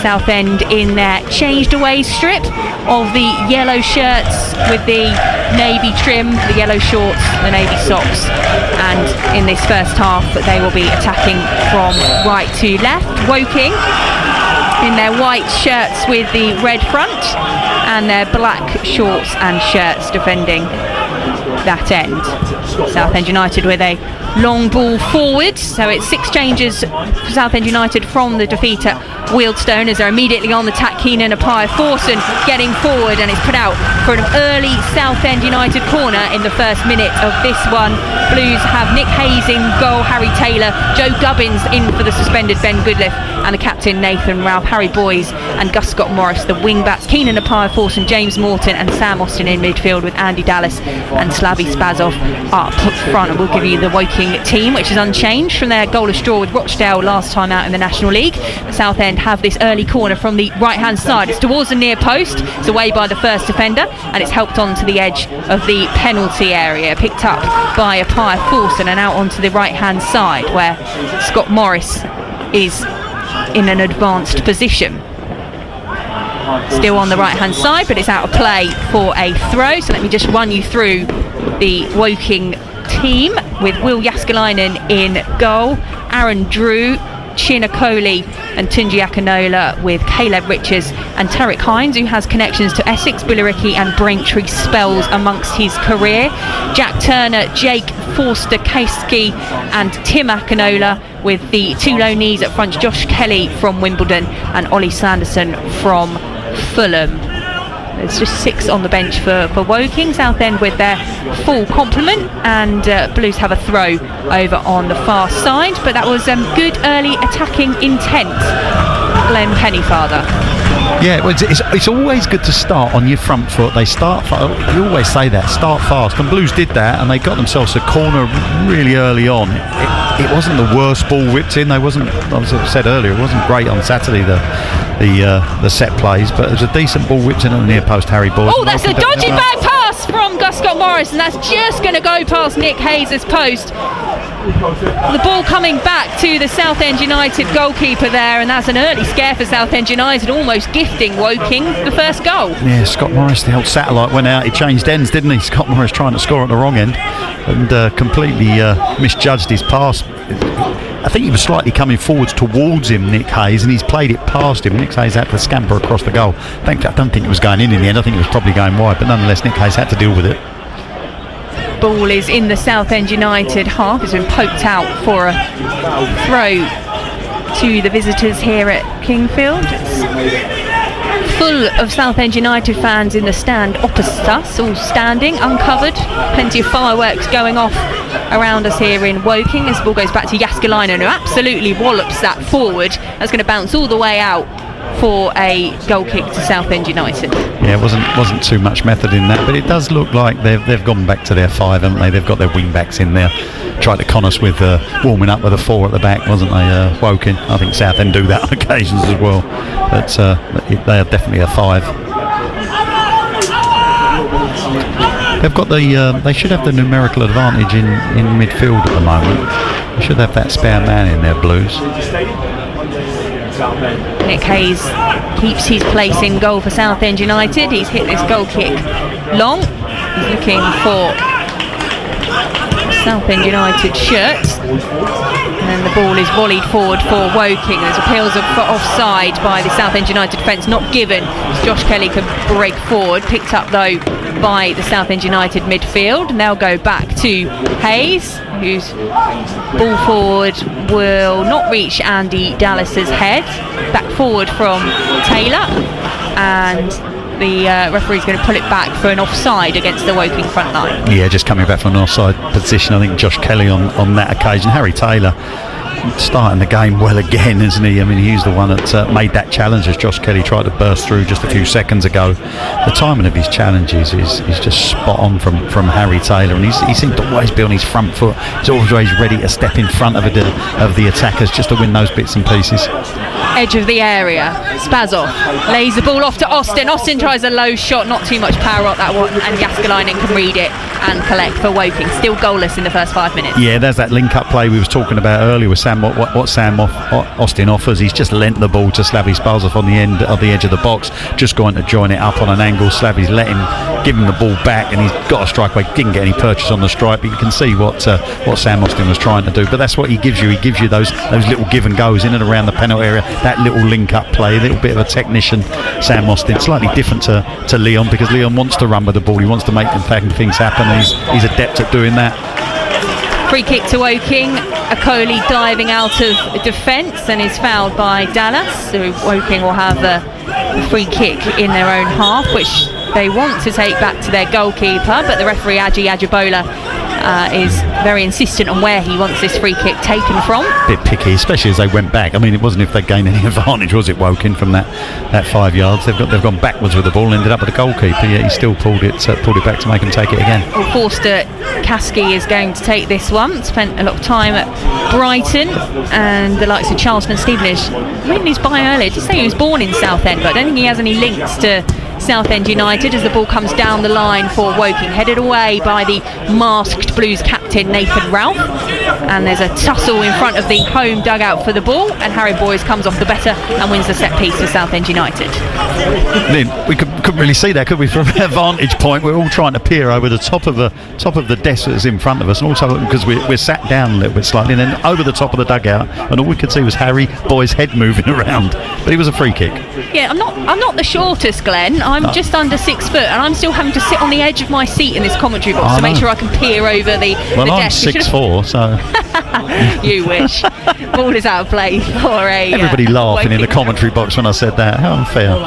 Southend in their changed away strip of the yellow shirts with the navy trim, the yellow shorts, the navy socks, and in this first half they will be attacking from right to left. Woking in their white shirts with the red front and their black shorts and shirts defending that end. Southend United with a long ball forward, so it's 6 changes for Southend United from the defeat at Wealdstone as they're immediately on the attack. Keenan Appiah-Thorson getting forward, and it's put out for an early Southend United corner in the first minute of this one. Blues have Nick Hayes in goal, Harry Taylor, Joe Gubbins in for the suspended Ben Goodliff, and the captain Nathan Ralph, Harry Boys and Gus Scott Morris the wing backs. Keenan Appiah-Thorson, James Morton and Sam Austin in midfield with Andy Dallas and Slavi Spazov up front. And we'll give you the Woking team, which is unchanged from their goalless draw with Rochdale last time out in the National League. Southend have this early corner from the right hand side. It's towards the near post, it's away by the first defender, and it's helped on to the edge of the penalty area, picked up by Appiah-Thorson and out onto the right hand side where Scott Morris is in an advanced position. Still on the right hand side, but it's out of play for a throw. So let me just run you through the Woking team with Will Jaskalainen in goal, Aaron Drew, Chinakoli and Tunji Akinola with Caleb Richards and Tarek Hines, who has connections to Essex, Billericay and Braintree spells amongst his career. Jack Turner, Jake Forster Kasky and Tim Akinola with the 2 loanees at front, Josh Kelly from Wimbledon and Ollie Sanderson from Fulham. There's just 6 on the bench for Woking. Southend with their full complement, and Blues have a throw over on the far side, but that was good early attacking intent. Glenn Pennyfather. Yeah, well, it's always good to start on your front foot. They start, you always say that, start fast, and Blues did that, and they got themselves a corner really early on. It wasn't the worst ball whipped in. As I said earlier, it wasn't great on Saturday, the set plays, but it was a decent ball whipped in at the near post. Harry Boyd. Oh, that's a dodgy bad pass from Gus Scott Morris, and that's just going to go past Nick Hayes' post. The ball coming back to the Southend United goalkeeper there, and that's an early scare for Southend United, almost gifting Woking the first goal. Yeah, Scott Morris, the old satellite, went out. He changed ends, didn't he? Scott Morris trying to score at the wrong end and completely misjudged his pass. I think he was slightly coming forwards towards him, Nick Hayes, and he's played it past him. Nick Hayes had to scamper across the goal. I don't think it was going in the end. I think it was probably going wide, but nonetheless Nick Hayes had to deal with it. Ball is in the Southend United half. It's been poked out for a throw to the visitors here at Kingfield. It's full of Southend United fans in the stand opposite us, all standing, uncovered. Plenty of fireworks going off around us here in Woking as the ball goes back to Jaskalainen, who absolutely wallops that forward. That's going to bounce all the way out for a goal kick to Southend United. Yeah, it wasn't too much method in that, but it does look like they've gone back to their 5, haven't they? They've got their wing backs in there. Tried to con us with warming up with a 4 at the back, wasn't they? Woking. I think Southend do that on occasions as well, but they are definitely a 5. They've got they should have the numerical advantage in midfield at the moment. They should have that spare man in their Blues. Nick Hayes keeps his place in goal for Southend United. He's hit this goal kick long. He's looking for Southend United shirt, and then the ball is volleyed forward for Woking. There's appeals for offside by the Southend United defence, not given. Josh Kelly can break forward, picked up though by the Southend United midfield, and they'll go back to Hayes, whose ball forward will not reach Andy Dallas's head. Back forward from Taylor, and the referee's going to pull it back for an offside against the Woking front line. Yeah, just coming back from an offside position. I think Josh Kelly on that occasion. Harry Taylor starting the game well again, isn't he? I mean, he's the one that made that challenge as Josh Kelly tried to burst through just a few seconds ago. The timing of his challenges is just spot on from Harry Taylor, and he seems to always be on his front foot. He's always ready to step in front of the attackers just to win those bits and pieces. Edge of the area, Spazov lays the ball off to Austin. Austin tries a low shot, not too much power on that one, and Jaskalainen can read it and collect for Woking. Still goalless in the first 5 minutes. Yeah, there's that link-up play we was talking about earlier with Sam understand what Sam Austin offers. He's just lent the ball to Slavy Spazov on the edge of the box, just going to join it up on an angle. Slavy's give him the ball back, and he's got a strike. He didn't get any purchase on the strike, but you can see what Sam Austin was trying to do. But that's what he gives you. He gives you those little give and goes in and around the penalty area, that little link up play, a little bit of a technician. Sam Austin, slightly different to Leon, because Leon wants to run with the ball. He wants to make things happen. He's adept at doing that. Free kick to Woking. Akoli diving out of defence and is fouled by Dallas. So Woking will have a free kick in their own half, which they want to take back to their goalkeeper, but the referee Aji Ajibola is very insistent on where he wants this free kick taken from. Bit picky, especially as they went back. I mean, it wasn't if they gained any advantage, was it, Woking, from that 5 yards? They've gone backwards with the ball and ended up with the goalkeeper, yet he still pulled it back to make them take it again. Well, Forster Caskey is going to take this one. Spent a lot of time at Brighton, and the likes of Charlton and Stevenage. Reading his bio earlier, did say he was born in Southend, but I don't think he has any links to Southend United, as the ball comes down the line for Woking, headed away by the masked Blues captain Nathan Ralph, and there's a tussle in front of the home dugout for the ball, and Harry Boyes comes off the better and wins the set piece for Southend United. We couldn't really see that, could we, from a vantage point? We're all trying to peer over the top of the desk that's in front of us, and also because we're sat down a little bit slightly, and then over the top of the dugout, and all we could see was Harry Boyes' head moving around. But it was a free kick. Yeah, I'm not the shortest, Glenn. I'm just under 6 foot, and I'm still having to sit on the edge of my seat in this commentary box to make sure I can peer over the desk. I'm 6'4", so you wish. Ball is out of play for a everybody laughing in the commentary box when I said that. How unfair.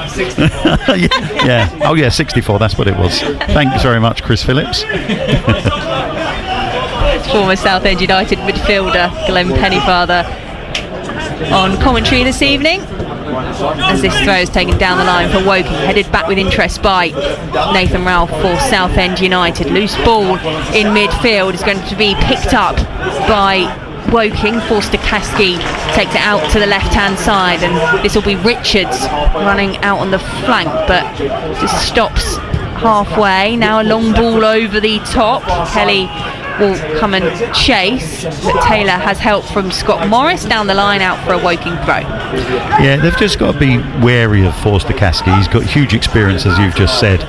yeah. Oh yeah, 64, that's what it was. Thanks very much, Chris Phillips. Former Southend United midfielder Glenn Pennyfather on commentary this evening, as this throw is taken down the line for Woking, headed back with interest by Nathan Ralph for Southend United. Loose ball in midfield is going to be picked up by Woking. Forster Caskey takes it out to the left hand side, and this will be Richards running out on the flank, but just stops halfway. Now a long ball over the top. Kelly will come and chase, but Taylor has help from Scott Morris down the line out for a Woking throw. Yeah, they've just got to be wary of Forster Caskey. He's got huge experience, as you've just said,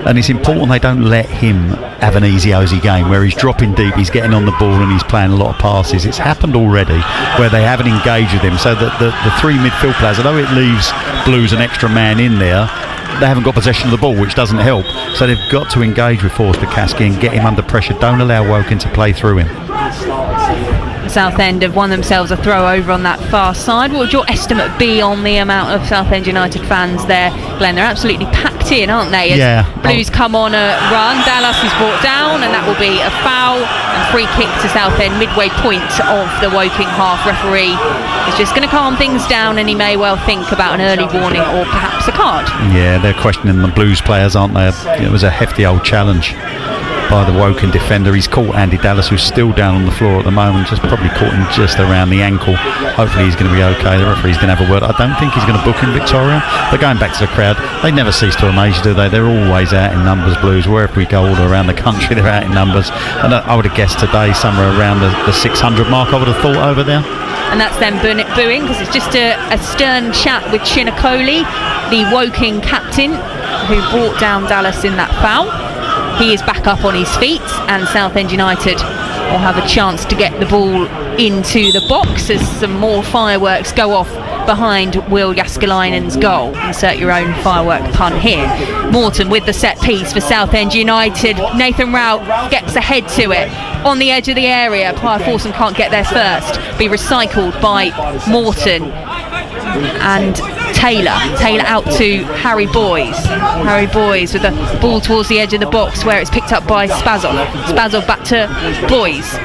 and it's important they don't let him have an easy game where he's dropping deep, he's getting on the ball and he's playing a lot of passes. It's happened already where they haven't engaged with him, so that the three midfield players, although it leaves Blues an extra man in there, they haven't got possession of the ball, which doesn't help. So they've got to engage with Forster Caskey and get him under pressure. Don't allow Woking to play through him. Southend have won themselves a throw over on that far side. What would your estimate be on the amount of Southend United fans there, Glenn? They're absolutely packed in, aren't they? As Blues come on a run, Dallas is brought down, and that will be a foul and free kick to Southend midway point of the Woking half. Referee is just going to calm things down, and he may well think about an early warning or perhaps a card. Yeah, they're questioning the Blues players, aren't they? It was a hefty old challenge by the Woking defender. He's caught Andy Dallas, who's still down on the floor at the moment, just probably caught him just around the ankle. Hopefully he's going to be okay. The referee's going to have a word. I don't think he's going to book him, Victoria. But going back to the crowd, they never cease to amaze you, do they? They're always out in numbers, Blues. Wherever we go all around the country, they're out in numbers. And I would have guessed today somewhere around the 600 mark, I would have thought, over there. And that's them booing, because it's just a stern chat with Chinakoli, the Woking captain, who brought down Dallas in that foul. He is back up on his feet, and Southend United will have a chance to get the ball into the box as some more fireworks go off behind Will Jaskalainen's goal. Insert your own firework pun here. Morton with the set piece for Southend United. Nathan Rao gets ahead to it on the edge of the area. Prior Forson can't get there first. Be recycled by Morton and Taylor out to Harry Boyes. Harry Boyes with the ball towards the edge of the box, where it's picked up by Spazov back to Boyes.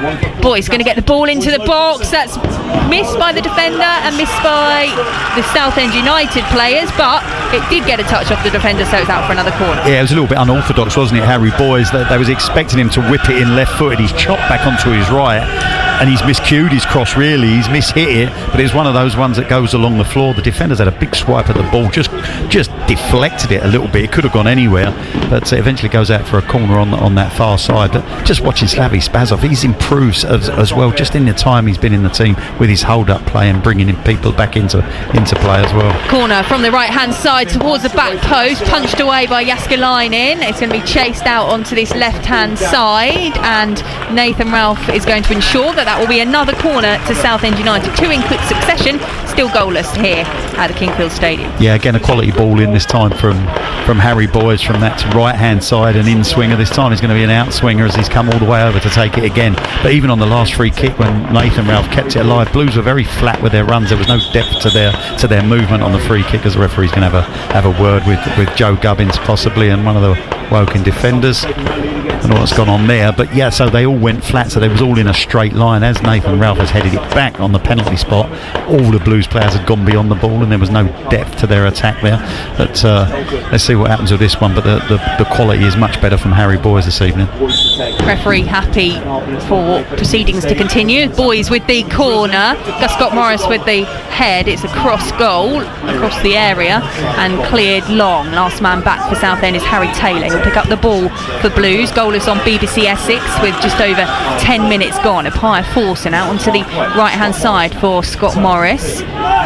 Boyes going to get the ball into the box. That's missed by the defender and missed by the Southend United players, but it did get a touch off the defender, so it's out for another corner. Yeah, it was a little bit unorthodox, wasn't it, Harry Boyes? They was expecting him to whip it in left-footed. He's chopped back onto his right, and he's miscued his cross, really. He's mishit it, but it's one of those ones that goes along the floor. The defender's had a big swipe at the ball, just deflected it a little bit. It could have gone anywhere, but it eventually goes out for a corner on that far side. But just watching Slavy Spazov, he's improved as well, just in the time he's been in the team with his hold-up play and bringing in people back into play as well. Corner from the right-hand side towards the back post, punched away by Jaskelainen. It's going to be chased out onto this left-hand side, and Nathan Ralph is going to ensure that will be another corner to Southend United. 2 in quick succession, still goalless here at the Kingfield Stadium. Yeah, again a quality ball in this time from Harry Boyes from that right-hand side, an in-swinger. This time he's going to be an out-swinger as he's come all the way over to take it again. But even on the last free kick when Nathan Ralph kept it alive, Blues were very flat with their runs. There was no depth to their movement on the free kick, as the referee's going to have a word with Joe Gubbins possibly, and one of the Woking defenders. I don't know what's gone on there, but yeah, so they all went flat, so they was all in a straight line. As Nathan Ralph has headed it back on the penalty spot, all the Blues players had gone beyond the ball and there was no depth to their attack there. But let's see what happens with this one, but the quality is much better from Harry Boyes this evening. Referee happy for proceedings to continue. Boyes with the corner, Gus Scott Morris with the head. It's a cross goal across the area and cleared long. Last man back for Southend is Harry Taylor. He'll pick up the ball for Blues. Goalless on BBC Essex with just over 10 minutes gone. A Pie Forson out onto the right hand side for Scott Morris.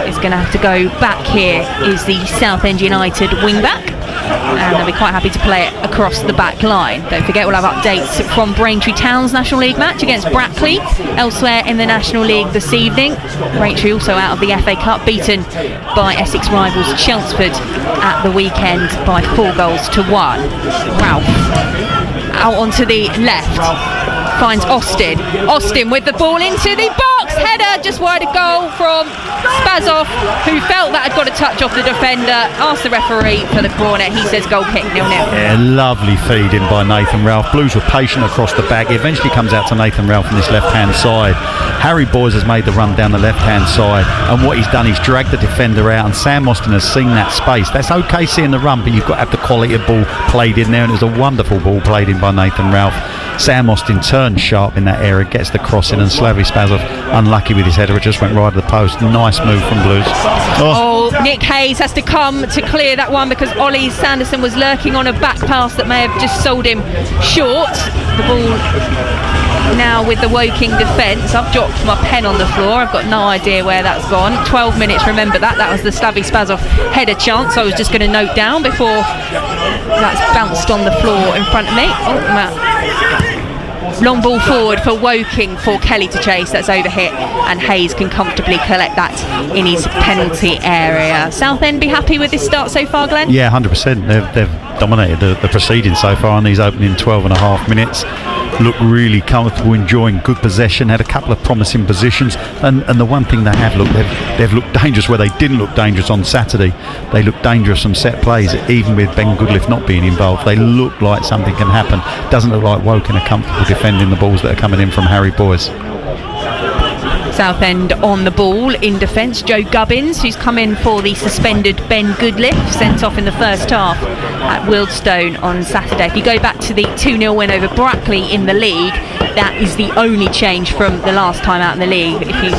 Is going to have to go back here is the Southend United wing back, and they'll be quite happy to play it across the back line. Don't forget we'll have updates from Braintree Town's National League match against Brackley elsewhere in the National League this evening. Braintree also out of the FA Cup, beaten by Essex rivals Chelmsford at the weekend by 4-1. Ralph out onto the left, finds Austin with the ball into the box, header just wide of goal from Spazov, who felt that had got a touch off the defender, asked the referee for the corner. He says goal kick, 0-0. Yeah, lovely feed in by Nathan Ralph. Blues were patient across the back. It eventually comes out to Nathan Ralph on this left hand side. Harry Boyes has made the run down the left hand side, and what he's done is dragged the defender out, and Sam Austin has seen that space. That's okay seeing the run, but you've got to have the quality of ball played in there, and it was a wonderful ball played in by Nathan Ralph. Sam Austin turns sharp in that area, gets the cross in, and Slavy Spazov unlucky with his header. It just went right to the post. Nice move from Blues. Oh, Nick Hayes has to come to clear that one because Ollie Sanderson was lurking on a back pass that may have just sold him short. The ball now with the Woking defence. I've dropped my pen on the floor. I've got no idea where that's gone. 12 minutes, remember that. That was the Slavy Spazov header chance. I was just going to note down before that's bounced on the floor in front of me. Oh, long ball forward for Woking for Kelly to chase. That's overhit, and Hayes can comfortably collect that in his penalty area. Southend be happy with this start so far, Glenn? Yeah, 100%. They've dominated the proceedings so far in these opening 12 and a half minutes. Look really comfortable, enjoying good possession, had a couple of promising positions, and the one thing they have looked, they've looked dangerous where they didn't look dangerous on Saturday. They look dangerous from set plays, even with Ben Goodliff not being involved. They look like something can happen. Doesn't look like Woking are comfortable defending the balls that are coming in from Harry Boyes. Southend on the ball in defence. Joe Gubbins, who's come in for the suspended Ben Goodliff, sent off in the first half at Wealdstone on Saturday. If you go back to the 2-0 win over Brackley in the league, that is the only change from the last time out in the league. If you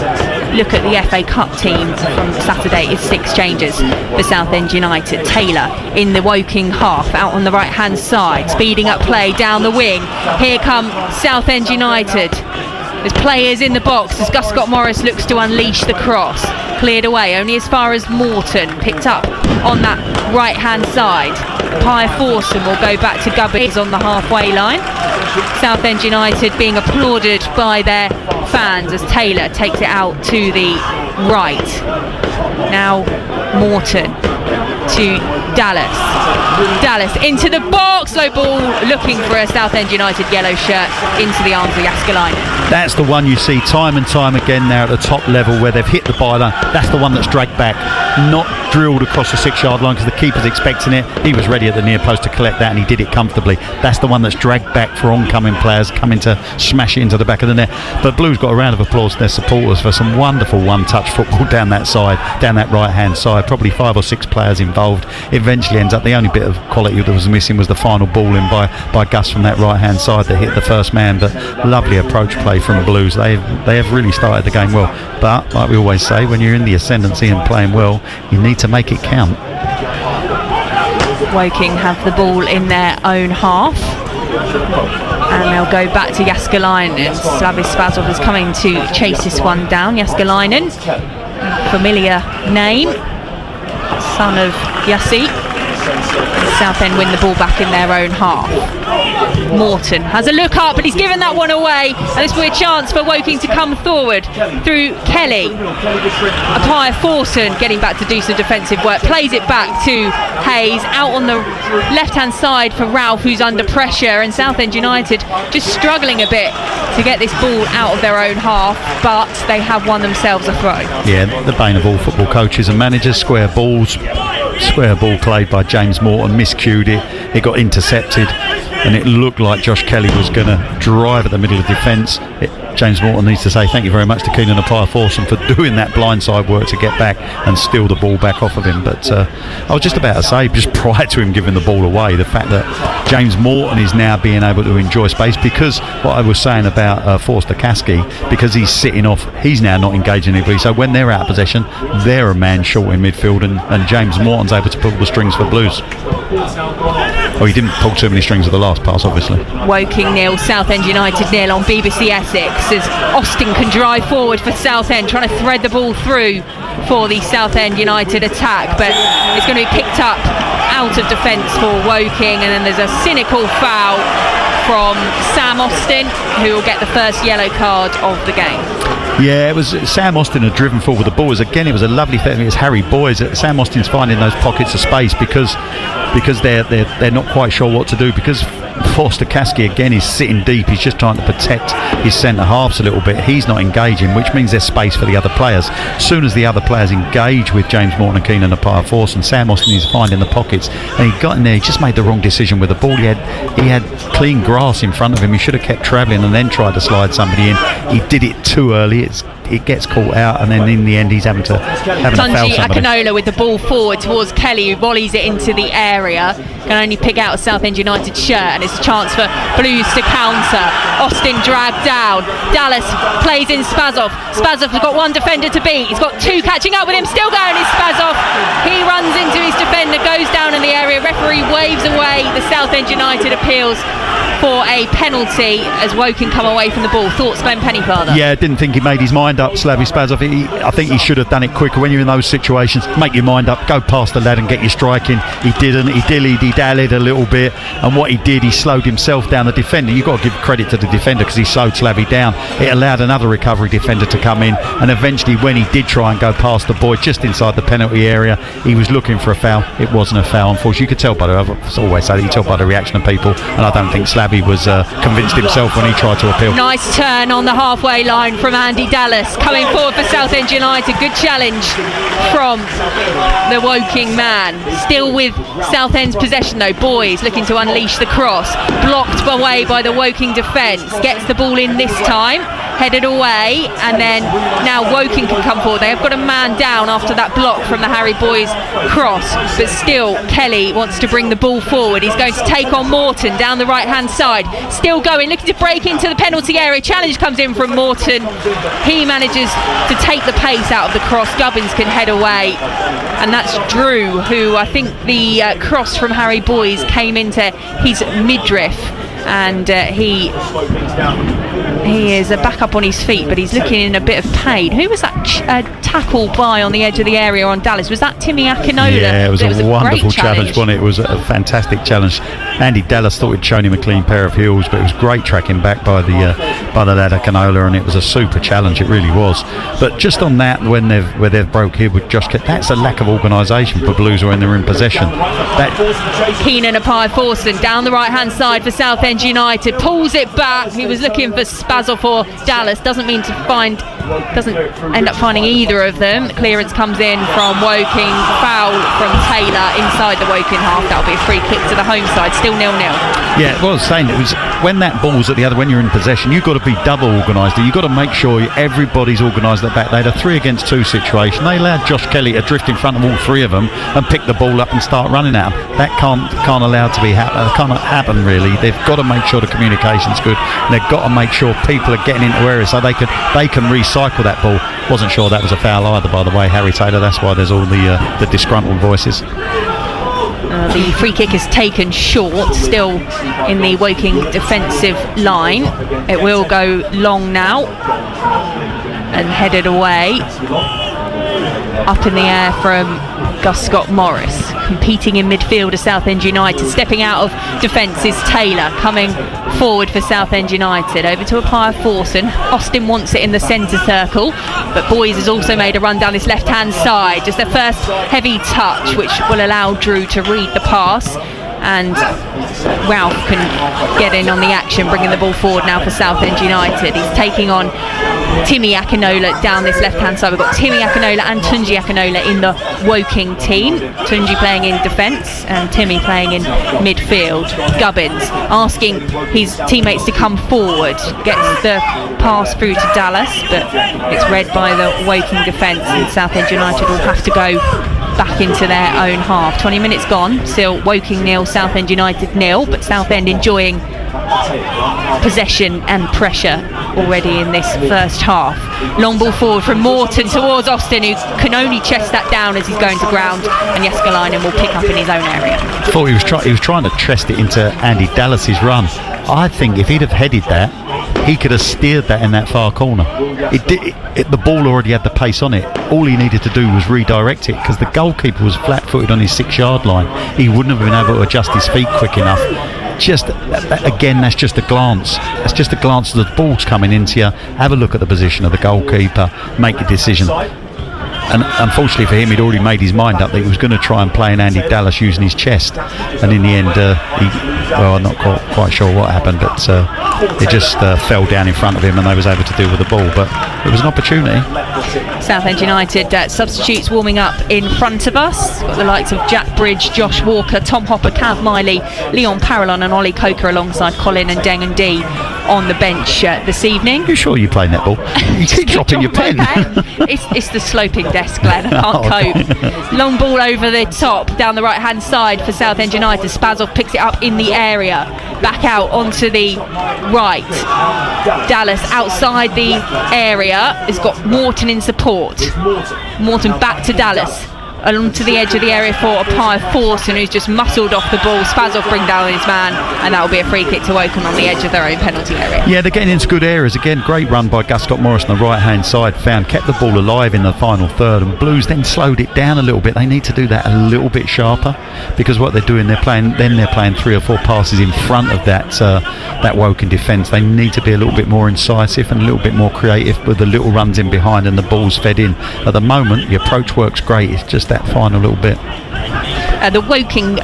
look at the FA Cup team from Saturday, it's 6 changes for Southend United. Taylor in the Woking half, out on the right hand side, speeding up play down the wing. Here come Southend United. There's players in the box as Gus Scott Morris looks to unleash the cross. Cleared away only as far as Morton, picked up on that right hand side. Pie Forson will go back to Gubbins on the halfway line. Southend United being applauded by their fans as Taylor takes it out to the right. Now Morton to Dallas into the box, low ball, looking for a Southend United yellow shirt into the arms of Jaskelainen. That's the one you see time and time again now at the top level where they've hit the byline. That's the one that's dragged back, not drilled across the 6-yard line because the keeper's expecting it. He was ready at the near post to collect that and he did it comfortably. That's the one that's dragged back for oncoming players coming to smash it into the back of the net. But Blues got a round of applause to their supporters for some wonderful one-touch football down that side, down that right-hand side. Probably 5 or 6 players involved. Eventually ends up, the only bit of quality that was missing was the final ball in by Gus from that right-hand side that hit the first man. But lovely approach play from Blues. They have really started the game well. But like we always say, when you're in the ascendancy and playing well, you need to make it count. Woking have the ball in their own half. And they'll go back to Jääskeläinen. Slavis Spazov is coming to chase this one down. Jääskeläinen, familiar name, son of Yassi. Southend win the ball back in their own half. Morton has a look up, but he's given that one away, and this will be a chance for Woking to come forward through Kelly. Apaya Forson getting back to do some defensive work, plays it back to Hayes, out on the left hand side for Ralph, who's under pressure, and Southend United just struggling a bit to get this ball out of their own half, but they have won themselves a throw. Yeah, the bane of all football coaches and managers. Square ball played by James Morton, miscued it got intercepted, and it looked like Josh Kelly was going to drive at the middle of defence. James Morton needs to say thank you very much to Keenan Apaya Forson for doing that blindside work to get back and steal the ball back off of him. But I was just about to say, just prior to him giving the ball away, the fact that James Morton is now being able to enjoy space, because what I was saying about Forster Kaski, because he's sitting off, he's now not engaging anybody. So when they're out of possession, they're a man short in midfield, and James Morton's able to pull the strings for Blues. Oh, he didn't pull too many strings at the last pass, obviously. Woking 0, Southend United 0 on BBC Essex, as Austin can drive forward for Southend, trying to thread the ball through for the Southend United attack, but it's going to be picked up out of defence for Woking, and then there's a cynical foul from Sam Austin, who will get the first yellow card of the game. Yeah, it was Sam Austin had driven forward with the ball. It was a lovely thing. It was Harry Boyes. Sam Austin's finding those pockets of space because they're not quite sure what to do, because Forster Kaski again is sitting deep. He's just trying to protect his centre halves a little bit. He's not engaging, which means there's space for the other players. As soon as the other players engage with James Morton and Keenan Apaya Forson, Sam Austin is finding the pockets, and he got in there. He just made the wrong decision with the ball. He had clean grass in front of him. He should have kept travelling and then tried to slide somebody in. He did it too early. It gets caught out, and then in the end he's having to foul somebody. Akinola with the ball forward towards Kelly, who volleys it into the area. Can only pick out a Southend United shirt, and it's a chance for Blues to counter. Austin dragged down. Dallas plays in Spazov. Spazov has got one defender to beat. He's got two catching up with him. Still going is Spazov. He runs into his defender, goes down in the area. Referee waves away the Southend United appeals for a penalty as Woking come away from the ball. Thoughts, Glenn Pennyfather? Yeah, didn't think he made his mind up, Slavi Spazov. I think he should have done it quicker. When you're in those situations, make your mind up, go past the lad and get your strike in. He didn't. He dillied, he dallied a little bit, and what he did, he slowed himself down. The defender, you've got to give credit to the defender, because he slowed Slavi down. It allowed another recovery defender to come in, and eventually when he did try and go past the boy just inside the penalty area, he was looking for a foul. It wasn't a foul, unfortunately. You could tell by I've always say that you tell by the reaction of people, and I don't think Slavi was convinced himself when he tried to appeal. Nice turn on the halfway line from Andy Dallas, coming forward for Southend United. Good challenge from the Woking man. Still with Southend's possession though. Boys looking to unleash the cross, blocked away by the Woking defence. Gets the ball in this time, headed away, and then now Woking can come forward. They have got a man down after that block from the Harry Boyes cross, but still Kelly wants to bring the ball forward. He's going to take on Morton down the right hand side, still going, looking to break into the penalty area. Challenge comes in from Morton. He manages to take the pace out of the cross. Gubbins can head away, and that's Drew, who I think the cross from Harry Boyes came into his midriff, and he is back up on his feet, but he's looking in a bit of pain. Who was that tackle by on the edge of the area on Dallas? Was that Timmy Akinola? Yeah, it was a wonderful challenge, wasn't it? It was a fantastic challenge. Andy Dallas thought he'd shown him a clean pair of heels, but it was great tracking back by the lad Akinola, and it was a super challenge. It really was. But just on that, where they've broke here with Josh, that's a lack of organisation for Blues when they're in possession. Keenan Apaya Forson down the right hand side for Southend United, pulls it back. He was looking for Spazov or Dallas, doesn't end up finding either of them. Clearance comes in from Woking, foul from Taylor inside the Woking half. That'll be a free kick to the home side, still 0-0. Yeah, well, I was saying, it was when that ball's at the other, when you're in possession, you've got to be double organised. You've got to make sure everybody's organised at the back. They had a 3 against 2 situation. They allowed Josh Kelly to drift in front of all 3 of them and pick the ball up and start running at them. That can't allow to be can't happen really. They've got to make sure the communication's good. And they've got to make sure people are getting into areas so they can recycle that ball. Wasn't sure that was a foul either, by the way, Harry Taylor. That's why there's all the disgruntled voices. The free kick is taken short, still in the Woking defensive line. It will go long now and headed away. Up in the air from Gus Scott-Morris. Competing in midfield is Southend United. Stepping out of defence is Taylor. Coming forward for Southend United. Over to Appiah Forson. Austin wants it in the centre circle, but Boys has also made a run down this left-hand side. Just their first heavy touch, which will allow Drew to read the pass. And Ralph can get in on the action, bringing the ball forward now for Southend United. He's taking on Timmy Akinola down this left-hand side. We've got Timmy Akinola and Tunji Akinola in the Woking team. Tunji playing in defence and Timmy playing in midfield. Gubbins asking his teammates to come forward. Gets the pass through to Dallas, but it's read by the Woking defence, and Southend United will have to go back into their own half. 20 minutes gone, still Woking 0, Southend United 0, but Southend enjoying possession and pressure already in this first half. Long ball forward from Morton towards Austin, who can only chest that down as he's going to ground, and Jeskalainen will pick up in his own area. I thought he was trying to chest it into Andy Dallas's run. I think if he'd have headed that, he could have steered that in that far corner. The ball already had the pace on it. All he needed to do was redirect it, because the goalkeeper was flat-footed on his 6-yard line. He wouldn't have been able to adjust his feet quick enough. Again, that's just a glance. That's just a glance of the ball's coming into you. Have a look at the position of the goalkeeper, make a decision. And unfortunately for him, he'd already made his mind up that he was going to try and play an Andy Dallas using his chest. And in the end, I'm not quite sure what happened, but it just fell down in front of him and they was able to deal with the ball. But it was an opportunity. Southend United substitutes warming up in front of us. Got the likes of Jack Bridge, Josh Walker, Tom Hopper, Cav Miley, Leon Parallon and Ollie Coker alongside Colin and Deng and D on the bench this evening. You sure you play netball? You keep dropping your pen. It's the sloping desk, Glenn. I can't cope. Long ball over the top down the right hand side for Southend United. Spazov picks it up in the area. Back out onto the right. Dallas outside the area has got Morton in support. Morton back to Dallas. Along to the edge of the area for Appiah Forson, who's just muscled off the ball. Spazov bring down his man, and that will be a free kick to Woking on the edge of their own penalty area. Yeah, they're getting into good areas. Again, great run by Gus Scott-Morris on the right hand side. Kept the ball alive in the final third, and Blues then slowed it down a little bit. They need to do that a little bit sharper, because what they're doing, they're playing 3 or 4 passes in front of that Woking defence. They need to be a little bit more incisive and a little bit more creative with the little runs in behind and the balls fed in. At the moment, the approach works great. It's just that final little bit. The Woking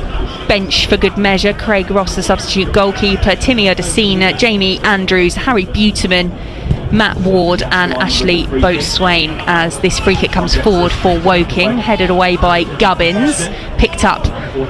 bench for good measure: Craig Ross, the substitute goalkeeper, Timmy Odesina, Jamie Andrews, Harry Buterman, Matt Ward and Ashley Boatswain, as this free kick comes forward for Woking, headed away by Gubbins, picked up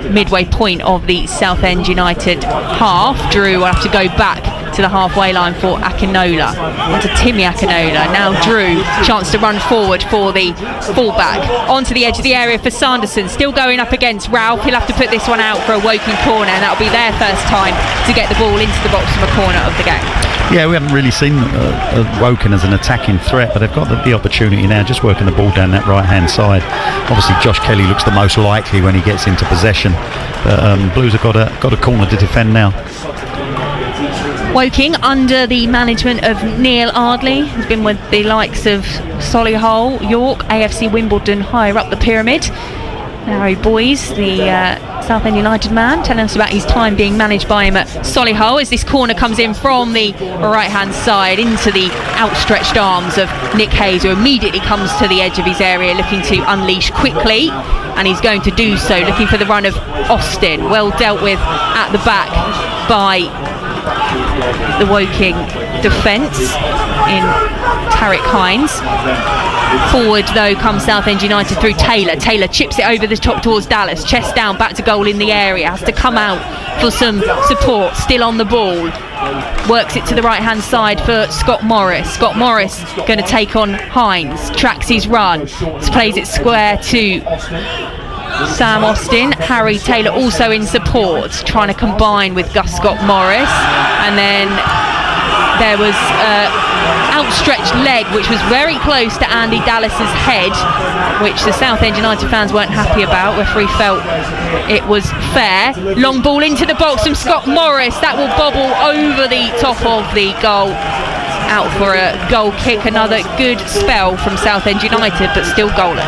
midway point of the Southend United half. Drew will have to go back to the halfway line for Akinola. Onto Timmy Akinola. Now Drew, chance to run forward for the fullback. Onto the edge of the area for Sanderson. Still going up against Ralph. He'll have to put this one out for a Woking corner, and that'll be their first time to get the ball into the bottom corner of the game. Yeah, we haven't really seen Woking as an attacking threat, but they've got the opportunity now, just working the ball down that right hand side. Obviously Josh Kelly looks the most likely when he gets into possession, but Blues have got a corner to defend now. Woking, under the management of Neil Ardley, has been with the likes of Solihull, York, AFC Wimbledon, higher up the pyramid. Harry Boys, the Southend United man, telling us about his time being managed by him at Solihull, as this corner comes in from the right hand side into the outstretched arms of Nick Hayes, who immediately comes to the edge of his area looking to unleash quickly, and he's going to do so, looking for the run of Austin. Well dealt with at the back by the Woking defence in Tarek Hines. Forward though comes Southend United through Taylor. Taylor chips it over the top towards Dallas. Chest down, back to goal in the area. Has to come out for some support. Still on the ball. Works it to the right hand side for Scott Morris. Scott Morris going to take on Hines. Tracks his run. Plays it square to Sam Austin. Harry Taylor also in support, trying to combine with Gus Scott-Morris, and then there was outstretched leg, which was very close to Andy Dallas's head, which the Southend United fans weren't happy about. Referee felt it was fair. Long ball into the box from Scott Morris. That will bobble over the top of the goal. Out for a goal kick. Another good spell from Southend United, but still goalless.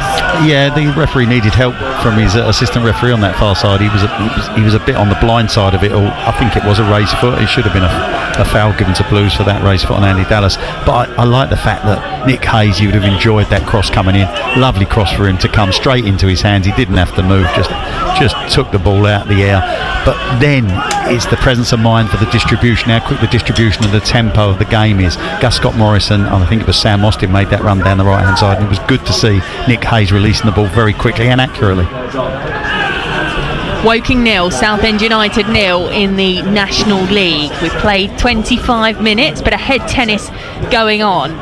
Yeah, the referee needed help from his assistant referee on that far side. He was a bit on the blind side of it all. I think it was a raised foot. It should have been a foul given to Blues for that raised foot on Andy Dallas. But I like the fact that Nick Hayes, you would have enjoyed that cross coming in. Lovely cross for him to come straight into his hands. He didn't have to move, just took the ball out of the air. But then it's the presence of mind for the distribution, how quick the distribution and the tempo of the game is. Gus Scott Morrison, and I think it was Sam Austin, made that run down the right hand side, and it was good to see Nick Hayes releasing the ball very quickly and accurately. Woking 0, Southend United 0 in the National League. We've played 25 minutes, but a head tennis going on.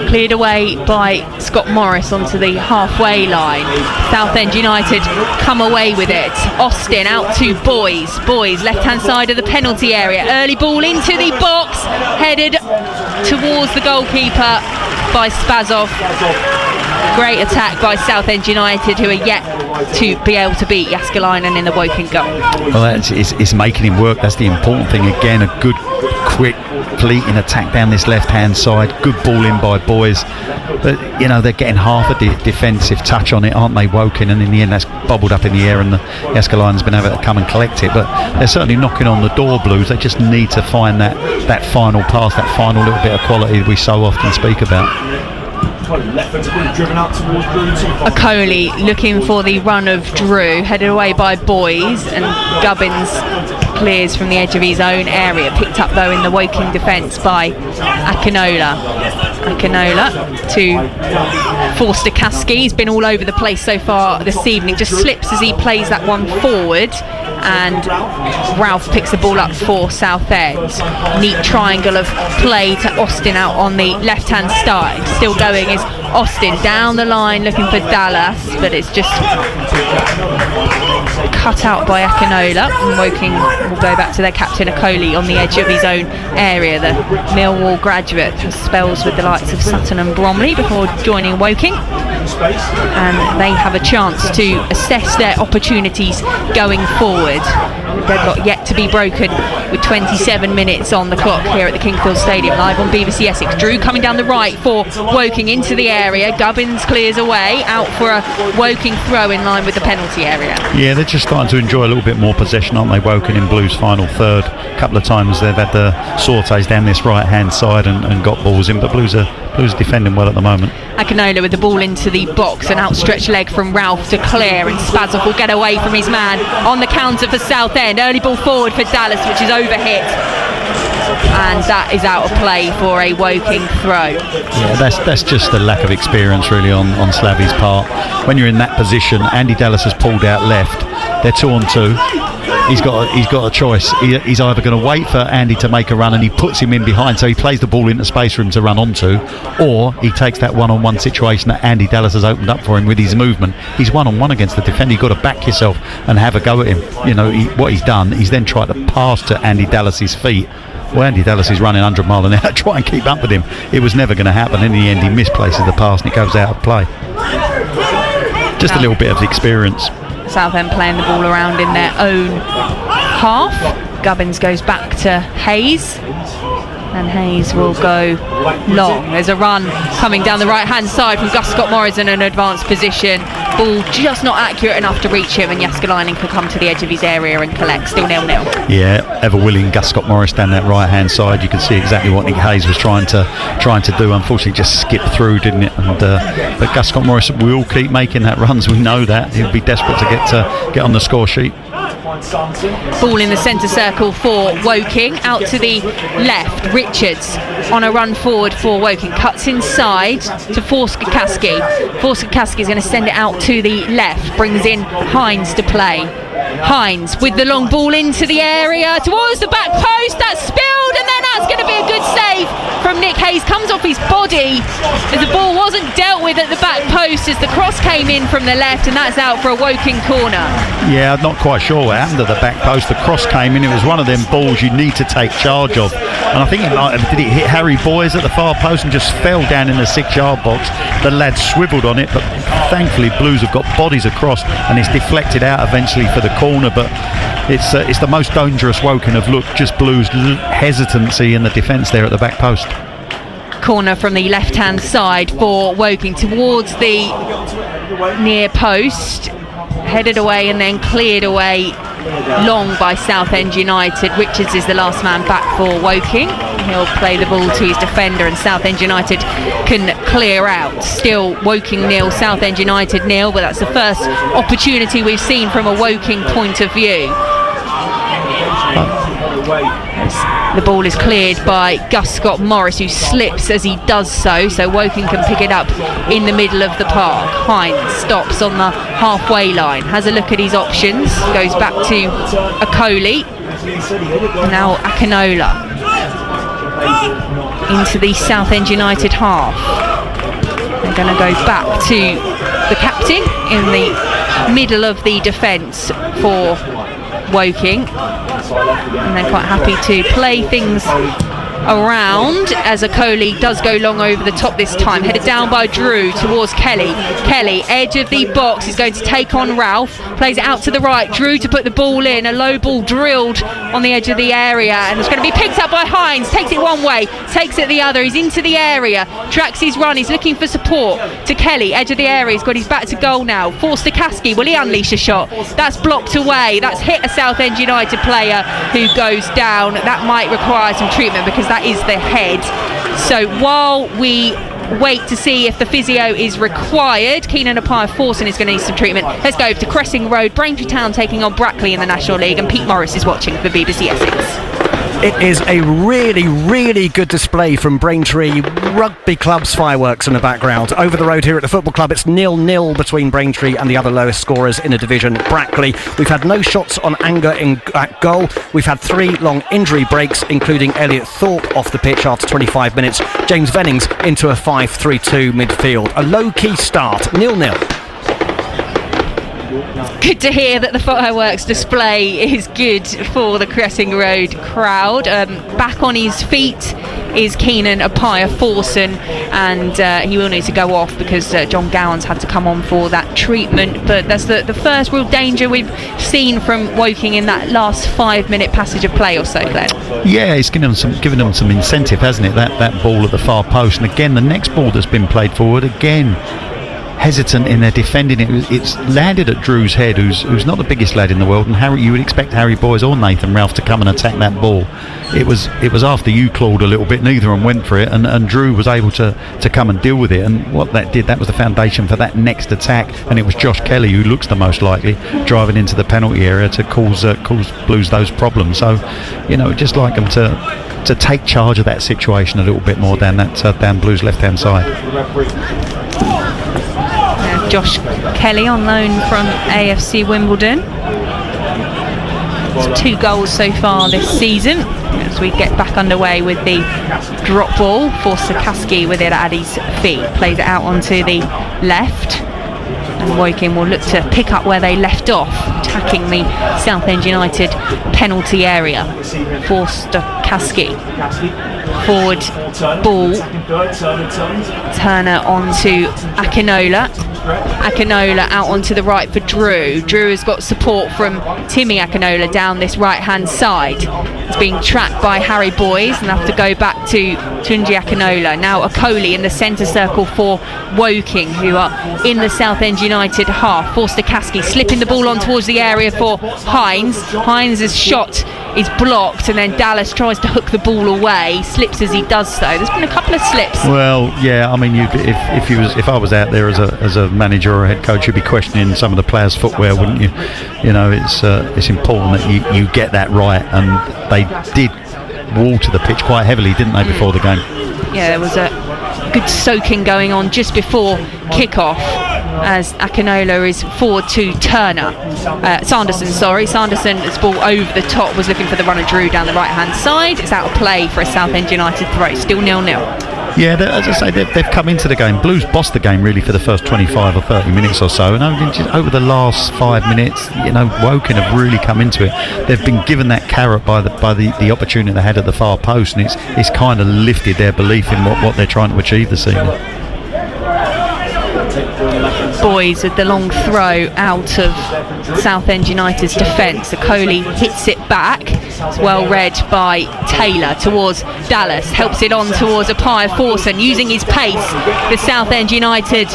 Cleared away by Scott Morris onto the halfway line. Southend United come away with it. Austin out to Boys. Boys, left-hand side of the penalty area. Early ball into the box, headed towards the goalkeeper by Spazov. Great attack by Southend United, who are yet to be able to beat Jääskeläinen in the Woking goal. Well, it's making him work. That's the important thing. Again, a good, quick, fleeting attack down this left-hand side. Good ball in by Boys. But, you know, they're getting half a defensive touch on it, aren't they, Woking? And in the end, that's bobbled up in the air, and the Jääskeläinen's been able to come and collect it. But they're certainly knocking on the door, Blues. They just need to find that final pass, that final little bit of quality we so often speak about. Okoli looking for the run of Drew, headed away by Boys, and Gubbins clears from the edge of his own area, picked up though in the Woking defence by Akinola to Forster Caskey. He's been all over the place so far this evening, just slips as he plays that one forward, and Ralph picks the ball up for Southend. Neat triangle of play to Austin out on the left hand side. Still going is Austin down the line looking for Dallas, but it's just cut out by Akinola, and Woking will go back to their captain Okoli on the edge of his own area. The Millwall graduate has spells with the likes of Sutton and Bromley before joining Woking, and they have a chance to assess their opportunities going forward. Deadlock yet to be broken with 27 minutes on the clock here at the Kingfield Stadium, live on BBC Essex. Drew coming down the right for Woking into the area. Gubbins clears away, out for a Woking throw in line with the penalty area. Yeah, they're just starting to enjoy a little bit more possession, aren't they, Woking, in Blues' final third. A couple of times they've had the sorties down this right hand side and got balls in, but Blues are defending well at the moment. Akinola with the ball into the box, an outstretched leg from Ralph to clear, and Spazov will get away from his man on the counter for Southend. Early ball forward for Dallas, which is overhit, and that is out of play for a Woking throw. Yeah, that's just the lack of experience really on Slavy's part. When you're in that position, Andy Dallas has pulled out left, they're 2-on-2. He's got a choice. He's either going to wait for Andy to make a run and he puts him in behind, so he plays the ball into space for him to run onto, or he takes that one-on-one situation that Andy Dallas has opened up for him with his movement. He's one-on-one against the defender. You've got to back yourself and have a go at him. You know, what he's done, he's then tried to pass to Andy Dallas's feet. Well, Andy Dallas is running 100 mile an hour. Try and keep up with him. It was never going to happen. In the end, he misplaces the pass and it goes out of play. Just a little bit of experience. Southend playing the ball around in their own half. Gubbins goes back to Hayes, and Hayes will go long. There's a run coming down the right hand side from Gus Scott Morris in an advanced position. Ball just not accurate enough to reach him, and Jääskeläinen could come to the edge of his area and collect. Still 0-0. Yeah, ever willing Gus Scott Morris down that right hand side. You can see exactly what Nick Hayes was trying to do. Unfortunately, just skipped through, didn't it? And but Gus Scott Morris will keep making that runs. We know that he'll be desperate to get on the score sheet. Ball in the centre circle for Woking, out to the left. Richards on a run forward for Woking, cuts inside to Forster Caskey. Forster Caskey is going to send it out to the left, brings in Hines to play. Hines with the long ball into the area towards the back post. That's spilled, and then that's going to be a good save from from Nick Hayes comes off his body as the ball wasn't dealt with at the back post as the cross came in from the left, and that's out for a Woking corner. Yeah, I'm not quite sure what happened at the back post. The cross came in. It was one of them balls you need to take charge of. And I think did it hit Harry Boyes at the far post and just fell down in the 6-yard box. The lad swiveled on it, but thankfully Blues have got bodies across and it's deflected out eventually for the corner. But it's the most dangerous Woking have looked. Just Blues hesitancy in the defence there at the back post. Corner from the left-hand side for Woking towards the near post, headed away and then cleared away long by Southend United. Richards is the last man back for Woking. He'll play the ball to his defender and Southend United can clear out. Still Woking 0, Southend United 0, but that's the first opportunity we've seen from a Woking point of view. The ball is cleared by Gus Scott Morris, who slips as he does so Woking can pick it up in the middle of the park. Hines stops on the halfway line, has a look at his options, goes back to Akoli, now Akinola into the Southend United half. They're going to go back to the captain in the middle of the defence for Woking, and they're quite happy to play things around as Akoli does go long over the top this time, headed down by Drew towards Kelly. Edge of the box, is going to take on Ralph, plays it out to the right, Drew to put the ball in, a low ball drilled on the edge of the area and it's going to be picked up by Hines, takes it one way, takes it the other, he's into the area, tracks his run, he's looking for support to Kelly, edge of the area, he's got his back to goal now, Forster-Caskey, will he unleash a shot? That's blocked away, that's hit a Southend United player who goes down. That might require some treatment because that is the head. So while we wait to see if the physio is required, Keenan Appiah-Forson is going to need some treatment. Let's go over to Cressing Road, Braintree Town taking on Brackley in the National League, and Pete Morris is watching for BBC Essex. It is a really, really good display from Braintree Rugby Club's fireworks in the background. Over the road here at the football club, it's 0-0 between Braintree and the other lowest scorers in the division, Brackley. We've had no shots on anger at goal. We've had 3 long injury breaks, including Elliot Thorpe off the pitch after 25 minutes. James Vennings into a 5-3-2 midfield. A low-key start, 0-0. Good to hear that the fireworks display is good for the Cressing Road crowd. Back on his feet is Keenan Appiah-Forson, and he will need to go off because John Gowan's had to come on for that treatment. But that's the first real danger we've seen from Woking in that last 5-minute passage of play or so, Glenn. Yeah, it's given them some incentive, hasn't it? That ball at the far post, and again the next ball that's been played forward, again hesitant in their defending it. It's landed at Drew's head, who's not the biggest lad in the world, and you would expect Harry Boyes or Nathan Ralph to come and attack that ball. It was after you clawed a little bit, neither of them went for it, and Drew was able to come and deal with it, and what that did, that was the foundation for that next attack, and it was Josh Kelly who looks the most likely driving into the penalty area to cause Blues those problems. So just like them to take charge of that situation a little bit more down Blues left hand side. Josh Kelly on loan from AFC Wimbledon. It's 2 goals so far this season. As we get back underway with the drop ball, Forster-Caskey with it at his feet, plays it out onto the left, and Woking will look to pick up where they left off, attacking the Southend United penalty area. Forster-Caskey, forward ball, Turner onto Akinola out onto the right for Drew. Drew has got support from Timmy Akinola down this right hand side. It's being tracked by Harry Boyes and have to go back to Tunji Akinola. Now Akoli in the centre circle for Woking, who are in the Southend United half. Forster-Caskey slipping the ball on towards the area for Hines. Hines' shot is blocked, and then Dallas tries to hook the ball away, slips as he does so. There's been a couple of slips. Well, yeah, I mean, if I was out there as a manager or a head coach, you'd be questioning some of the players' footwear, wouldn't you? It's important that you get that right, and they did water the pitch quite heavily, didn't they, before the game? Yeah, there was a good soaking going on just before kick-off. as Akinola is forward to Sanderson. Sanderson's ball over the top, was looking for the runner Drew down the right hand side. It's out of play for a Southend United throw, still 0-0. Yeah, as I say, they've come into the game. Blues bossed the game really for the first 25 or 30 minutes or so, and over the last 5 minutes, Woking have really come into it. They've been given that carrot by the opportunity they had at the far post, and it's kind of lifted their belief in what they're trying to achieve this evening. Boys with the long throw out of Southend United's defence. Coley hits it back. It's well read by Taylor towards Dallas. Helps it on towards Appiah Forson, using his pace. The Southend United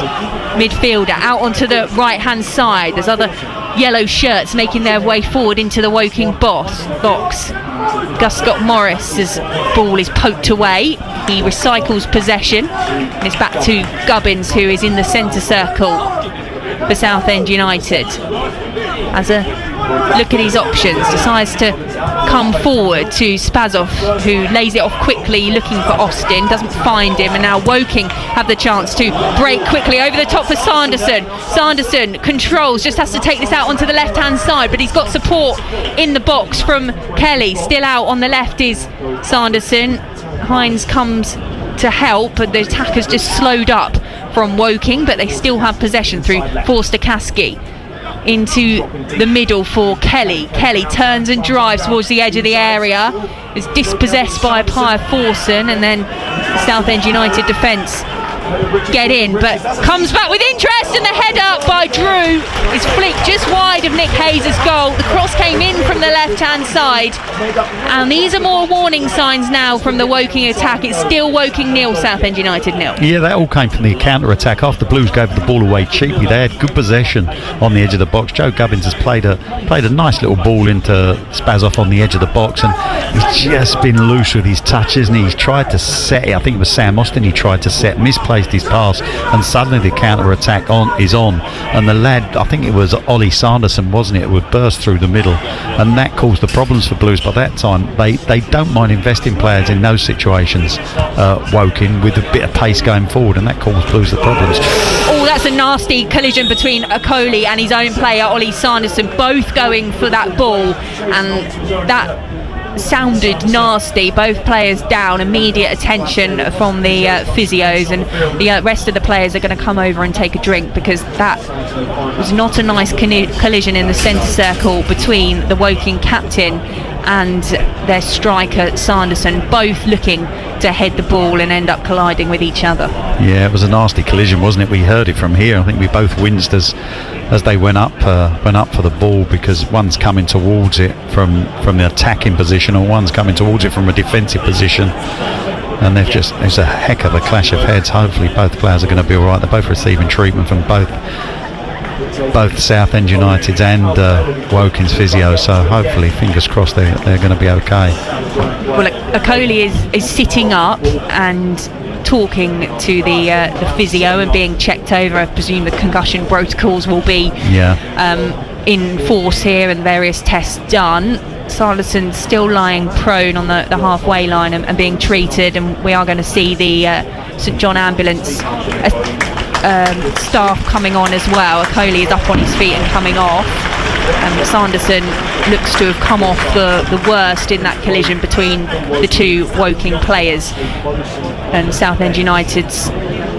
midfielder out onto the right hand side. There's other yellow shirts making their way forward into the Woking box. Gus Scott Morris's ball is poked away. He recycles possession, and it's back to Gubbins, who is in the centre circle for Southend United. As a look at his options, decides to come forward to Spazov, who lays it off quickly, looking for Austin, doesn't find him, and now Woking have the chance to break quickly over the top for Sanderson. Sanderson controls, just has to take this out onto the left hand side, but he's got support in the box from Kelly. Still out on the left is Sanderson. Hines comes to help, but the attackers just slowed up from Woking, but they still have possession through Forster-Caskey. Into the middle for Kelly. Kelly turns and drives towards the edge of the area, is dispossessed by Appiah Forson, and then Southend United defence get in, but comes back with interest, and the header by Drew is flicked just wide of Nick Hayes' goal. The cross came in from the left hand side, and these are more warning signs now from the Woking attack. It's still Woking 0, Southend United 0. Yeah, that all came from the counter attack. After the Blues gave the ball away cheaply, they had good possession on the edge of the box. Joe Gubbins has played a nice little ball into Spazov on the edge of the box, and he's just been loose with his touches, and he's tried to set it. I think it was Sam Austin he tried to set, misplaced his pass, and suddenly the counter attack is on, and the lad, I think it was Ollie Sanderson, wasn't it, would burst through the middle, and that caused the problems for Blues. By that time they don't mind investing players in those situations, Woking, with a bit of pace going forward, and that caused Blues the problems. Oh, that's a nasty collision between Coley and his own player Ollie Sanderson, both going for that ball, and that sounded nasty. Both players down, immediate attention from the physios, and the rest of the players are going to come over and take a drink, because that was not a nice collision in the centre circle between the Woking captain and their striker Sanderson, both looking to head the ball and end up colliding with each other. Yeah, it was a nasty collision, wasn't it? We heard it from here. I think we both winced as they went up for the ball, because one's coming towards it from the attacking position, or one's coming towards it from a defensive position, and it's a heck of a clash of heads. Hopefully both players are going to be alright. They're both receiving treatment from both Southend United's and Woking's physio, so hopefully, fingers crossed, they're going to be okay. Well, Coley is sitting up and talking to the physio and being checked over. I presume the concussion protocols will be in force here and various tests done. Sanderson's still lying prone on the halfway line and being treated, and we are going to see the St John ambulance staff coming on as well. Coley is up on his feet and coming off, and Sanderson looks to have come off the worst in that collision between the two Woking players. And Southend United's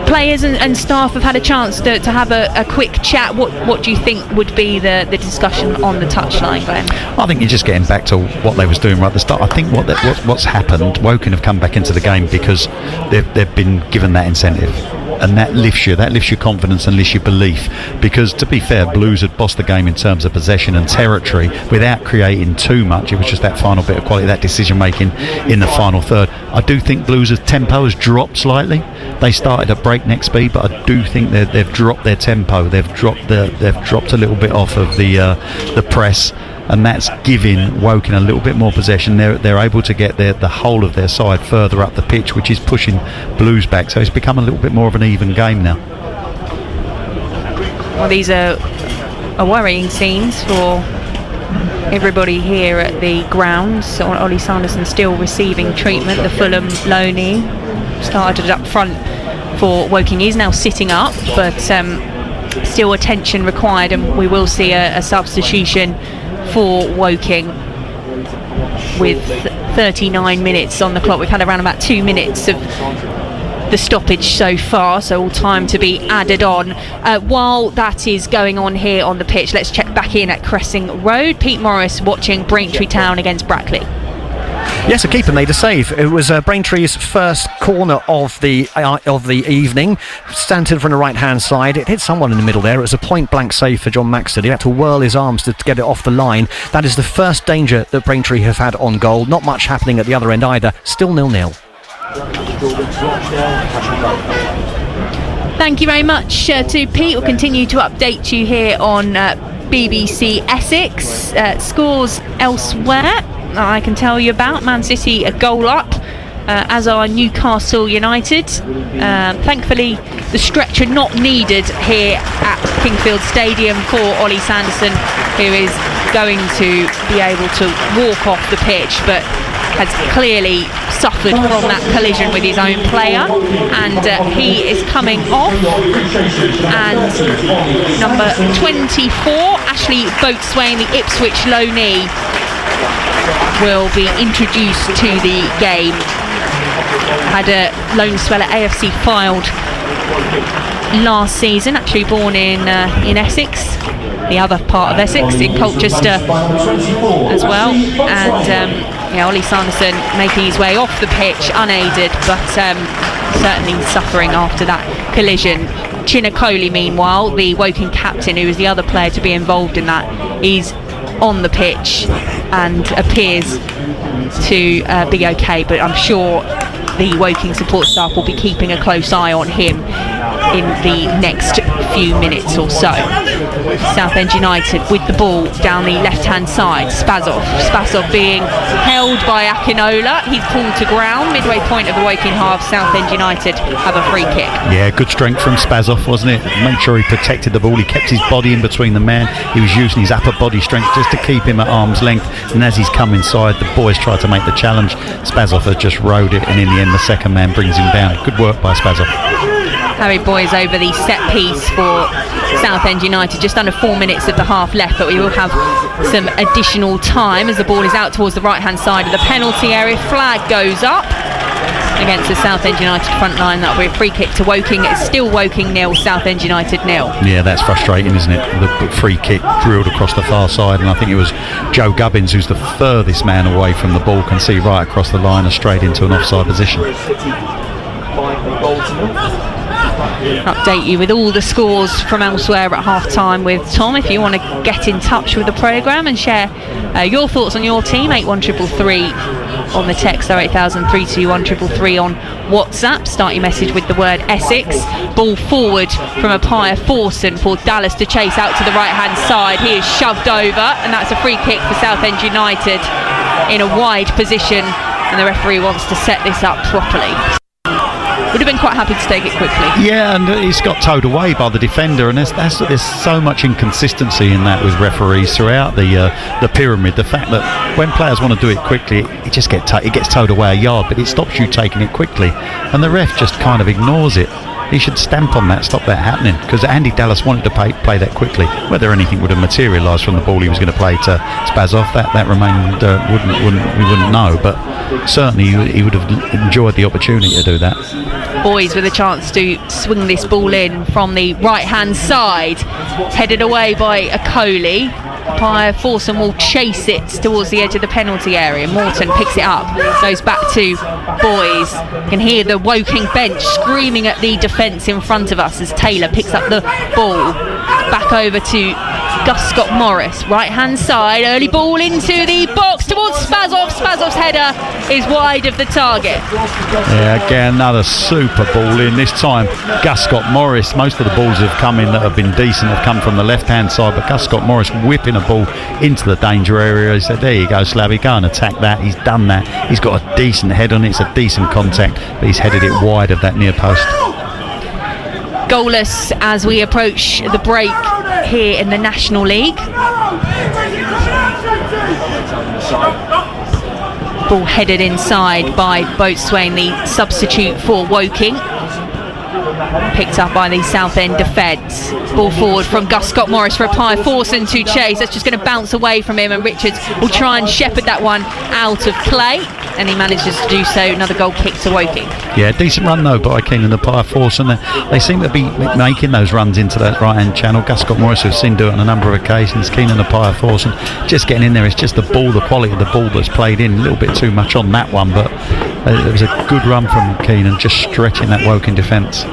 players and staff have had a chance to have a quick chat. What do you think would be the discussion on the touchline, Glenn? I think you're just getting back to what they was doing right at the start. I think what's happened, Woking have come back into the game because they've been given that incentive, and that lifts your confidence and lifts your belief, because to be fair, Blues had bossed the game in terms of possession and territory without creating too much. It was just that final bit of quality, that decision making in the final third. I do think Blues' tempo has dropped slightly. They started at breakneck speed, but I do think they've dropped their tempo. They've dropped a little bit off of the press, and that's giving Woking a little bit more possession. They're able to get the whole of their side further up the pitch, which is pushing Blues back, so it's become a little bit more of an even game now. Well, these are worrying scenes for everybody here at the ground. So Ollie Sanderson still receiving treatment. The Fulham loanee started up front for Woking. He's now sitting up, but still attention required, and we will see a substitution for Woking with 39 minutes on the clock. We've had around about 2 minutes of the stoppage so far, so all time to be added on. While that is going on here on the pitch, let's check back in at Cressing Road. Pete Morris watching Braintree Town against Brackley. Yes, a keeper made a save. It was Braintree's first corner of the evening. Stanton from the right-hand side. It hit someone in the middle there. It was a point-blank save for John Maxted. He had to whirl his arms to get it off the line. That is the first danger that Braintree have had on goal. Not much happening at the other end either. Still 0-0. Thank you very much to Pete. We'll continue to update you here on BBC Essex. Scores elsewhere I can tell you about. Man City a goal up, as are Newcastle United. Thankfully the stretcher not needed here at Kingfield Stadium for Ollie Sanderson, who is going to be able to walk off the pitch, but has clearly suffered from that collision with his own player, and he is coming off. And number 24, Ashley Boatswain, the Ipswich loanee, will be introduced to the game. Had a loan spell at AFC Fylde last season, actually born in Essex, the other part of Essex, in Colchester as well. And Ollie Sanderson making his way off the pitch unaided, but certainly suffering after that collision. Chinakoli, meanwhile, the Woking captain, who is the other player to be involved in that, is on the pitch and appears to be okay, but I'm sure the Woking support staff will be keeping a close eye on him in the next few minutes or so. Southend United with the ball down the left-hand side. Spazov being held by Akinola. He's pulled to ground. Midway point of the Woking half, Southend United have a free kick. Yeah, good strength from Spazov, wasn't it? Made sure he protected the ball. He kept his body in between the man. He was using his upper body strength just to keep him at arm's length. And as he's come inside, the boys tried to make the challenge. Spazov has just rode it, and in the end the second man brings him down. Good work by Spazov. Harry Boys over the set piece for Southend United. Just under 4 minutes of the half left, but we will have some additional time as the ball is out towards the right hand side of the penalty area. Flag goes up against the Southend United front line. That'll be a free kick to Woking. It's still Woking 0, Southend United 0. Yeah, that's frustrating, isn't it? The free kick drilled across the far side, and I think it was Joe Gubbins, who's the furthest man away from the ball, can see right across the line and straight into an offside position. Update you with all the scores from elsewhere at half time with Tom. If you want to get in touch with the programme and share your thoughts on your team, 81333 on the text, 08000 321 333 on WhatsApp. Start your message with the word Essex. Ball forward from a Appiah Forson for Dallas to chase out to the right hand side. He is shoved over, and that's a free kick for Southend United in a wide position, and the referee wants to set this up properly. Would have been quite happy to take it quickly. Yeah, and he's got towed away by the defender, and there's so much inconsistency in that with referees throughout the pyramid. The fact that when players want to do it quickly, it just gets towed away a yard, but it stops you taking it quickly, and the ref just kind of ignores it. He should stamp on that, stop that happening, because Andy Dallas wanted to play that quickly. Whether anything would have materialised from the ball he was going to play to Spazov, that remained we wouldn't know, but certainly he would have enjoyed the opportunity to do that. Boys with a chance to swing this ball in from the right hand side, headed away by Akoli. Appiah Forson will chase it towards the edge of the penalty area. Morton picks it up, goes back to Boys. You can hear the Woking bench screaming at the defence in front of us as Taylor picks up the ball. Back over to Gus Scott Morris, right hand side, early ball into the box towards Spazov. Spazov's header is wide of the target. Yeah, again another super ball in. This time Gus Scott Morris, most of the balls have come in that have been decent have come from the left hand side, but Gus Scott Morris whipping a ball into the danger area. He said, there you go Slavy, go and attack that. He's done that. He's got a decent head on it, it's a decent contact, but he's headed it wide of that near post. Goalless as we approach the break here in the National League. Ball headed inside by Boatswain, the substitute for Woking. picked up by the Southend defence. Ball forward from Gus Scott Morris for a Pye Forson to chase. That's just going to bounce away from him, and Richards will try and shepherd that one out of play, and he manages to do so. Another goal kick to Woking. Yeah, decent run though by Keenan and Pye Forson. They seem to be making those runs into that right hand channel. Gus Scott Morris, we've seen do it on a number of occasions. Keenan and Pye Forson just getting in there. It's just the ball, the quality of the ball that's played in, a little bit too much on that one, but it was a good run from Keenan, just stretching that Woking defence.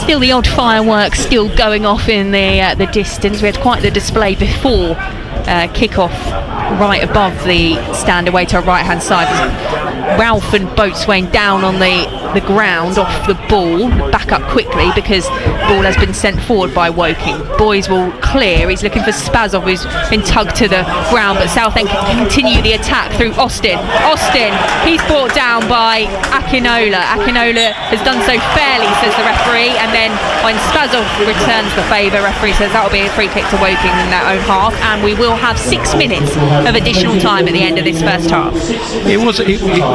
Still the odd fireworks still going off in the distance. We had quite the display before kick-off right above the stand away to our right hand side. Ralph and Boatswain down on the ground off the ball, back up quickly because the ball has been sent forward by Woking. Boys will clear. He's looking for Spazov, who's been tugged to the ground, but Southend can continue the attack through Austin. He's brought down by Akinola. Akinola has done so fairly, says the referee, and then when Spazov returns the favour, referee says that will be a free kick to Woking in their own half, and we will have 6 minutes of additional time at the end of this first half.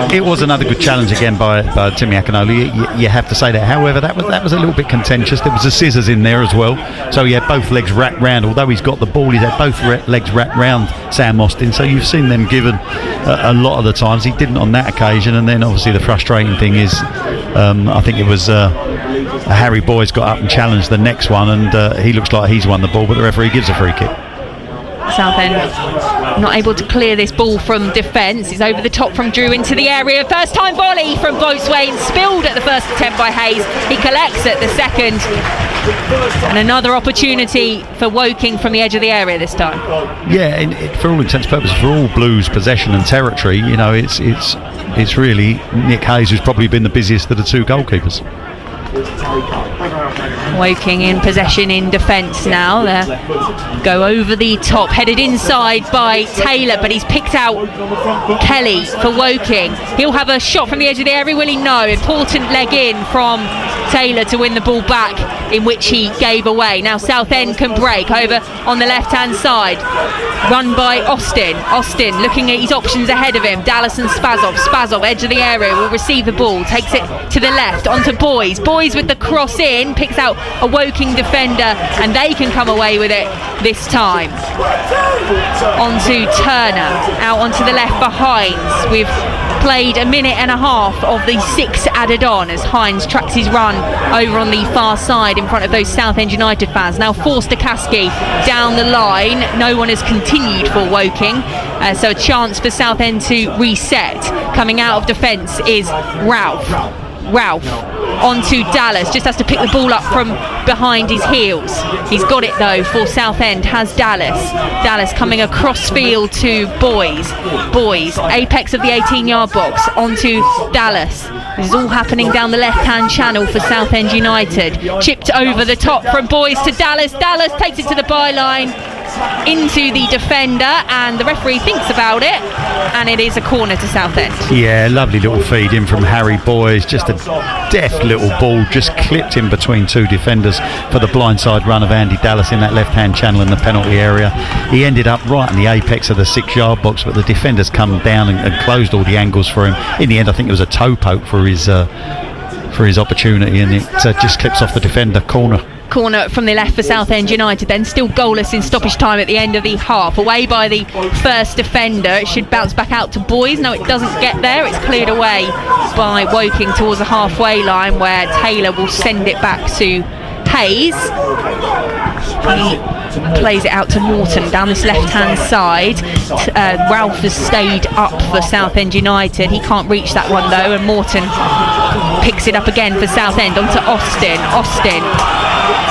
It was another good challenge again by Timmy Akinola. You have to say that. However, that was a little bit contentious. There was the scissors in there as well, so he had both legs wrapped round. Although he's got the ball, he's had both legs wrapped round Sam Austin, so you've seen them given a lot of the times. He didn't on that occasion, and then obviously the frustrating thing is I think it was Harry Boyes got up and challenged the next one, and he looks like he's won the ball, but the referee gives a free kick. Southend not able to clear this ball from defence. It's over the top from Drew into the area. First time volley from Boatswain, spilled at the first attempt by Hayes. He collects at the second, and another opportunity for Woking from the edge of the area this time. Yeah, for all intents and purposes, for all Blues possession and territory, you know, it's really Nick Hayes who's probably been the busiest of the two goalkeepers. Woking in possession in defence now. They go over the top, headed inside by Taylor, but he's picked out Kelly for Woking. He'll have a shot from the edge of the area, will he? No. Important leg in from Taylor to win the ball back, in which he gave away. Now Southend can break over on the left hand side, run by Austin looking at his options ahead of him. Dallas and Spazov edge of the area, will receive the ball, takes it to the left onto Boyes with the cross in, picks out a Woking defender, and they can come away with it this time. Onto Turner, out onto the left for Hines. We've played a minute and a half of the 6 added on as Hines tracks his run over on the far side in front of those Southend United fans. Now Forster Kasky down the line. No one has continued for Woking, so a chance for Southend to reset. Coming out of defence is Ralph onto Dallas, just has to pick the ball up from behind his heels. He's got it though for Southend, has Dallas coming across field to Boyes, apex of the 18-yard box onto Dallas. This is all happening down the left hand channel for Southend United. Chipped over the top from Boyes to Dallas takes it to the byline, into the defender, and the referee thinks about it, and it is a corner to Southend. Yeah, lovely little feed in from Harry Boyes, just a deft little ball, just clipped in between two defenders for the blindside run of Andy Dallas in that left hand channel in the penalty area. He ended up right in the apex of the 6-yard box, but the defenders come down and closed all the angles for him. In the end, I think it was a toe poke for his opportunity, and it just clips off the defender. Corner from the left for Southend United, then still goalless in stoppage time at the end of the half. Away by the first defender. It should bounce back out to Boyes. No, it doesn't get there. It's cleared away by Woking towards the halfway line, where Taylor will send it back to Hayes. He plays it out to Morton down this left hand side. Ralph has stayed up for Southend United. He can't reach that one though, and Morton picks it up again for Southend onto Austin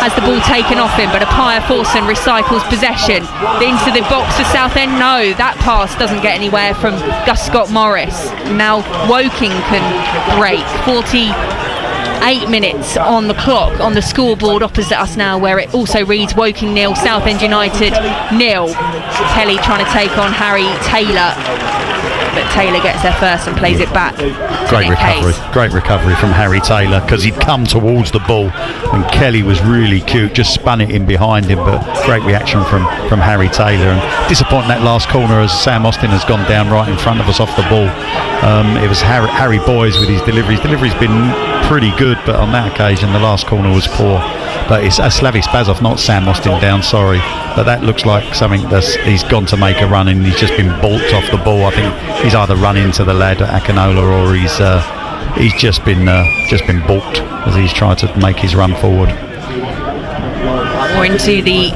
has the ball taken off him, but a Pye Forson recycles possession into the box for Southend. No, that pass doesn't get anywhere from Gus Scott Morris. Now Woking can break. 48 8 minutes on the clock on the scoreboard opposite us now, where it also reads Woking 0, Southend United 0. Kelly trying to take on Harry Taylor, but Taylor gets there first and plays it back. Great recovery from Harry Taylor, because he'd come towards the ball and Kelly was really cute, just spun it in behind him, but great reaction from Harry Taylor. And disappointing that last corner, as Sam Austin has gone down right in front of us off the ball. It was Harry Boys with his deliveries. Delivery's been pretty good, but on that occasion the last corner was poor. But it's Slavi Spazov, not Sam Austin, down, sorry. But that looks like something he's gone to make a run and he's just been balked off the ball. I think he's either run into the lad at Akinola, or he's just been balked as he's tried to make his run forward. We're into the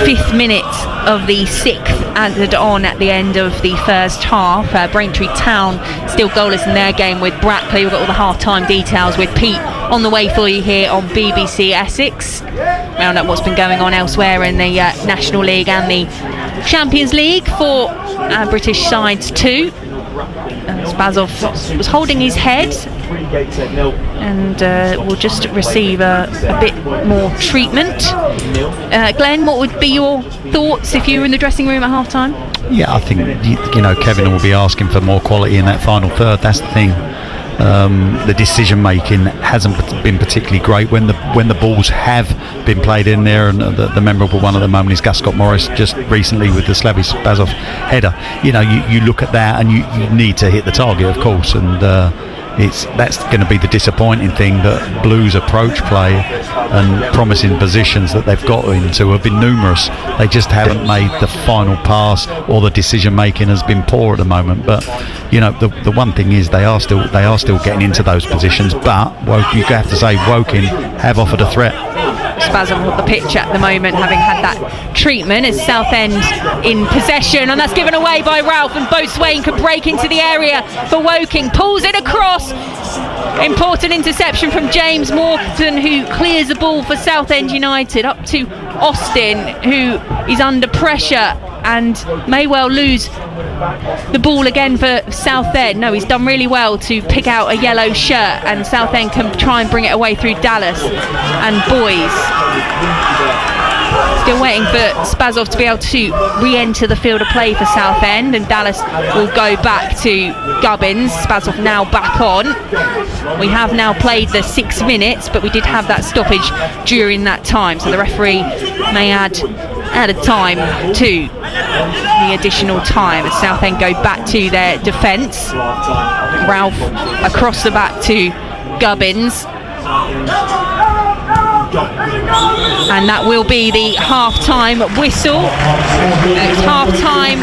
5th minute of the 6th added on at the end of the first half. Braintree Town still goalless in their game with Brackley. We've got all the half-time details with Pete on the way for you here on BBC Essex. Round up what's been going on elsewhere in the National League and the Champions League for British sides too. Spazov was holding his head and will just receive a bit more treatment. Glenn, what would be your thoughts if you were in the dressing room at half time? Yeah, I think Kevin will be asking for more quality in that final third. That's the thing. The decision making hasn't been particularly great when the balls have been played in there, and the memorable one at the moment is Gus Scott Morris just recently with the Slavi Spazov header. You look at that and you need to hit the target, of course, and that's going to be the disappointing thing, that Blues' approach play and promising positions that they've got into have been numerous. They just haven't made the final pass, or the decision making has been poor at the moment. But the one thing is they are still getting into those positions. But you have to say Woking have offered a threat. Spazov on the pitch at the moment, having had that treatment, as Southend in possession, and that's given away by Ralph, and Bo Swain can break into the area for Woking, pulls it across. Important interception from James Morton, who clears the ball for Southend United up to Austin, who is under pressure and may well lose the ball again for Southend. No, he's done really well to pick out a yellow shirt, and Southend can try and bring it away through Dallas and Boys. Still waiting for Spazov to be able to re-enter the field of play for Southend, and Dallas will go back to Gubbins. Spazov now back on. We have now played the 6 minutes, but we did have that stoppage during that time, so the referee may add a time to the additional time as Southend go back to their defence. Ralph across the back to Gubbins. And that will be the half-time whistle. It's half-time,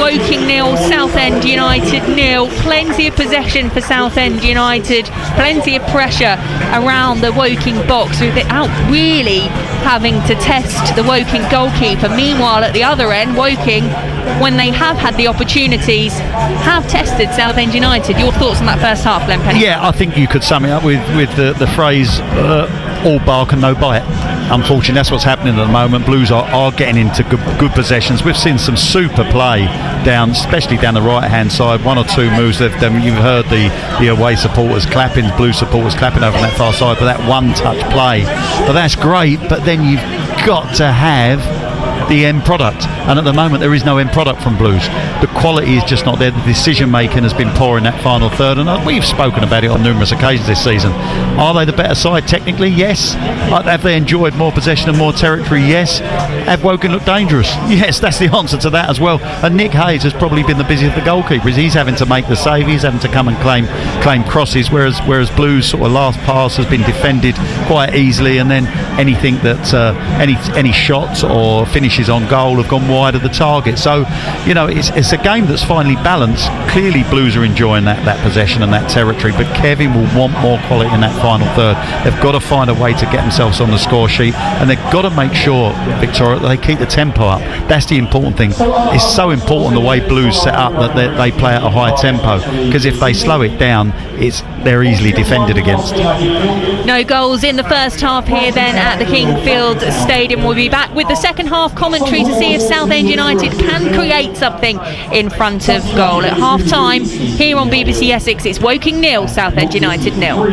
Woking 0, Southend United 0. Plenty of possession for Southend United, plenty of pressure around the Woking box without really having to test the Woking goalkeeper. Meanwhile, at the other end, Woking, when they have had the opportunities, have tested Southend United. Your thoughts on that first half, Glenn Penny? Yeah, I think you could sum it up with the phrase all bark and no bite. Unfortunately, that's what's happening at the moment. Blues are getting into good possessions. We've seen some super play especially down the right hand side. One or two moves they've done. You've heard the away supporters clapping, Blue supporters clapping over on that far side for that one touch play. But that's great, but then you've got to have the end product, and at the moment there is no end product from Blues. The quality is just not there. The decision making has been poor in that final third, and we've spoken about it on numerous occasions this season. Are they the better side technically? Yes. Have they enjoyed more possession and more territory? Yes. Have Woking looked dangerous? Yes, that's the answer to that as well. And Nick Hayes has probably been the busiest of the goalkeepers. He's having to make the save, he's having to come and claim crosses, whereas Blues' sort of last pass has been defended quite easily, and then anything that any shots or finishes on goal have gone wide of the target. So it's a game that's finally balanced. Clearly Blues are enjoying that possession and that territory, but Kevin will want more quality in that final third. They've got to find a way to get themselves on the score sheet, and they've got to make sure, Victoria, that they keep the tempo up. That's the important thing. It's so important the way Blues set up, that they play at a high tempo, because if they slow it down, they're easily defended against. No goals in the first half here then at the Kingfield Stadium. We'll be back with the second half commentary to see if South Southend United can create something in front of goal. At half-time, here on BBC Essex, it's Woking 0, Southend United 0.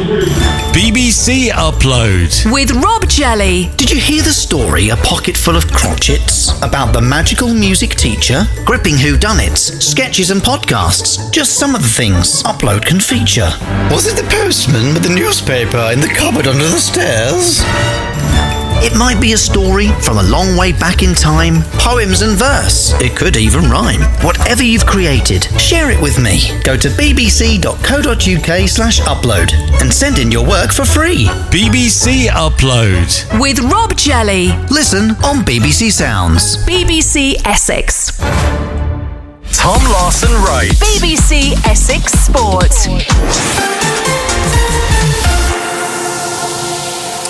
BBC Upload. With Rob Jelly. Did you hear the story, A Pocket Full of Crotchets? About the magical music teacher? Gripping whodunits, sketches and podcasts. Just some of the things Upload can feature. Was it the postman with the newspaper in the cupboard under the stairs? It might be a story from a long way back in time, poems and verse. It could even rhyme. Whatever you've created, share it with me. Go to bbc.co.uk/upload and send in your work for free. BBC Upload. With Rob Jelly. Listen on BBC Sounds. BBC Essex. Tom Larson writes. BBC Essex Sport.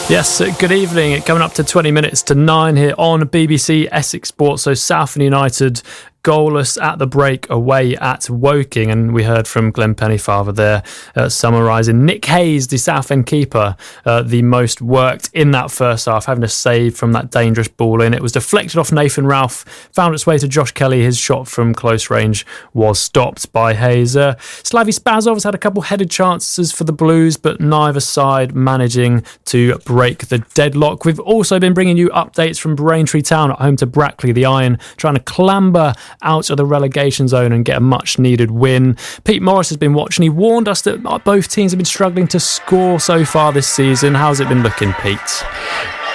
Yes, good evening. Coming up to 20 minutes to 9 here on BBC Essex Sport. So Southend United goalless at the break away at Woking, and we heard from Glenn Pennyfather there summarising Nick Hayes, the Southend keeper, the most worked in that first half, having a save from that dangerous ball in. It was deflected off Nathan Ralph, found its way to Josh Kelly. His shot from close range was stopped by Hayes. Slavy Spazov has had a couple headed chances for the Blues, but neither side managing to break the deadlock. We've also been bringing you updates from Braintree Town at home to Brackley. The Iron trying to clamber out of the relegation zone and get a much needed win. Pete Morris has been watching. He warned us that both teams have been struggling to score so far this season. How's it been looking, Pete?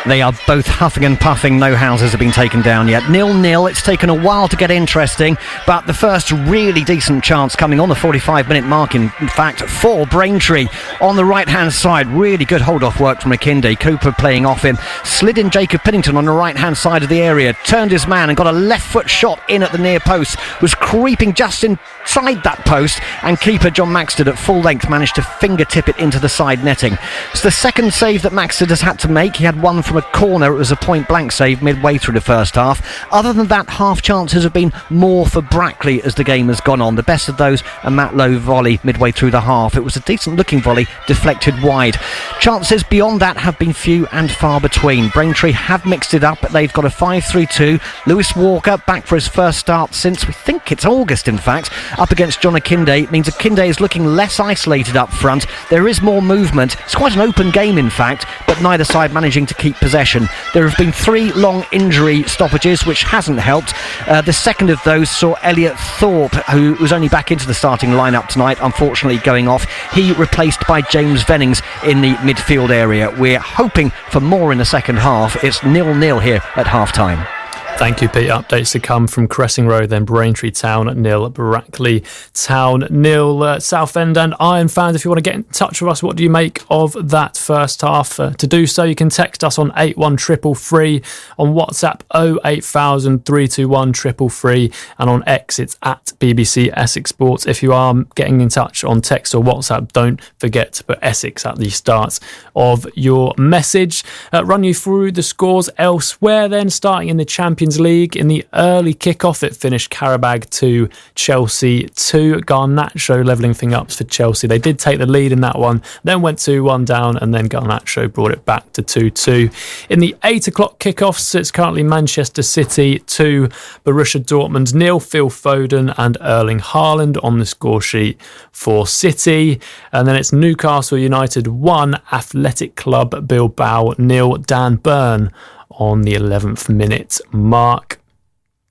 They are both huffing and puffing. No houses have been taken down yet. 0-0. It's taken a while to get interesting, but the first really decent chance coming on the 45-minute mark, in fact, for Braintree. On the right-hand side, really good hold-off work from McKindy. Cooper playing off him. Slid in Jacob Pinnington on the right-hand side of the area. Turned his man and got a left-foot shot in at the near post. Was creeping just inside that post, and keeper John Maxted at full length managed to fingertip it into the side netting. It's the second save that Maxted has had to make. He had one from a corner. It was a point-blank save midway through the first half. Other than that, half chances have been more for Brackley as the game has gone on. The best of those, a Matt Lowe volley midway through the half. It was a decent-looking volley, deflected wide. Chances beyond that have been few and far between. Braintree have mixed it up, but they've got a 5-3-2. Lewis Walker back for his first start since, we think it's August in fact, up against John Akinde. It means Akinde is looking less isolated up front. There is more movement. It's quite an open game in fact, but neither side managing to keep possession. There have been 3 long injury stoppages, which hasn't helped. The second of those saw Elliot Thorpe, who was only back into the starting lineup tonight, unfortunately going off. He replaced by James Vennings in the midfield area. We're hoping for more in the second half. It's 0-0 here at half-time. Thank you, Pete. Updates to come from Cressing Road, then Braintree Town 0, Brackley Town 0. Southend and Iron fans, if you want to get in touch with us, what do you make of that first half? To do so, you can text us on 81333, on WhatsApp 08000 321 333, and on X it's at BBC Essex Sports. If you are getting in touch on text or WhatsApp, don't forget to put Essex at the start of your message. Run you through the scores elsewhere then, starting in the Champions League. In the early kick-off, it finished Qarabag 2, Chelsea 2. Garnacho levelling things up for Chelsea. They did take the lead in that one, then went 2-1 down, and then Garnacho brought it back to 2-2. In the 8 o'clock kick-offs, it's currently Manchester City 2, Borussia Dortmund 0, Phil Foden and Erling Haaland on the score sheet for City. And then it's Newcastle United 1, Athletic Club Bilbao 0, Dan Burn on the 11th minute mark.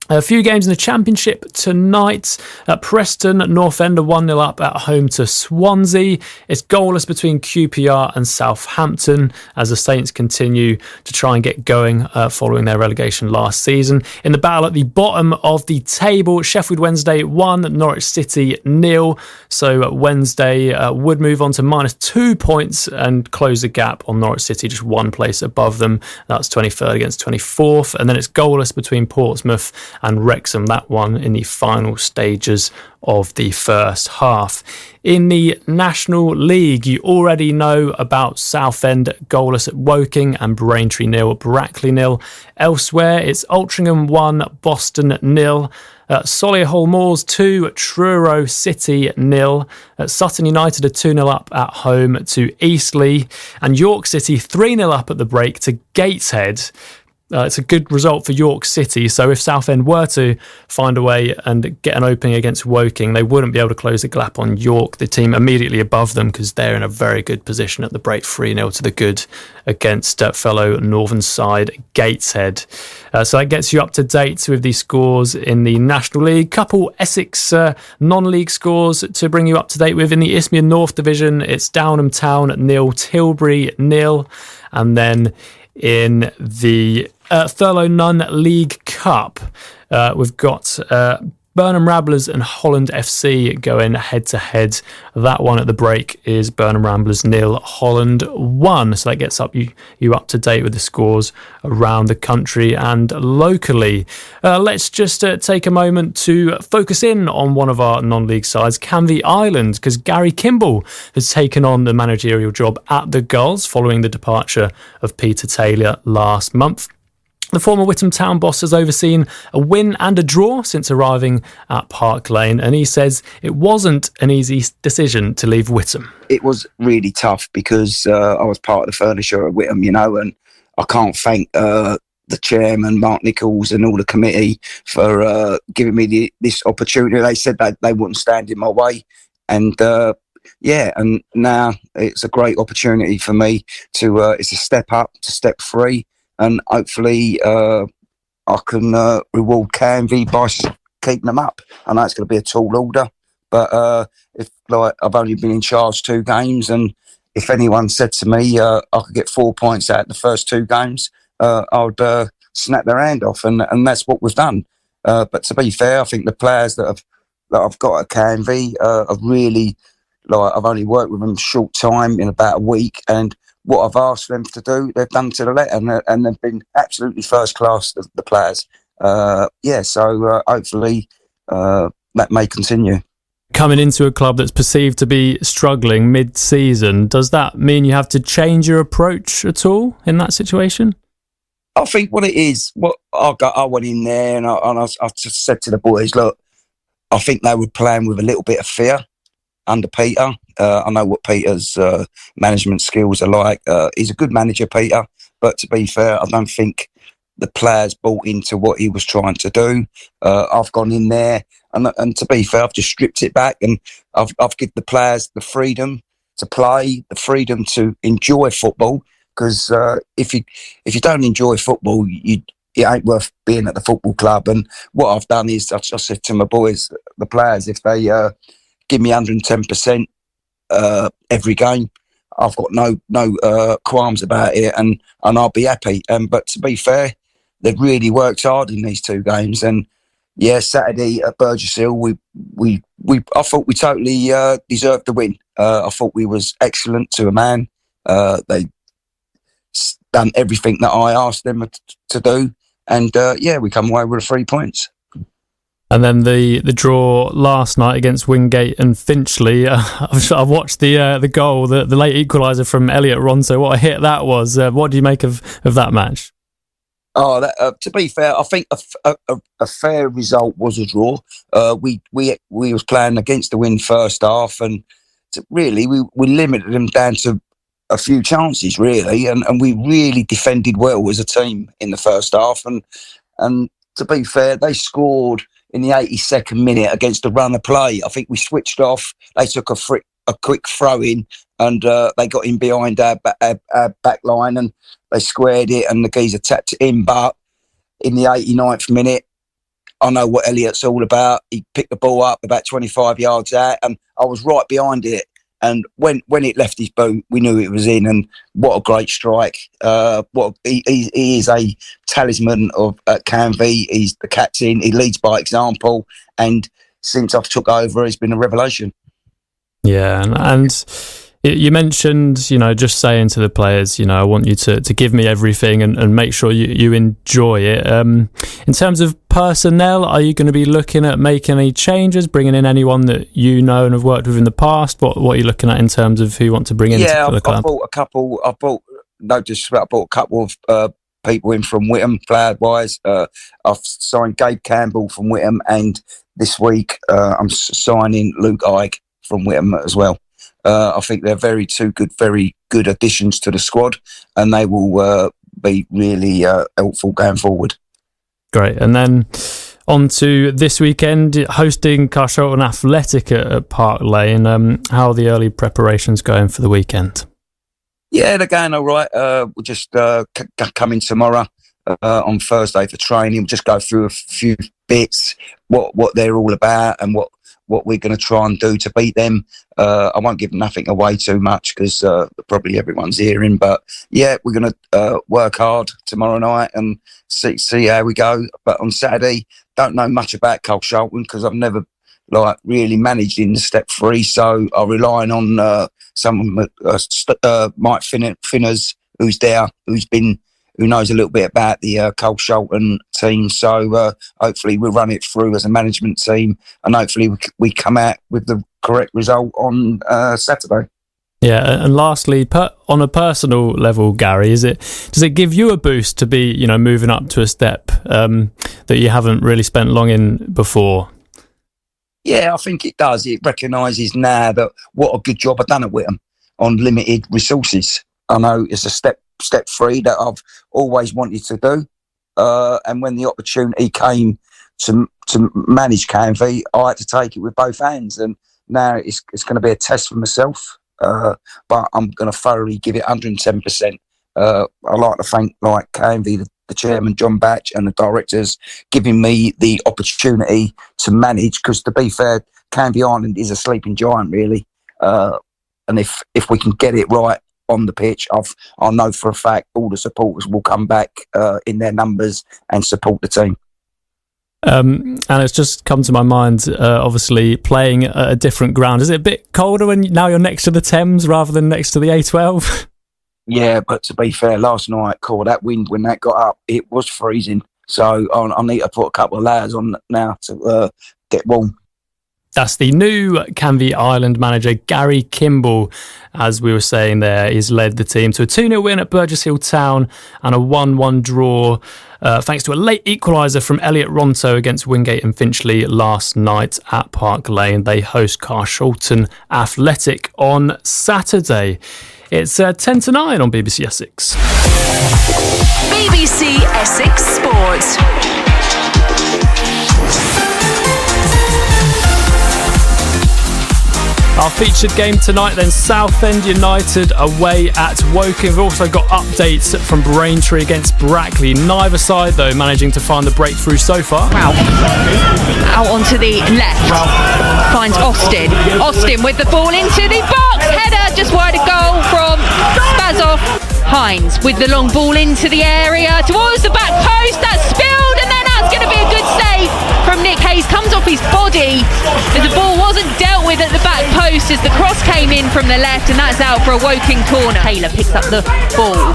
A few games in the Championship tonight. Preston North End are 1-0 up at home to Swansea. It's goalless between QPR and Southampton as the Saints continue to try and get going following their relegation last season. In the battle at the bottom of the table, Sheffield Wednesday 1, Norwich City 0. So Wednesday would move on to -2 points and close the gap on Norwich City, just one place above them. That's 23rd against 24th. And then it's goalless between Portsmouth and Wrexham, that one in the final stages of the first half. In the National League, you already know about Southend goalless at Woking and Braintree 0, Brackley 0. Elsewhere, it's Altrincham 1, Boston 0. Solihull Moors 2, Truro City 0. Sutton United are 2-0 up at home to Eastleigh. And York City 3-0 up at the break to Gateshead. it's a good result for York City. So if Southend were to find a way and get an opening against Woking, they wouldn't be able to close the gap on York, the team immediately above them, because they're in a very good position at the break, 3-0 to the good against fellow Northern side Gateshead. So that gets you up to date with the scores in the National League. Couple Essex non-league scores to bring you up to date with. In the Isthmian North Division, it's Downham Town 0, Tilbury 0, and then in the Thurlow Nunn League Cup, we've got Burnham Ramblers and Holland FC going head-to-head. That one at the break is Burnham Ramblers 0, Holland 1. So that gets you up to date with the scores around the country and locally. Let's just take a moment to focus in on one of our non-league sides, Canvey Island, because Gary Kimball has taken on the managerial job at the Gulls following the departure of Peter Taylor last month. The former Whittam Town boss has overseen a win and a draw since arriving at Park Lane, and he says it wasn't an easy decision to leave Whittam. It was really tough because I was part of the furniture at Whittam, and I can't thank the chairman, Mark Nichols, and all the committee for giving me this opportunity. They said that they wouldn't stand in my way, and and now it's a great opportunity for me to, it's a step up to step 3. And hopefully I can reward Canvey by keeping them up. I know it's going to be a tall order, but I've only been in charge 2 games, and if anyone said to me I could get 4 points out of the first 2 games, I would snap their hand off, and that's what we've done. But to be fair, I think the players that I've got at Canvey have really, I've only worked with them a short time, in about a week, and what I've asked them to do, they've done to the letter, and they've been absolutely first class, the players. So hopefully that may continue. Coming into a club that's perceived to be struggling mid-season, does that mean you have to change your approach at all in that situation? I think what it is, I went in there and I just said to the boys, look, I think they were playing with a little bit of fear under Peter. I know what Peter's management skills are like. He's a good manager, Peter, but to be fair, I don't think the players bought into what he was trying to do. I've gone in there, and to be fair, I've just stripped it back, and I've given the players the freedom to play, the freedom to enjoy football. Because if you don't enjoy football, it ain't worth being at the football club. And what I've done is I said to my boys, the players, if they give me 110%. Every game, I've got no qualms about it, and I'll be happy. But to be fair, they've really worked hard in these 2 games. And Saturday at Burgess Hill, I thought we totally deserved the win. I thought we was excellent to a man. They done everything that I asked them to do, and we come away with 3 points. And then the draw last night against Wingate and Finchley. I've watched the goal, the late equaliser from Elliot Ronso. What a hit that was! What do you make of that match? Oh, to be fair, I think a fair result was a draw. We was playing against the wind first half, and really we limited them down to a few chances, really, and we really defended well as a team in the first half. And to be fair, they scored in the 82nd minute against the run of play. I think we switched off. They took a quick throw in, and they got in behind our back line, and they squared it, and the geezer tapped it in. But in the 89th minute, I know what Elliot's all about. He picked the ball up about 25 yards out, and I was right behind it. And when it left his boot, we knew it was in. And what a great strike! He is a talisman of Canvey. He's the captain. He leads by example. And since I've took over, he's been a revelation. Yeah, and you mentioned, just saying to the players, I want you to give me everything and make sure you enjoy it. In terms of personnel, are you going to be looking at making any changes, bringing in anyone that you know and have worked with in the past? What are you looking at in terms of who you want to bring into the club? I bought a couple of people in from Whittam, player-wise. I've signed Gabe Campbell from Whittam, and this week I'm signing Luke Ike from Whittam as well. I think they're very good additions to the squad, and they will be really helpful going forward. Great. And then on to this weekend, hosting Carshalton Athletic at Park Lane. How are the early preparations going for the weekend? Yeah, they're going all right. We'll just come in tomorrow on Thursday for training. We'll just go through a few bits, what they're all about and what we're going to try and do to beat them. I won't give nothing away too much because probably everyone's hearing. But yeah, we're going to work hard tomorrow night and see how we go. But on Saturday, don't know much about Carshalton because I've never really managed in the step 3. So I'm relying on someone, Mike Finners, who's there, who knows a little bit about the Carshalton team. So hopefully we'll run it through as a management team and hopefully we come out with the correct result on Saturday. Yeah, and lastly, on a personal level, Gary, does it give you a boost to be, moving up to a step that you haven't really spent long in before? Yeah, I think it does. It recognises now that what a good job I've done at Whittam on limited resources. I know it's a step 3 that I've always wanted to do. And when the opportunity came to manage KMV, I had to take it with both hands. And now it's going to be a test for myself. But I'm going to thoroughly give it 110%. I'd like to thank KMV, the chairman, John Batch, and the directors giving me the opportunity to manage, because to be fair, Canby Island is a sleeping giant, really. And if we can get it right on the pitch, I know for a fact all the supporters will come back in their numbers and support the team. And it's just come to my mind, obviously, playing at a different ground. Is it a bit colder when now you're next to the Thames rather than next to the A12? Yeah, but to be fair, last night, that wind, when that got up, it was freezing. So I need to put a couple of layers on now to get warm. That's the new Canvey Island manager, Gary Kimball. As we were saying there, he's led the team to a 2-0 win at Burgess Hill Town and a 1-1 draw, thanks to a late equaliser from Elliot Ronto against Wingate and Finchley last night at Park Lane. They host Carshalton Athletic on Saturday. It's 10-9 on BBC Essex. BBC Essex Sport. Our featured game tonight then, Southend United away at Woking. We've also got updates from Braintree against Brackley. Neither side, though, managing to find the breakthrough so far. Ralph out onto the left. Finds Austin. Austin with the ball into the box. Header just wide of goal from Spazov. Hines with the long ball into the area towards the back post. That's spilled, and then that's going to be a good save from Nick Hayes. Comes off his body as the ball wasn't dealt with at the back post as the cross came in from the left, and that's out for a Woking corner. Taylor picks up the ball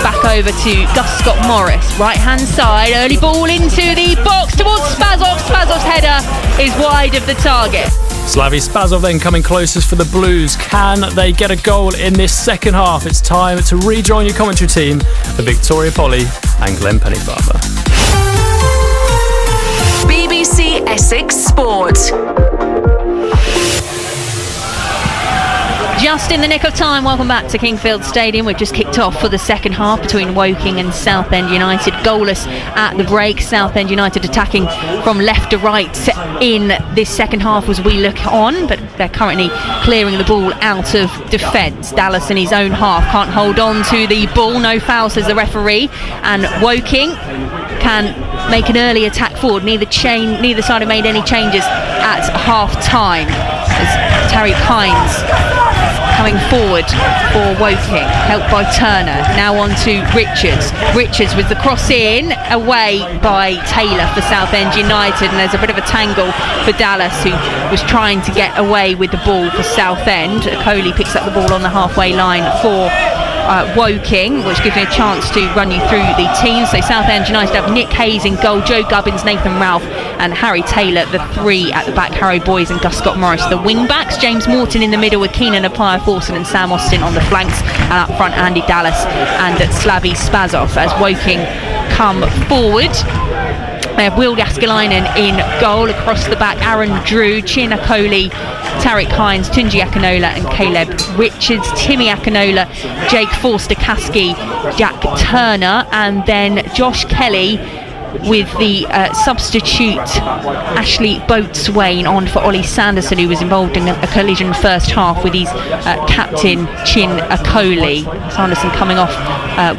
back over to Gus Scott Morris, right hand side, early ball into the box towards Spazov. Spazov's header is wide of the target. Slavi Spazov then coming closest for the Blues. Can they get a goal in this second half? It's time to rejoin your commentary team for Victoria Polly and Glenn Pennyfather. BBC Essex Sport. Just in the nick of time, welcome back to Kingfield Stadium. We've just kicked off for the second half between Woking and Southend United. Goalless at the break. Southend United attacking from left to right in this second half as we look on, but they're currently clearing the ball out of defence. Dallas in his own half can't hold on to the ball. No foul, says the referee. And Woking can make an early attack forward. Neither side have made any changes at half time. As Tariq Hines coming forward for Woking, helped by Turner. Now on to Richards. Richards with the cross in, away by Taylor for Southend United, and there's a bit of a tangle for Dallas, who was trying to get away with the ball for Southend. Coley picks up the ball on the halfway line for Woking, which gives me a chance to run you through the teams. So Southend United have Nick Hayes in goal, Joe Gubbins, Nathan Ralph and Harry Taylor, the three at the back, Harrow Boys and Gus Scott Morris the wing backs, James Morton in the middle with Keenan Appiah Forson and Sam Austin on the flanks, and up front Andy Dallas and Slavi Spazov as Woking come forward. They have Will Gaskelainen in goal. Across the back, Aaron Drew, Chin Akoli, Tariq Hines, Tunji Akinola and Caleb Richards, Timmy Akinola, Jake Forster-Caskey, Jack Turner, and then Josh Kelly with the substitute Ashley Boatswain on for Ollie Sanderson, who was involved in a collision first half with his captain Chin Akoli. Sanderson coming off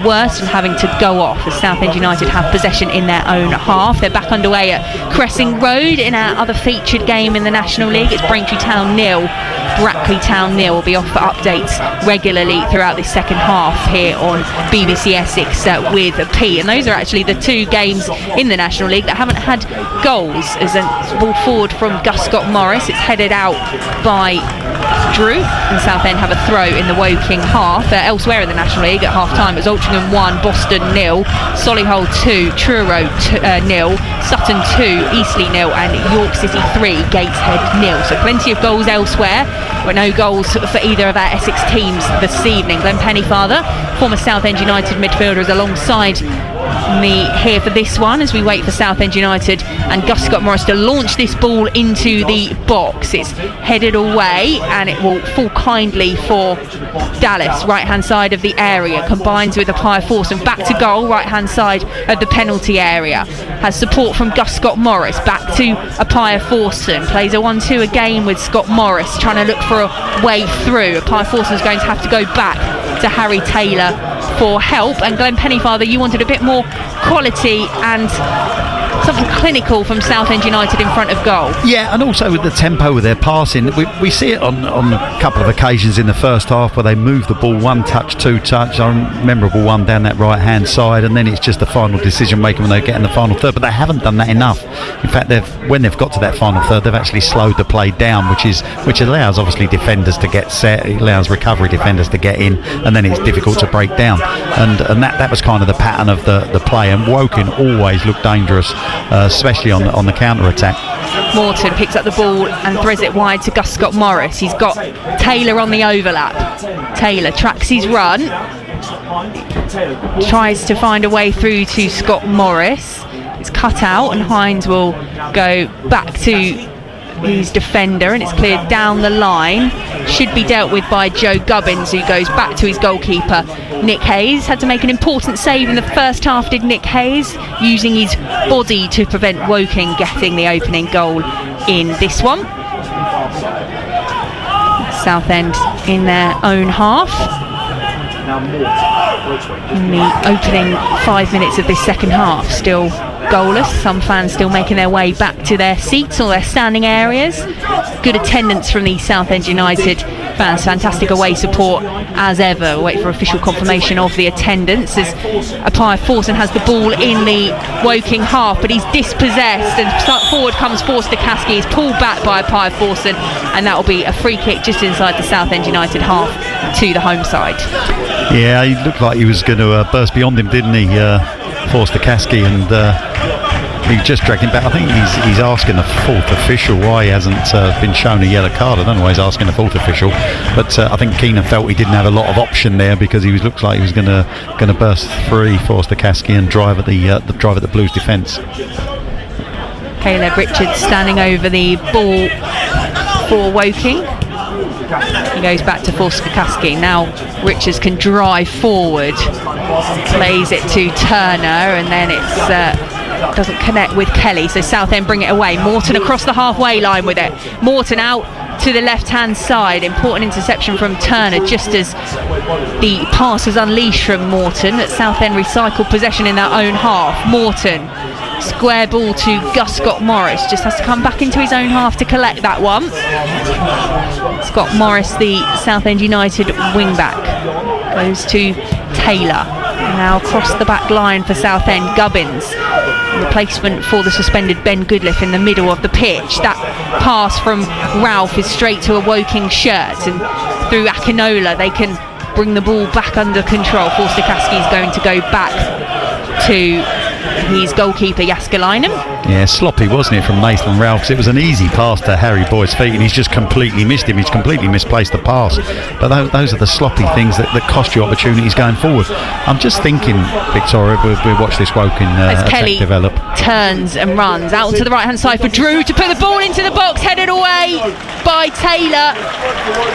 worse and having to go off as Southend United have possession in their own half. They're back underway at Cressing Road in our other featured game in the National League. It's Braintree Town 0, Brackley Town 0. We'll be off for updates regularly throughout this second half here on BBC Essex with Pete. And those are actually the two games in the National League that haven't had goals. As a ball forward from Gus Scott Morris, it's headed out by Drew, and Southend have a throw in the Woking half. Elsewhere in the National League at half time, it was Altrincham 1, Boston 0, Solihull 2, Truro 0, Sutton 2, Eastleigh 0 and York City 3, Gateshead 0. So plenty of goals elsewhere, but no goals for either of our Essex teams this evening. Glenn Pennyfather, former Southend United midfielder, is alongside me here for this one as we wait for Southend United and Gus Scott Morris to launch this ball into the box. It's headed away and it will fall kindly for Dallas, right hand side of the area, combines with a high force and back to goal, right hand side of the penalty area. Has support from Gus Scott Morris, back to Appiah Forson, plays a 1-2 again with Scott Morris trying to look for a way through. Appiah Forson's going to have to go back to Harry Taylor for help, and Glenn Pennyfather, you wanted a bit more quality and something clinical from Southend United in front of goal. Yeah, and also with the tempo with their passing, we see it on a couple of occasions in the first half where they move the ball one touch, two touch, a memorable one down that right hand side, and then it's just the final decision making when they get in the final third. But they haven't done that enough. In fact, when they've got to that final third, they've actually slowed the play down, which allows obviously defenders to get set, it allows recovery defenders to get in, and then it's difficult to break down. And that was kind of the pattern of the play, and Woking always looked dangerous, especially on the counter attack. Morton picks up the ball and throws it wide to Gus Scott Morris. He's got Taylor on the overlap. Taylor tracks his run, tries to find a way through to Scott Morris. It's cut out and Hines will go back to his defender and it's cleared down the line. Should be dealt with by Joe Gubbins, who goes back to his goalkeeper Nick Hayes. Had to make an important save in the first half, did Nick Hayes, using his body to prevent Woking getting the opening goal in this one. Southend in their own half. In the opening 5 minutes of this second half, still goalless. Some fans still making their way back to their seats or their standing areas. Good attendance from the Southend United fans. Fantastic away support as ever. We'll wait for official confirmation of the attendance as Appiah Forson has the ball in the Woking half, but he's dispossessed and forward comes Forster-Caskey. He's pulled back by Appiah Forson, and that will be a free kick just inside the Southend United half to the home side. Yeah, he looked like he was going to burst beyond him, didn't he, Forster-Caskey, and he just dragged him back. I think he's asking the fourth official why he hasn't been shown a yellow card. I don't know why he's asking the fourth official, but I think Keenan felt he didn't have a lot of option there because he looked like he was going to burst free Forster-Caskey and drive at the Blues defence. Caleb Richards standing over the ball for Woking. He goes back to Forster-Caskey. Now Richards can drive forward, plays it to Turner, and then it's doesn't connect with Kelly, so Southend bring it away. Morton across the halfway line with it. Morton out to the left hand side. Important interception from Turner just as the pass was unleashed from Morton. At Southend recycled possession in their own half. Morton, square ball to Gus Scott Morris, just has to come back into his own half to collect that one. Scott Morris, the Southend United wing back, goes to Taylor. Now across the back line for Southend, Gubbins, replacement for the suspended Ben Goodliff in the middle of the pitch. That pass from Ralph is straight to a Woking shirt, and through Akinola they can bring the ball back under control. Forster-Caskey is going to go back to his goalkeeper Gaskelainen. Yeah, sloppy, wasn't it, from Nathan Ralph? Because it was an easy pass to Harry Boyd's feet, and he's just completely missed him. He's completely misplaced the pass. But those are the sloppy things that cost you opportunities going forward. I'm just thinking, Victoria, we watch this Woking attack Kelly develop. Turns and runs out to the right hand side for Drew to put the ball into the box, headed away by Taylor.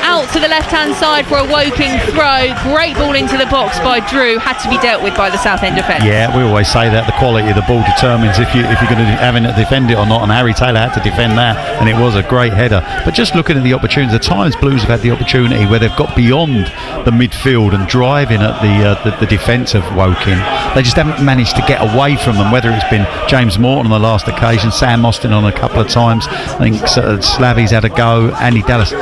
Out to the left hand side for a Woking throw. Great ball into the box by Drew. Had to be dealt with by the Southend defence. Yeah, we always say that the quality of the ball determines if you're going to having to defend it or not, and Harry Taylor had to defend that, and it was a great header. But just looking at the opportunities, the times Blues have had the opportunity where they've got beyond the midfield and driving at the defence of Woking, they just haven't managed to get away from them, whether it's been James Morton on the last occasion, Sam Austin on a couple of times. I think Slavy's had a go, Andy Dallas.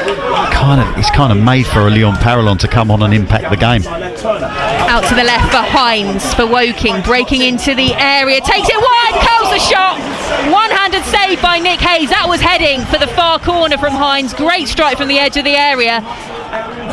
He's kind of made for a Leon Parallon to come on and impact the game. Out to the left for Hines for Woking, breaking into the area, takes it wide, curls the shot, one-handed save by Nick Hayes. That was heading for the far corner from Hines. Great strike from the edge of the area.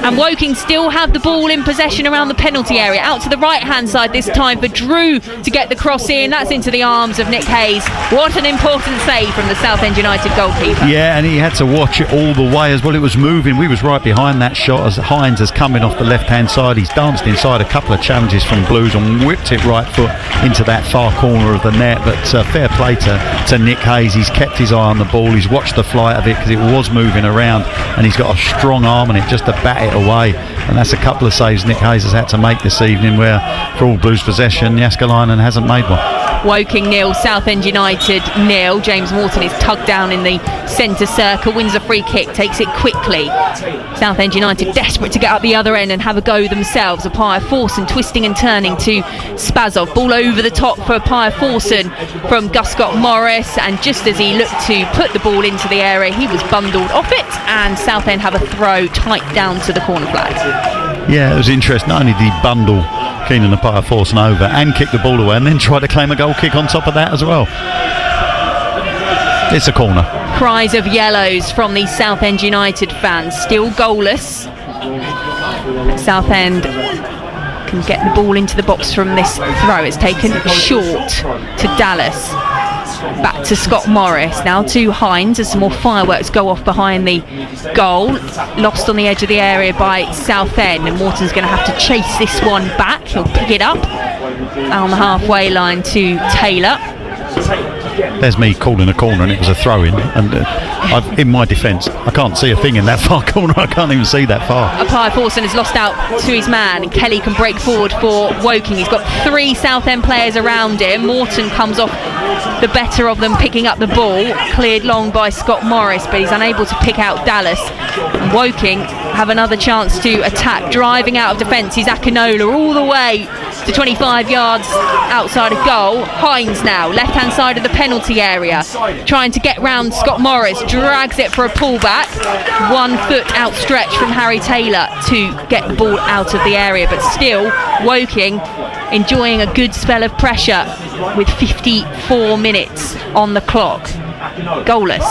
And Woking still have the ball in possession around the penalty area. Out to the right-hand side this time for Drew to get the cross in. That's into the arms of Nick Hayes. What an important save from the Southend United goalkeeper. Yeah, and he had to watch it all the way as well. It was moving. We was right behind that shot as Hines is coming off the left-hand side. He's danced inside a couple of challenges from Blues and whipped it right foot into that far corner of the net. But fair play to Nick Hayes. He's kept his eye on the ball. He's watched the flight of it because it was moving around, and he's got a strong arm on it just to bat it away. And that's a couple of saves Nick Hayes has had to make this evening, where for all Blues possession, Jaskalainen hasn't made one. Woking 0, Southend United 0. James Morton is tugged down in the centre circle, wins a free kick, takes it quickly. Southend United desperate to get up the other end and have a go themselves. Apaya Forson twisting and turning to Spazov. Ball over the top for Apaya Forson from Guscott Morris, and just as he looked to put the ball into the area, he was bundled off it, and Southend have a throw tight down to the corner flag. Yeah, it was interesting. Not only did he bundle Keenan Apaya Forson over and kick the ball away, and then try to claim a goal kick on top of that as well. It's a corner. Cries of yellows from the Southend United fans. Still goalless. Southend can get the ball into the box from this throw. It's taken short to Dallas. Back to Scott Morris, now to Hines as some more fireworks go off behind the goal. Lost on the edge of the area by Southend, and Morton's going to have to chase this one back. He'll pick it up on the halfway line to Taylor. There's me calling a corner, and it was a throw-in, and in my defence, I can't see a thing in that far corner. I can't even see that far. Apaya Forson has lost out to his man, and Kelly can break forward for Woking. He's got 3 Southend players around him. Morton comes off the better of them, picking up the ball, cleared long by Scott Morris, but he's unable to pick out Dallas. And Woking have another chance to attack, driving out of defence is Akinola all the way to 25 yards outside of goal. Hines now, left hand side of the penalty area, trying to get round Scott Morris, drags it for a pullback, 1 foot outstretched from Harry Taylor to get the ball out of the area, but still Woking enjoying a good spell of pressure with 54 minutes on the clock. Goalless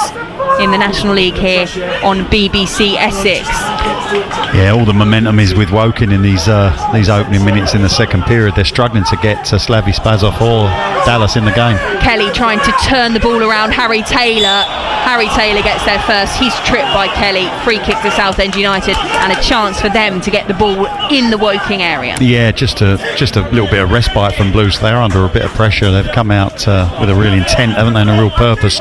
in the National League here on BBC Essex. Yeah, all the momentum is with Woking in these opening minutes in the second period. They're struggling to get Slavy Spazov or Dallas in the game. Kelly trying to turn the ball around Harry Taylor. Harry Taylor gets there first. He's tripped by Kelly. Free kick to Southend United, and a chance for them to get the ball in the Woking area. Yeah, just a little bit of respite from Blues. They're under a bit of pressure. They've come out with a real intent, haven't they, and a real purpose.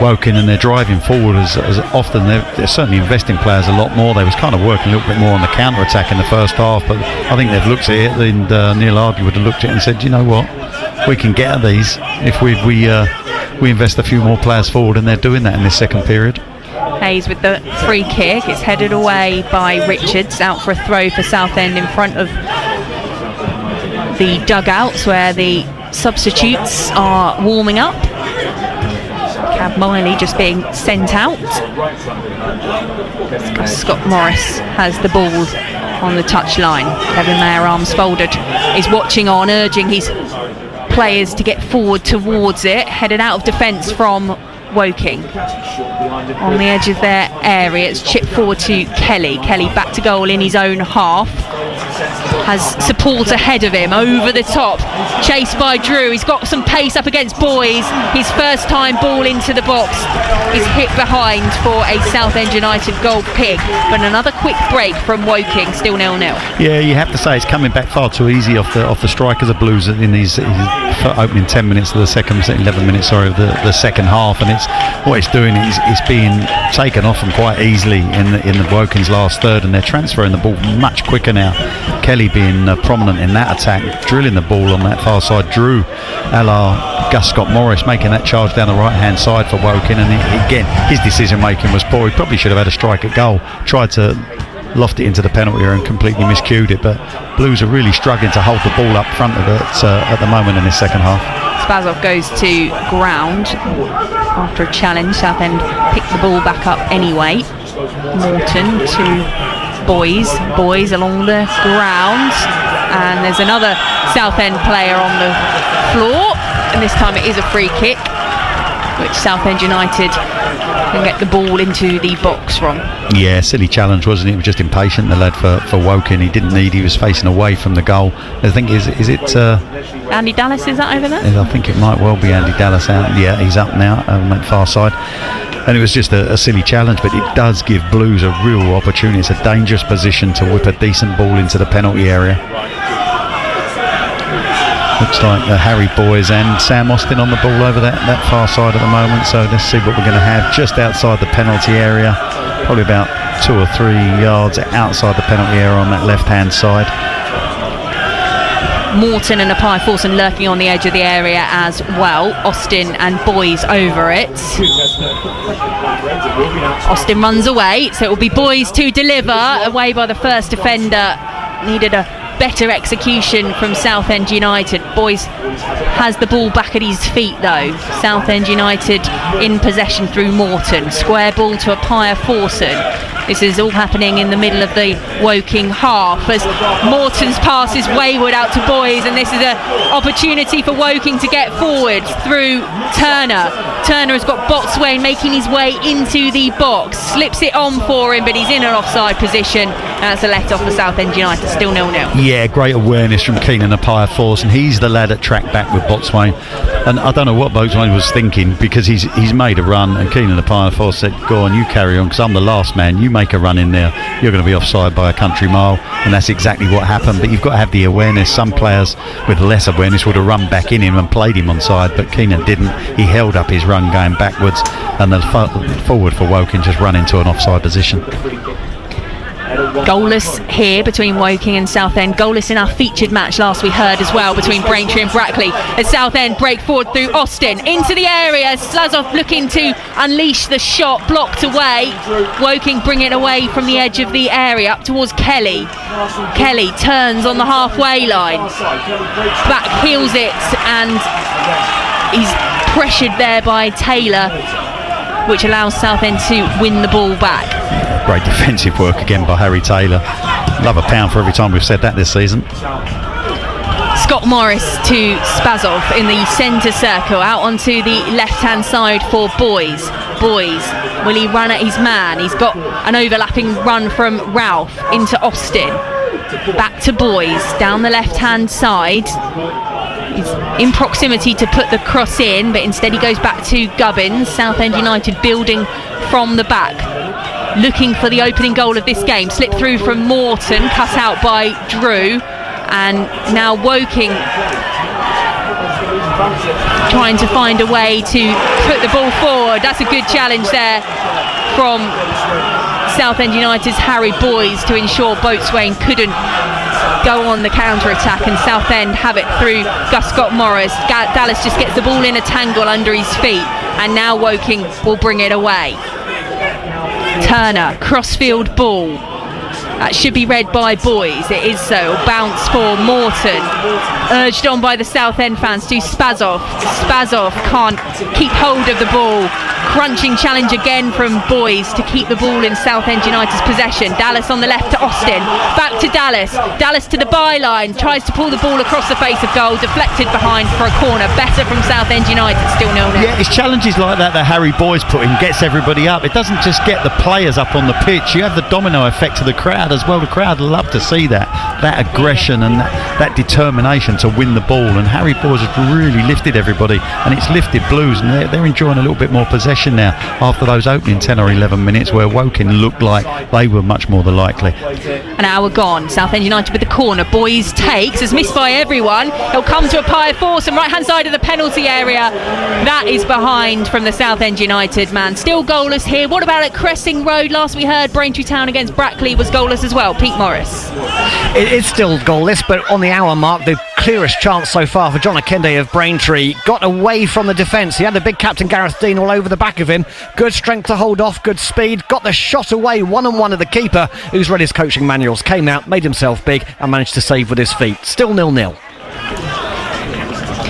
Woking, and they're driving forward as often. They're certainly investing players a lot more. They was kind of working a little bit more on the counter-attack in the first half, but I think they've looked at it, and Neil Ardley would have looked at it and said, you know what, we can get at these if we invest a few more players forward, and they're doing that in this second period. Hayes with the free kick. It's headed away by Richards, out for a throw for Southend in front of the dugouts where the substitutes are warming up. Cab Miley just being sent out. Scott Morris has the ball on the touchline. Kevin Mayer, arms folded, is watching on, urging his players to get forward towards it. Headed out of defence from Woking. On the edge of their area, it's chipped forward to Kelly. Kelly back to goal in his own half. has support ahead of him, over the top, chased by Drew. He's got some pace up against Boys. His first time ball into the box is hit behind for a Southend United goal kick, but another quick break from Woking, still 0-0. Yeah, you have to say it's coming back far too easy off the strikers of Blues in his opening 10 minutes of the second, 11 minutes, sorry, of the second half, and what it's doing is it's being taken off them quite easily in the Woking's last third, and they're transferring the ball much quicker now. Kelly being prominent in that attack, drilling the ball on that far side. Drew, a la Gus Scott Morris, making that charge down the right hand side for Woking, and again his decision making was poor. He probably should have had a strike at goal, tried to loft it into the penalty area and completely miscued it, but Blues are really struggling to hold the ball up front of it at the moment in this second half. Spazov goes to ground after a challenge. Southend picked the ball back up anyway. Morton to Boys along the ground, and there's another Southend player on the floor, and this time it is a free kick which Southend United can get the ball into the box from. Yeah, silly challenge, wasn't it? He was just impatient, the lad, for Woking. He was facing away from the goal. I think is it Andy Dallas, is that over there? I think it might well be Andy Dallas out. Yeah, he's up now on that far side. And it was just a silly challenge, but it does give Blues a real opportunity. It's a dangerous position to whip a decent ball into the penalty area. Looks like Harry Boys and Sam Austin on the ball over that far side at the moment. So let's see what we're going to have just outside the penalty area, probably about 2 or 3 yards outside the penalty area on that left-hand side. Morton and Apai Forson lurking on the edge of the area as well. Austin and Boys over it. Austin runs away, so it will be Boys to deliver, away by the first defender. Needed a better execution from Southend United. Boys has the ball back at his feet though. Southend United in possession through Morton. Square ball to Apai Forson. This is all happening in the middle of the Woking half as Morton's pass is wayward out to Boys, and this is an opportunity for Woking to get forward through Turner. Turner has got Botswain making his way into the box, slips it on for him, but he's in an offside position, and that's a let off for Southend United, still 0-0. Yeah, great awareness from Keenan Apai Forson. He's the lad at track back with Botswain, and I don't know what Botswain was thinking, because he's made a run, and Keenan Apai Forson said, go on, you carry on, because I'm the last man, you make a run in there, you're going to be offside by a country mile, and that's exactly what happened. But you've got to have the awareness. Some players with less awareness would have run back in him and played him onside, but Keenan didn't. He held up his run going backwards, and the forward for Woking just run into an offside position. Goalless here between Woking and Southend. Goalless in our featured match last we heard as well between Braintree and Brackley, as Southend break forward through Austin into the area. Slazov looking to unleash the shot, blocked away. Woking bring it away from the edge of the area up towards Kelly. Kelly turns on the halfway line, back heels it, and he's pressured there by Taylor, which allows Southend to win the ball back. Great defensive work again by Harry Taylor. Love a pound for every time we've said that this season. Scott Morris to Spazov in the centre circle, out onto the left-hand side for Boys. Boys, will he run at his man? He's got an overlapping run from Ralph into Austin. Back to Boys, down the left-hand side. He's in proximity to put the cross in, but instead he goes back to Gubbins. Southend United building from the back, looking for the opening goal of this game. Slip through from Morton, cut out by Drew, and now Woking trying to find a way to put the ball forward. That's a good challenge there from Southend United's Harry Boys to ensure Boatswain couldn't go on the counter-attack, and Southend have it through Gus Scott Morris. Dallas just gets the ball in a tangle under his feet, and now Woking will bring it away. Turner, crossfield ball. That should be read by Boys. It is so. Bounce for Morton. Urged on by the Southend fans to Spazov. Spazov can't keep hold of the ball crunching challenge again from Boys to keep the ball in Southend United's possession. Dallas on the left to Austin, back to Dallas to the byline, tries to pull the ball across the face of goal, deflected behind for a corner. Better from Southend United, still 0-0. Yeah, it's challenges like that Harry Boyes put in, gets everybody up. It doesn't just get the players up on the pitch, you have the domino effect to the crowd as well. The crowd love to see that aggression and that determination to win the ball, and Harry Boyes has really lifted everybody, and it's lifted Blues, and they're enjoying a little bit more possession now after those opening 10 or 11 minutes where Woking looked like they were much more the likely. An hour gone, Southend United with the corner. Boys takes, is missed by everyone. He'll come to a pie of force and right hand side of the penalty area. That is behind from the Southend United man. Still goalless here. What about at Cressing Road? Last we heard, Braintree Town against Brackley was goalless as well. Pete Morris. It is still goalless, but on the hour mark, the clearest chance so far for John Akinde of Braintree got away from the defence. He had the big captain Gareth Dean all over the back of him. Good strength to hold off, good speed, got the shot away one-on-one of the keeper, who's read his coaching manuals, came out, made himself big and managed to save with his feet. Still 0-0.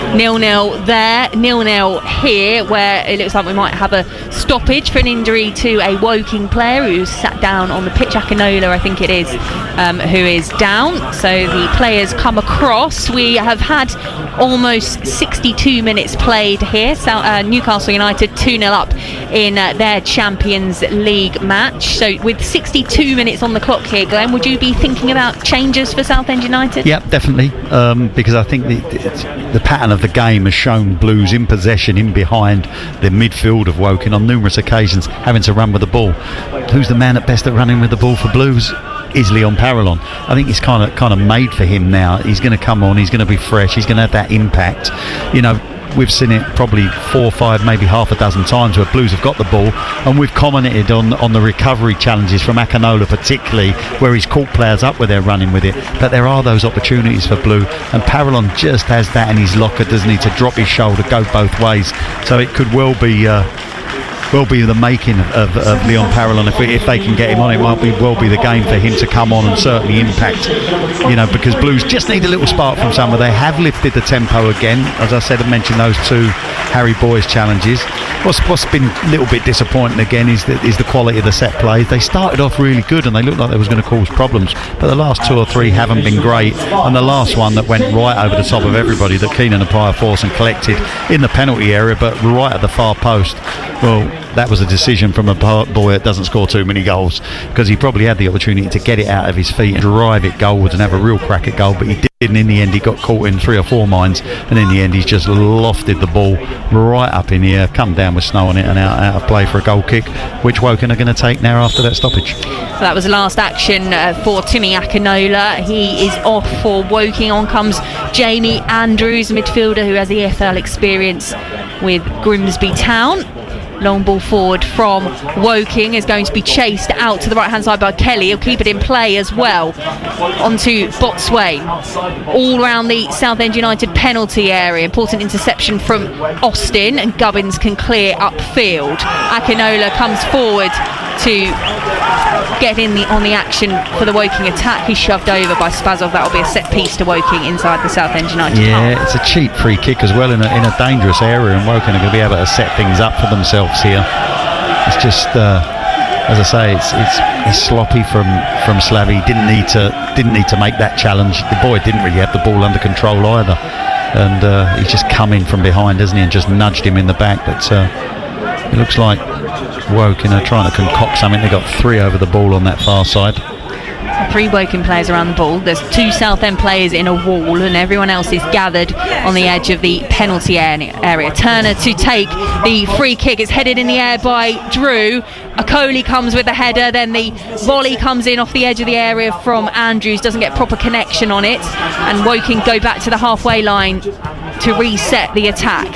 0-0 there, 0-0 here, where it looks like we might have a stoppage for an injury to a Woking player who's sat down on the pitch. Akinola, I think it is, who is down. So the players come across. We have had almost 62 minutes played here. So, Newcastle United 2-0 up in their Champions League match. So with 62 minutes on the clock here, Glenn, would you be thinking about changes for Southend United? Yep, definitely, because I think the pattern of the game has shown Blues in possession, in behind the midfield of Woking on numerous occasions, having to run with the ball. Who's the man at best at running with the ball for Blues? Is Leon Parallon. I think it's kind of made for him now. He's going to come on, he's going to be fresh, he's going to have that impact. You know, we've seen it probably 4 or 5, maybe half a dozen times where Blues have got the ball, and we've commented on the recovery challenges from Akinola, particularly where he's caught players up where they're running with it. But there are those opportunities for Blue, and Parallon just has that in his locker, doesn't he, to drop his shoulder, go both ways. So it could well be the making of Leon Parallon. If they can get him on, it might well be the game for him to come on and certainly impact, because Blues just need a little spark from somewhere. They have lifted the tempo again. As I said, I mentioned those 2 Harry Boyes challenges. What's been a little bit disappointing again is the quality of the set plays. They started off really good and they looked like they was going to cause problems, but the last 2 or 3 haven't been great, and the last one that went right over the top of everybody, that Keenan applied force and collected in the penalty area but right at the far post, well, that was a decision from a boy that doesn't score too many goals, because he probably had the opportunity to get it out of his feet and drive it goalwards and have a real crack at goal, but he didn't. In the end, he got caught in 3 or 4 mines, and in the end he's just lofted the ball right up in the air, come down with snow on it, and out of play for a goal kick, which Woking are going to take now after that stoppage. So that was the last action for Timmy Akinola. He is off for Woking. On comes Jamie Andrews, midfielder who has EFL experience with Grimsby Town. Long ball forward from Woking is going to be chased out to the right hand side by Kelly. He'll keep it in play as well. Onto Botswain. All around the Southend United penalty area. Important interception from Austin, and Gubbins can clear upfield. Akinola comes forward to get on the action for the Woking attack. He's shoved over by Spazov. That'll be a set piece to Woking inside the Southend United half. It's a cheap free kick as well in a dangerous area, and Woking are going to be able to set things up for themselves here. It's just as I say, it's sloppy from Slavy. Didn't need to make that challenge. The boy didn't really have the ball under control either, and he's just come in from behind, hasn't he, and just nudged him in the back. But it looks like Woking are trying to concoct something. They got 3 over the ball on that far side. 3 Woking players around the ball. There's 2 Southend players in a wall, and everyone else is gathered on the edge of the penalty area. Turner to take the free kick. It's headed in the air by Drew. Okoli comes with the header, then the volley comes in off the edge of the area from Andrews, doesn't get proper connection on it, and Woking go back to the halfway line to reset the attack.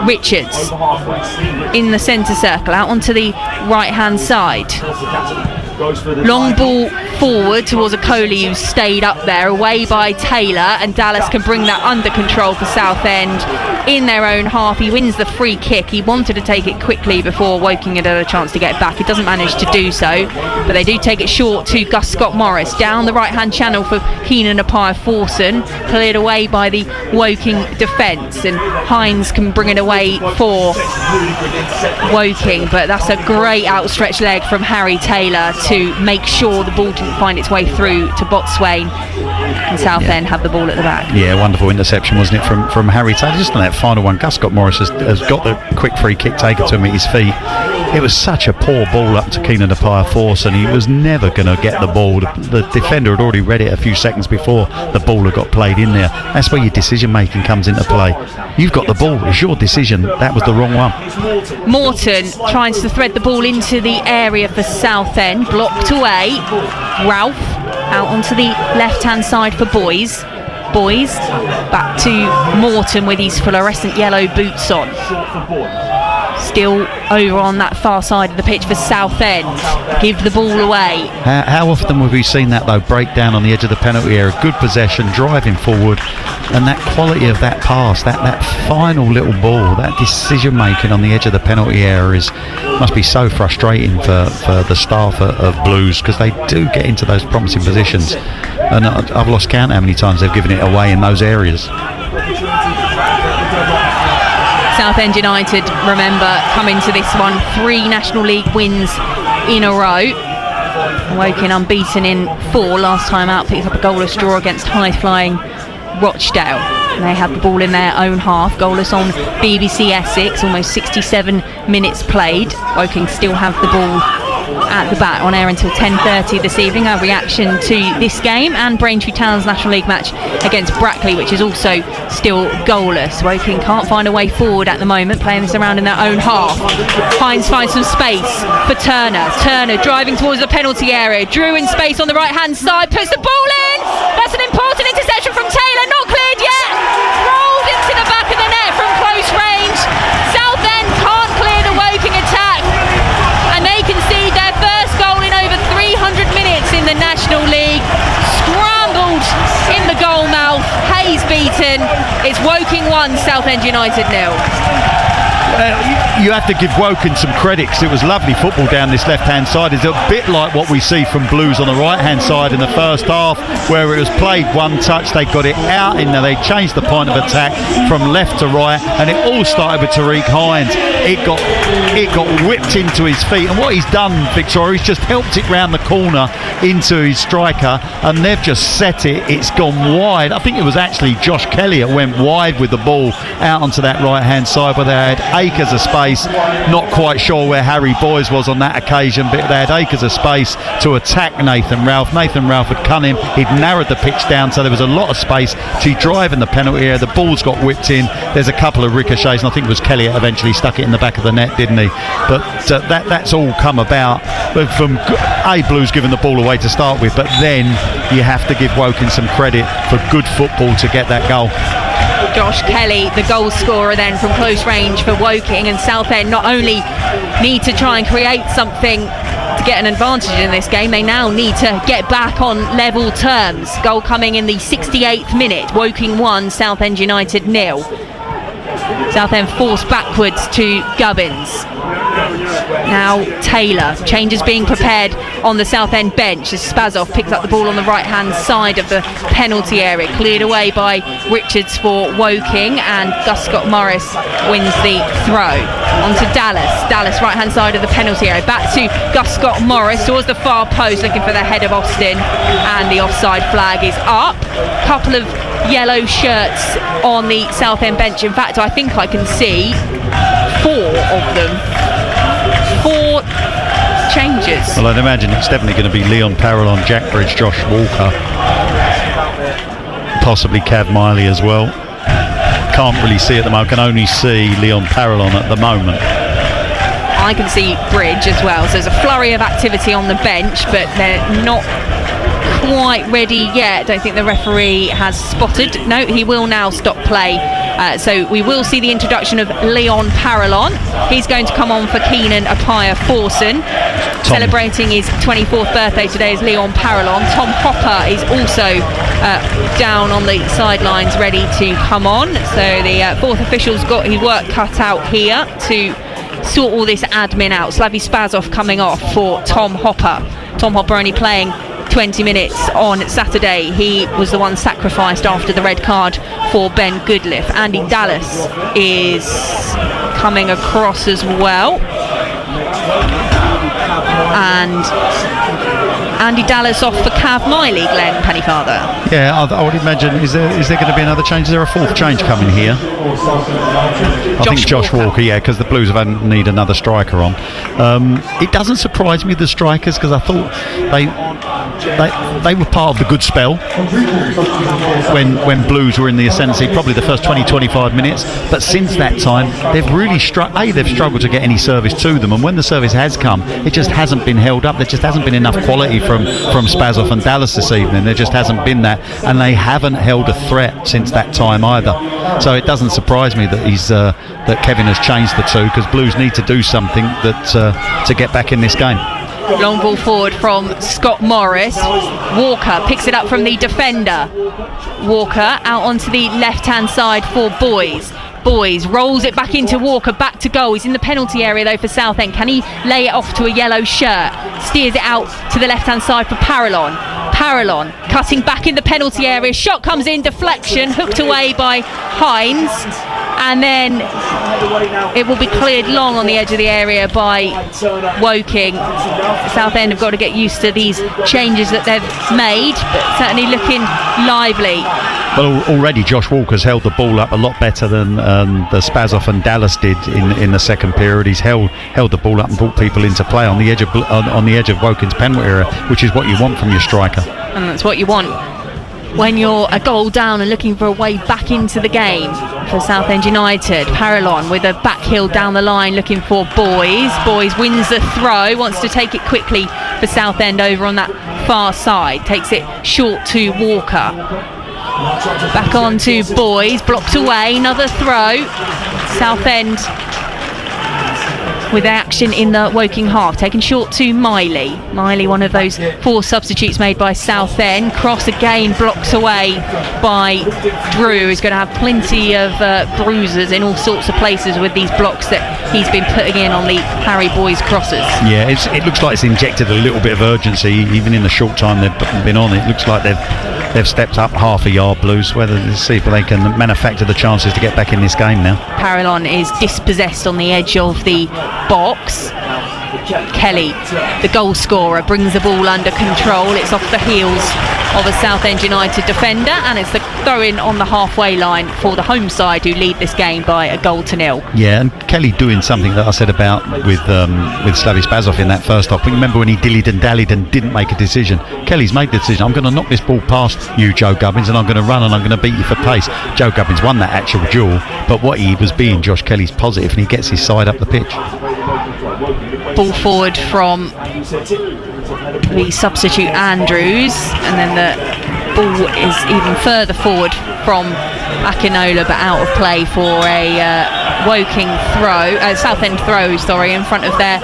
Richards in the centre circle, out onto the right hand side. Long ball forward towards a Coley who stayed up there, away by Taylor, and Dallas can bring that under control for Southend in their own half. He wins the free kick. He wanted to take it quickly before Woking had a chance to get back. He doesn't manage to do so, but they do take it short to Gus Scott-Morris down the right hand channel for Keenan Appiah-Forson, cleared away by the Woking defence, and Hines can bring it away for Woking, but that's a great outstretched leg from Harry Taylor to make sure the ball didn't find its way through to Botswain, and Southend have the ball at the back. Yeah, wonderful interception, wasn't it, from Harry Taylor. Just on that final one, Gus Scott-Morris has got the quick free kick taken to him at his feet. It was such a poor ball up to Keenan Appiah-Forson. He was never going to get the ball. The defender had already read it a few seconds before the ball had got played in there. That's where your decision making comes into play. You've got the ball, it's your decision. That was the wrong one. Morton trying to thread the ball into the area for Southend, blocked away. Ralph out onto the left hand side for Boys. Back to Morton with his fluorescent yellow boots on. Still over on that far side of the pitch for Southend. Give the ball away. How often have we seen that though? Break down on the edge of the penalty area, good possession, driving forward, and that quality of that pass, that final little ball, that decision making on the edge of the penalty area must be so frustrating for the staff of Blues, because they do get into those promising positions, and I've lost count how many times they've given it away in those areas. Southend United, remember, coming to this one, 3 National League wins in a row. Woking unbeaten in 4 last time out, picked up a goalless draw against high-flying Rochdale. They had the ball in their own half, goalless on BBC Essex, almost 67 minutes played. Woking still have the ball at the back, on air until 10:30 this evening. Our reaction to this game and Braintree Town's National League match against Brackley, which is also still goalless. Woking can't find a way forward at the moment, playing this around in their own half. Hines finds some space for Turner. Turner driving towards the penalty area. Drew in space on the right hand side, puts the ball in. That's an important interception from Taylor, not cleared yet. Rolled into the back of the net from close range. Southend can't clear the Woking attack, and they concede their first goal in over 300 minutes in the National League. Scrambled in the goal mouth. Hayes beaten. It's Woking 1, Southend United 0. You have to give Woking some credit, because it was lovely football down this left-hand side. It's a bit like what we see from Blues on the right-hand side in the first half, where it was played one touch, they got it out in there, they changed the point of attack from left to right, and it all started with Tariq Hines. It got whipped into his feet, and what he's done, Victoria, he's just helped it round the corner into his striker, and they've just set it. It's gone wide. I think it was actually Josh Kelly that went wide with the ball out onto that right-hand side, where they had acres of space. Not quite sure where Harry Boys was on that occasion, but they had acres of space to attack Nathan Ralph. Nathan Ralph had cut him. He'd narrowed the pitch down, so there was a lot of space to drive in the penalty area. The ball's got whipped in. There's a couple of ricochets, and I think it was Kelly that eventually stuck it in the back of the net, didn't he? But that's all come about from Blues giving the ball away to start with, but then you have to give Woking some credit for good football to get that goal. Josh Kelly, the goal scorer then from close range for Woking, and Southend not only need to try and create something to get an advantage in this game, they now need to get back on level terms. Goal coming in the 68th minute. Woking 1, Southend United 0. Southend forced backwards to Gubbins. Now Taylor. Changes being prepared on the Southend bench as Spazov picks up the ball on the right hand side of the penalty area, cleared away by Richards for Woking, and Gus Scott-Morris wins the throw. On to Dallas right hand side of the penalty area, back to Gus Scott-Morris towards the far post, looking for the head of Austin, and the offside flag is up. Couple of yellow shirts on the Southend bench. In fact, I think I can see 4 of them. 4 changes. Well, I'd imagine it's definitely going to be Leon Parallon, Jack Bridge, Josh Walker, possibly Cav Miley as well. Can't really see at the moment. Can only see Leon Parallon at the moment. I can see Bridge as well. So there's a flurry of activity on the bench, but they're not quite ready yet. Don't think the referee has spotted. No, he will now stop play. So we will see the introduction of Leon Parallon. He's going to come on for Keenan Appiah Forson. Celebrating his 24th birthday today is Leon Parallon. Tom Hopper is also down on the sidelines ready to come on. So the fourth official's got his work cut out here to sort all this admin out. Slavy Spazov coming off for Tom Hopper. Tom Hopper only playing 20 minutes on Saturday. He was the one sacrificed after the red card for Ben Goodliff. Andy Dallas is coming across as well. And Andy Dallas off for Cav Miley, Glenn Pennyfather. Yeah, I would imagine, is there going to be another change? Is there a fourth change coming here? I think Josh Walker, yeah, because the Blues need another striker on. It doesn't surprise me, the strikers, because I thought they were part of the good spell when Blues were in the ascendancy, probably the first 20-25 minutes. But since that time, they've really they've struggled to get any service to them, and when the service has come, it just hasn't been held up. There just hasn't been enough quality from Spazov and Dallas this evening. There just hasn't been that, and they haven't held a threat since that time either. So it doesn't surprise me that that Kevin has changed the two, because Blues need to do something to get back in this game. Long ball forward from Scott Morris. Walker picks it up from the defender. Walker out onto the left-hand side for Boys. Boys rolls it back into Walker, back to goal. He's in the penalty area though for Southend. Can he lay it off to a yellow shirt? Steers it out to the left-hand side for Parallon. Parallon cutting back in the penalty area. Shot comes in, deflection, hooked away by Hines. And then it will be cleared long on the edge of the area by Woking. Southend have got to get used to these changes that they've made, but certainly looking lively. Well, already Josh Walker's held the ball up a lot better than the Spazov and Dallas did in the second period. He's held the ball up and brought people into play on the edge of Woking's penalty area, which is what you want from your striker. And that's what you want when you're a goal down and looking for a way back into the game for Southend United. Parallon with a back heel down the line looking for Boys. Boys wins the throw, wants to take it quickly for Southend over on that far side. Takes it short to Walker. Back on to Boys, blocked away, another throw. Southend with action in the Woking half, taken short to Miley. Miley, one of those four substitutes made by Southend. Cross again, blocked away by Drew, who's going to have plenty of bruises in all sorts of places with these blocks that he's been putting in on the Harry Boys crosses. Yeah, it looks like it's injected a little bit of urgency, even in the short time they've been on. It looks like they've stepped up half a yard, Blues. Whether to see if they can manufacture the chances to get back in this game now. Parallon is dispossessed on the edge of the box. Kelly, the goal scorer, brings the ball under control. It's off the heels of a Southend United defender, and it's the throw-in on the halfway line for the home side, who lead this game by 1-0. Yeah, and Kelly doing something that I said about with Slavy Spazov in that first half. But remember when he dillied and dallied and didn't make a decision? Kelly's made the decision. I'm going to knock this ball past you, Joe Gubbins, and I'm going to run and I'm going to beat you for pace. Joe Gubbins won that actual duel, but what he was being, Josh Kelly's positive, and he gets his side up the pitch. Ball forward from the substitute Andrews, and then the ball is even further forward from Akinola, but out of play for a Woking throw, Southend throw, in front of their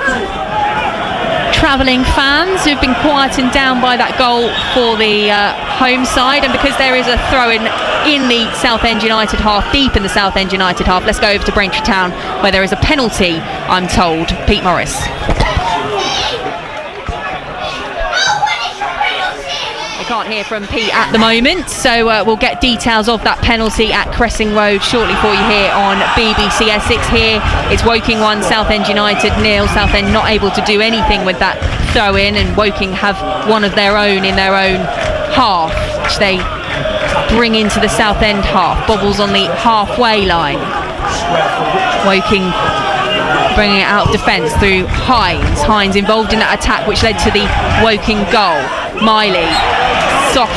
travelling fans who've been quietened down by that goal for the home side. And because there is a throw-in in the Southend United half, deep in the Southend United half, let's go over to Braintree Town, where there is a penalty, I'm told. Pete Morris. Can't hear from Pete at the moment, so we'll get details of that penalty at Cressing Road shortly for you here on BBC Essex. Here it's Woking 1, Southend United 0. Southend not able to do anything with that throw in, and Woking have one of their own in their own half, which they bring into the Southend half. Bobbles on the halfway line. Woking bringing it out of defence through Hines involved in that attack which led to the Woking goal. Miley, soft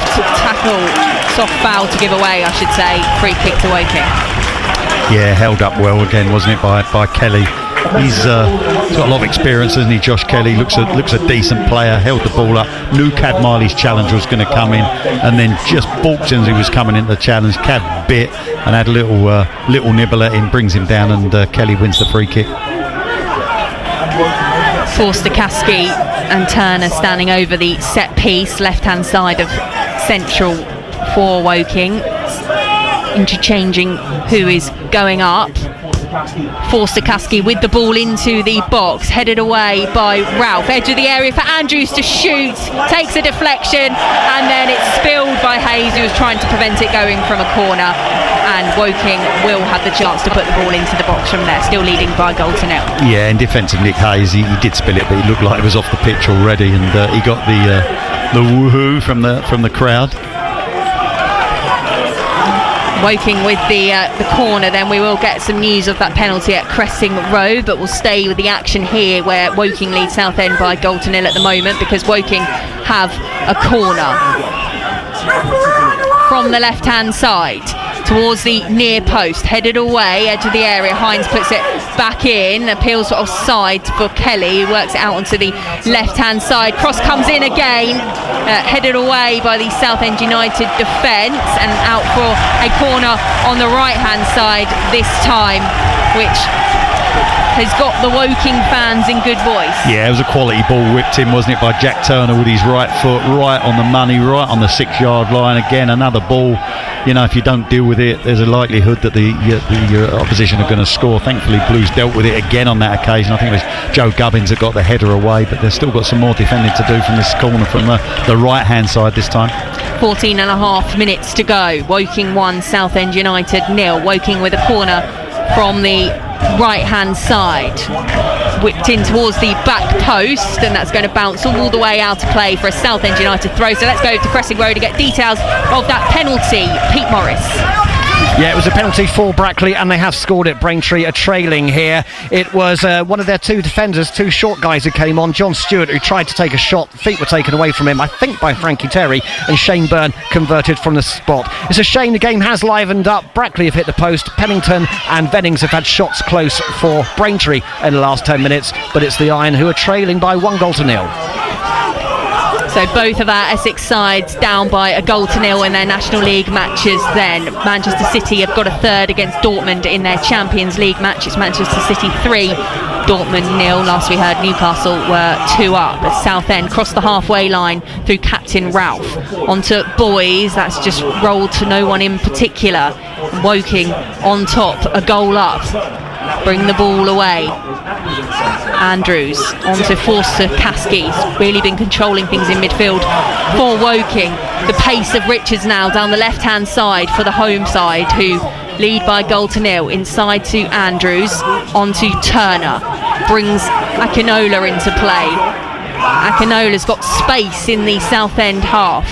foul to give away, I should say. Free kick to Woking. Yeah, held up well again, wasn't it, by Kelly. He's got a lot of experience, hasn't he, Josh Kelly? Looks a decent player, held the ball up, knew Cad Miley's challenge was going to come in, and then just balked as he was coming into the challenge. Cad bit and had a little nibble at him, brings him down, and Kelly wins the free kick. Forster, Caskey and Turner standing over the set piece, left-hand side of central for Woking, interchanging who is going up. Forster, Caskey with the ball into the box, headed away by Ralph, edge of the area for Andrews to shoot, takes a deflection, and then it's spilled by Hayes, who was trying to prevent it going from a corner, and Woking will have the chance to put the ball into the box from there, still leading by a goal to nil. Yeah, in defence of Nick Hayes, he did spill it, but he looked like it was off the pitch already, and he got the woohoo from the crowd. Woking with the corner, then we will get some news of that penalty at Cressing Road, but we'll stay with the action here where Woking lead Southend by a goal to nil at the moment, because Woking have a corner from the left hand side towards the near post, headed away, edge of the area. Hines puts it back in, appeals for offside for Kelly, who works it out onto the left hand side. Cross comes in again, headed away by the Southend United defence, and out for a corner on the right hand side this time, which has got the Woking fans in good voice. Yeah, it was a quality ball whipped in, wasn't it, by Jack Turner with his right foot, right on the money, right on the 6-yard line. Again, another ball. You know, if you don't deal with it, there's a likelihood that the opposition are going to score. Thankfully, Blues dealt with it again on that occasion. I think it was Joe Gubbins that got the header away, but they've still got some more defending to do from this corner, from the right-hand side this time. 14 and a half minutes to go. Woking 1, Southend United 0. Woking with a corner from the right-hand side, whipped in towards the back post, and that's going to bounce all the way out of play for a Southend United throw. So let's go to Cressing Road to get details of that penalty. Pete Morris. Yeah, it was a penalty for Brackley, and they have scored it. Braintree are trailing here. It was one of their two defenders, two short guys who came on. John Stewart, who tried to take a shot. Feet were taken away from him, I think, by Frankie Terry, and Shane Byrne converted from the spot. It's a shame the game has livened up. Brackley have hit the post. Pennington and Vennings have had shots close for Braintree in the last 10 minutes, but it's the Iron who are trailing by 1 goal to 0. So both of our Essex sides down by a goal to 0 in their National League matches then. Manchester City have got a third against Dortmund in their Champions League match. It's Manchester City 3, Dortmund 0. Last we heard, Newcastle were 2 up. As Southend crossed the halfway line through captain Ralph. Onto Boys, that's just rolled to no one in particular. Woking on top, a goal up. Bring the ball away. Andrews onto Forster, Caskey. Really been controlling things in midfield for Woking. The pace of Richards now down the left hand side for the home side, who lead by a goal to 0. Inside to Andrews, onto Turner, brings Akinola into play. Akinola's got space in the Southend half.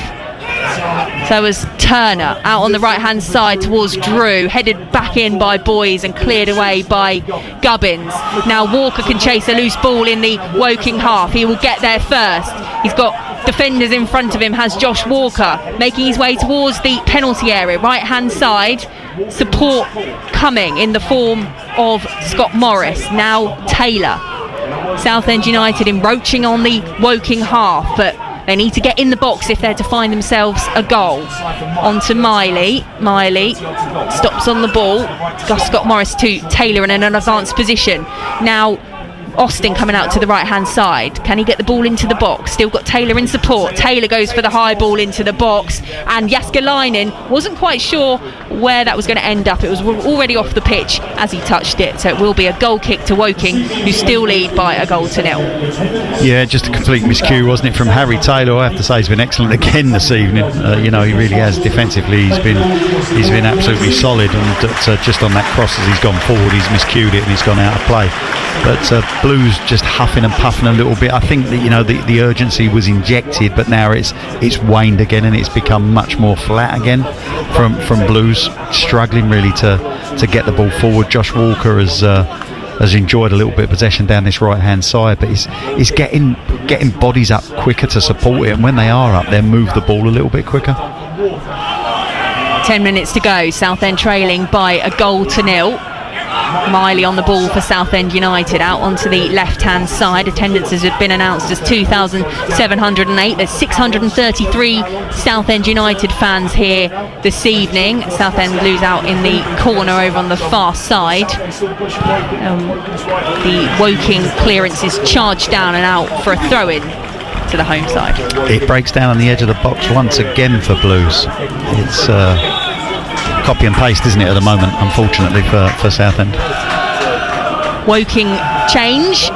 So as Turner out on the right hand side towards Drew, headed back in by Boys and cleared away by Gubbins. Now Walker can chase a loose ball in the Woking half. He will get there first. He's got defenders in front of him, has Josh Walker making his way towards the penalty area, right hand side. Support coming in the form of Scott Morris. Now Taylor. Southend United encroaching on the Woking half, but they need to get in the box if they're to find themselves a goal. On to Miley. Miley stops on the ball. Scott Morris to Taylor in an advanced position. Now Austin coming out to the right hand side. Can he get the ball into the box? Still got Taylor in support. Taylor goes for the high ball into the box, and Jaskalainen wasn't quite sure where that was going to end up. It was already off the pitch as he touched it, so it will be a goal kick to Woking, who still lead by a goal to 0. Yeah, just a complete miscue, wasn't it, from Harry Taylor? I have to say he's been excellent again this evening. He really has. Defensively he's been absolutely solid, and just on that cross as he's gone forward, he's miscued it and he's gone out of play. But Blues just huffing and puffing a little bit. I think that the urgency was injected, but now it's waned again, and it's become much more flat again from Blues, struggling really to get the ball forward. Josh Walker has enjoyed a little bit of possession down this right hand side, but he's getting bodies up quicker to support it, and when they are up, they move the ball a little bit quicker. 10 minutes to go. Southend trailing by a goal to 0. Miley on the ball for Southend United, out onto the left-hand side. Attendances have been announced as 2,708. There's 633 Southend United fans here this evening. Southend lose out in the corner over on the far side. The Woking clearance is charged down and out for a throw-in to the home side. It breaks down on the edge of the box once again for Blues. It's copy and paste, isn't it, at the moment, unfortunately for Southend. Woking change.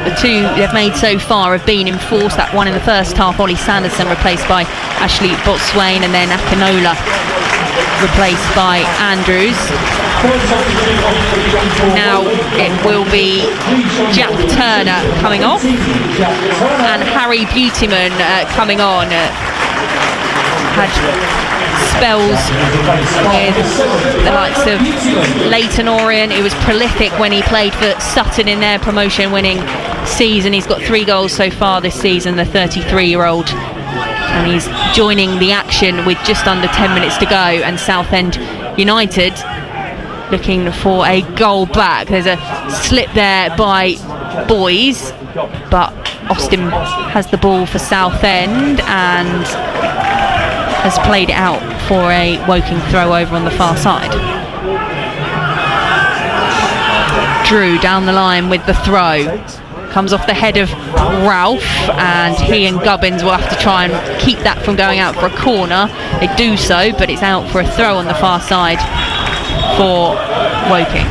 The two they've made so far have been enforced. That one in the first half, Ollie Sanderson replaced by Ashley Botswain, and then Akinola replaced by Andrews. Now it will be Jack Turner coming off and Harry Beautyman coming on. Had spells with the likes of Leyton Orient. He was prolific when he played for Sutton in their promotion winning season. He's got 3 goals so far this season, the 33-year-old, and he's joining the action with just under 10 minutes to go. And Southend United looking for a goal back. There's a slip there by Boys, but Austin has the ball for Southend and has played it out for a Woking throw over on the far side. Drew down the line with the throw. Comes off the head of Ralph, and he and Gubbins will have to try and keep that from going out for a corner. They do so, but it's out for a throw on the far side for Woking.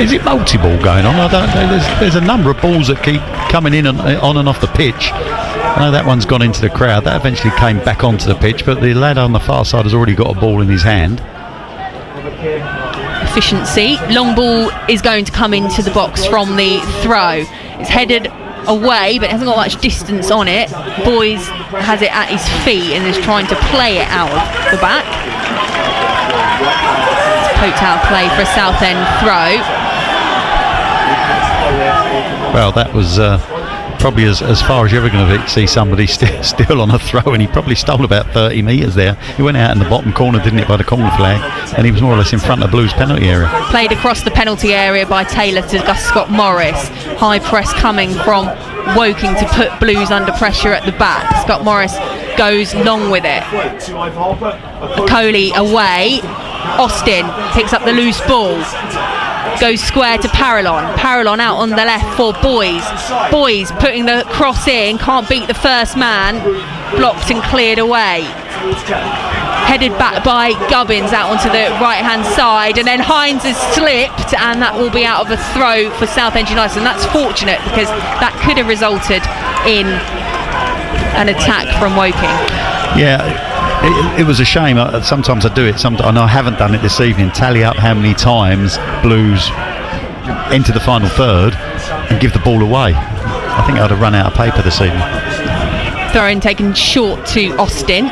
Is it multi-ball going on? I don't know. There's a number of balls that keep coming in and on and off the pitch. I know that one's gone into the crowd. That eventually came back onto the pitch, but the lad on the far side has already got a ball in his hand. Efficiency. Long ball is going to come into the box from the throw. It's headed away, but it hasn't got much distance on it. Boys has it at his feet and is trying to play it out of the back. It's poked out play for a Southend throw. Well, that was probably as far as you're ever going to see somebody still on a throw, and he probably stole about 30 metres there. He went out in the bottom corner, didn't it, by the corner flag, and he was more or less in front of Blues penalty area. Played across the penalty area by Taylor to Scott Morris. High press coming from Woking to put Blues under pressure at the back. Scott Morris goes long with it. Coley away. Austin picks up the loose ball. Goes square to Parallon. Parallon out on the left for Boys. Boys putting the cross in. Can't beat the first man. Blocked and cleared away. Headed back by Gubbins out onto the right-hand side. And then Hines has slipped, and that will be out of a throw for Southend United. And that's fortunate, because that could have resulted in an attack from Woking. Yeah. It was a shame. Sometimes I do it, and I haven't done it this evening. Tally up how many times Blues enter the final third and give the ball away. I think I'd have run out of paper this evening. Throw-in taken short to Austin.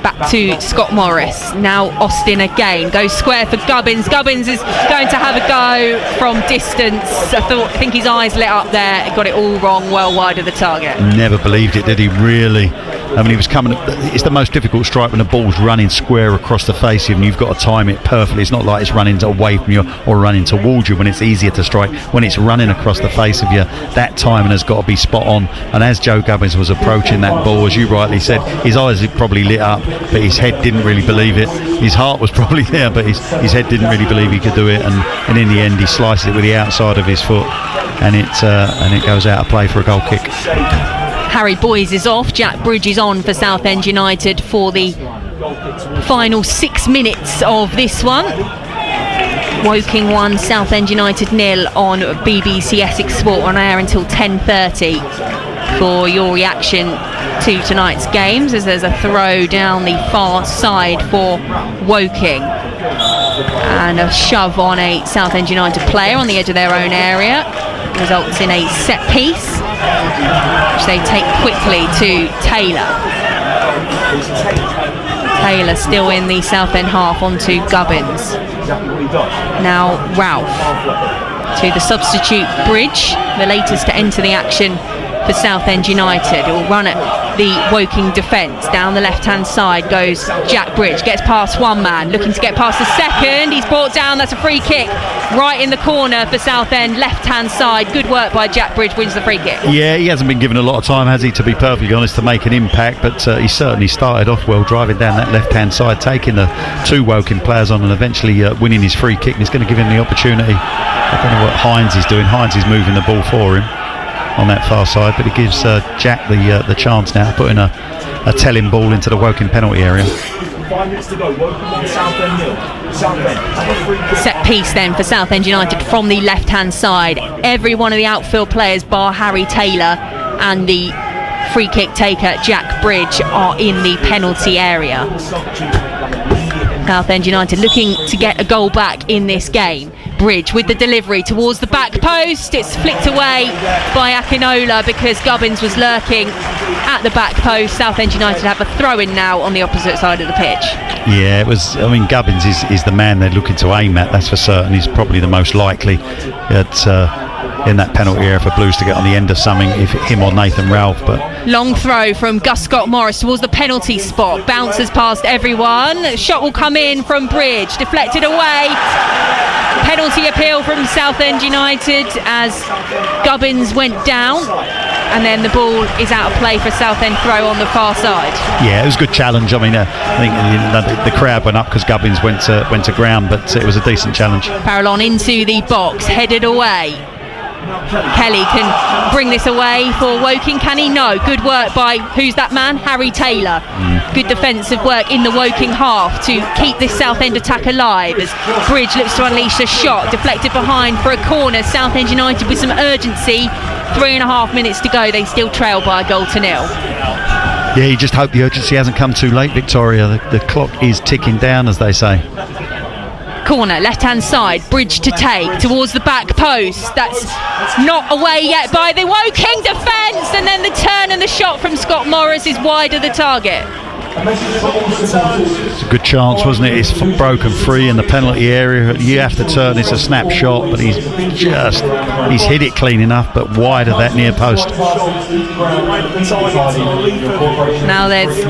Back to Scott Morris. Now Austin again. Goes square for Gubbins. Gubbins is going to have a go from distance. I think his eyes lit up there. He got it all wrong, well wide of the target. Never believed it, did he? Really? I mean, he was coming. It's the most difficult strike when the ball's running square across the face of you, and you've got to time it perfectly. It's not like it's running away from you or running towards you when it's easier to strike. When it's running across the face of you, that timing has got to be spot on. And as Joe Gubbins was approaching that ball, as you rightly said, his eyes had probably lit up, but his head didn't really believe it. His heart was probably there, but his head didn't really believe he could do it. And in the end, he sliced it with the outside of his foot, and it goes out of play for a goal kick. Harry Boys is off. Jack Bridge is on for Southend United for the final 6 minutes of this one. Woking 1, Southend United 0 on BBC Essex Sport, on air until 10:30 for your reaction to tonight's games, as there's a throw down the far side for Woking and a shove on a Southend United player on the edge of their own area. Results in a set piece, which they take quickly to Taylor. Taylor still in the Southend half onto Gubbins. Now Ralph to the substitute Bridge, the latest to enter the action for Southend United. It will run at the Woking defence. Down the left-hand side goes Jack Bridge, gets past one man, looking to get past the second. He's brought down, that's a free kick right in the corner for Southend, left-hand side. Good work by Jack Bridge, wins the free kick. Yeah, he hasn't been given a lot of time, has he, to be perfectly honest, to make an impact, but he certainly started off well, driving down that left-hand side, taking the two Woking players on and eventually winning his free kick, and it's going to give him the opportunity. I don't know what Hines is doing. Hines is moving the ball for him on that far side, but it gives Jack the chance now, putting a telling ball into the Woking penalty area. 5 minutes to go. Woking 1, Southend 0. Set piece then for Southend United from the left-hand side. Every one of the outfield players, bar Harry Taylor and the free kick taker Jack Bridge, are in the penalty area. Southend United looking to get a goal back in this game. Bridge with the delivery towards the back post. It's flicked away by Akinola because Gubbins was lurking at the back post. Southend United have a throw-in now on the opposite side of the pitch. Yeah, it was. I mean, Gubbins is the man they're looking to aim at. That's for certain. He's probably the most likely in that penalty area for Blues to get on the end of something, if him or Nathan Ralph. But long throw from Gus Scott Morris towards the penalty spot, bounces past everyone. Shot will come in from Bridge, deflected away. Penalty appeal from Southend United as Gubbins went down, and then the ball is out of play for Southend, throw on the far side. Yeah, it was a good challenge. I mean, I think the crowd went up because Gubbins went to ground, but it was a decent challenge. Parallon into the box, headed away. Kelly can bring this away for Woking, can he? No. Good work by, who's that man? Harry Taylor. Good defensive work in the Woking half to keep this Southend attack alive as Bridge looks to unleash a shot, deflected behind for a corner. Southend United with some urgency. 3.5 minutes to go, they still trail by a goal to nil. Yeah, you just hope the urgency hasn't come too late, Victoria. The clock is ticking down, as they say. Corner, left-hand side, Bridge to take towards the back post. That's not away yet by the Woking defence, and then the turn and the shot from Scott Morris is wide of the target. It's a good chance, wasn't it? It's broken free in the penalty area. You have to turn. It's a snapshot, but he's hit it clean enough, but wide of that near post. Now there's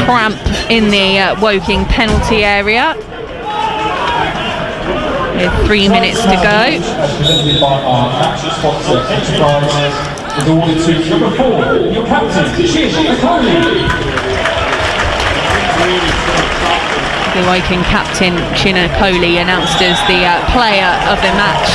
cramp in the Woking penalty area. With 3 minutes to go. The Woking captain Chinna Coley announced as the player of the match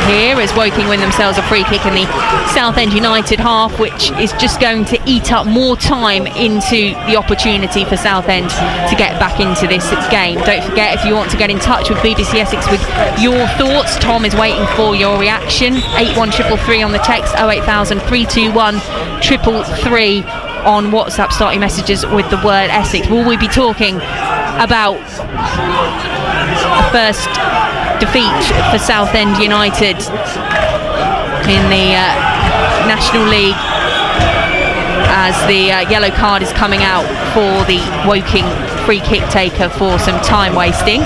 here as Woking win themselves a free kick in the Southend United half, which is just going to eat up more time into the opportunity for Southend to get back into this game. Don't forget, if you want to get in touch with BBC Essex with your thoughts, Tom is waiting for your reaction. 81333 on the text, 08000 321 333 on WhatsApp. Start your messages with the word Essex. Will we be talking about the first defeat for Southend United in the National League as the yellow card is coming out for the Woking free kick taker for some time wasting?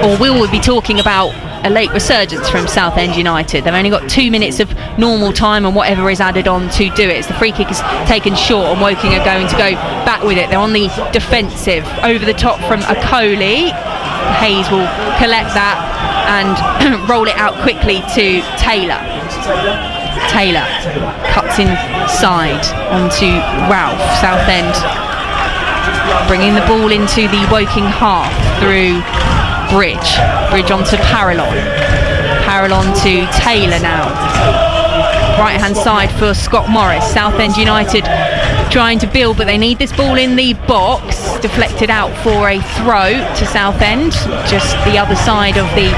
Or will we be talking about a late resurgence from Southend United? They've only got 2 minutes of normal time and whatever is added on to do it. As the free kick is taken short and Woking are going to go back with it. They're on the defensive. Over the top from Akoli. Hayes will collect that and roll it out quickly to Taylor. Taylor cuts inside onto Ralph. Southend bringing the ball into the Woking half through Bridge onto Parallon to Taylor now. Right hand side for Scott Morris. Southend United trying to build, but they need this ball in the box. Deflected out for a throw to Southend, just the other side of the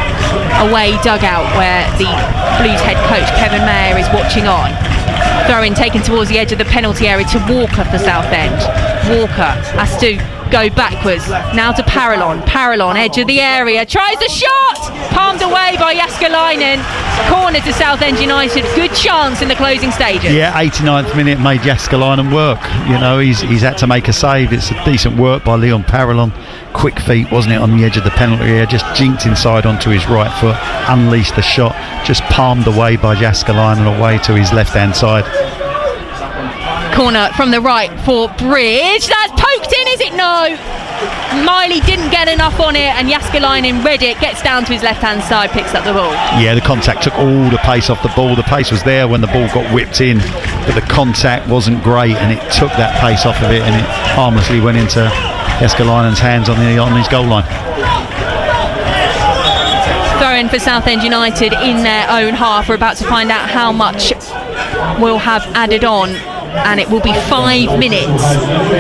away dugout where the Blues head coach Kevin Mayer is watching on. Throw in taken towards the edge of the penalty area to Walker for Southend. Walker has to go backwards. Now to Parallon, edge of the area, tries the shot, palmed away by Jääskeläinen. Corner to Southend United, good chance in the closing stages. Yeah, 89th minute made Jääskeläinen work. You know, he's had to make a save. It's a decent work by Leon Parallon. Quick feet, wasn't it, on the edge of the penalty area, just jinked inside onto his right foot, unleashed the shot, just palmed away by Jääskeläinen away to his left hand side. Corner from the right for Bridge. That's poked in, is it? No. Miley didn't get enough on it, and Jääskeläinen read it, gets down to his left hand side, picks up the ball. Yeah, the contact took all the pace off the ball. The pace was there when the ball got whipped in, but the contact wasn't great, and it took that pace off of it, and it harmlessly went into Jääskeläinen's hands on his goal line. Throw in for Southend United in their own half. We're about to find out how much we'll have added on, and it will be 5 minutes.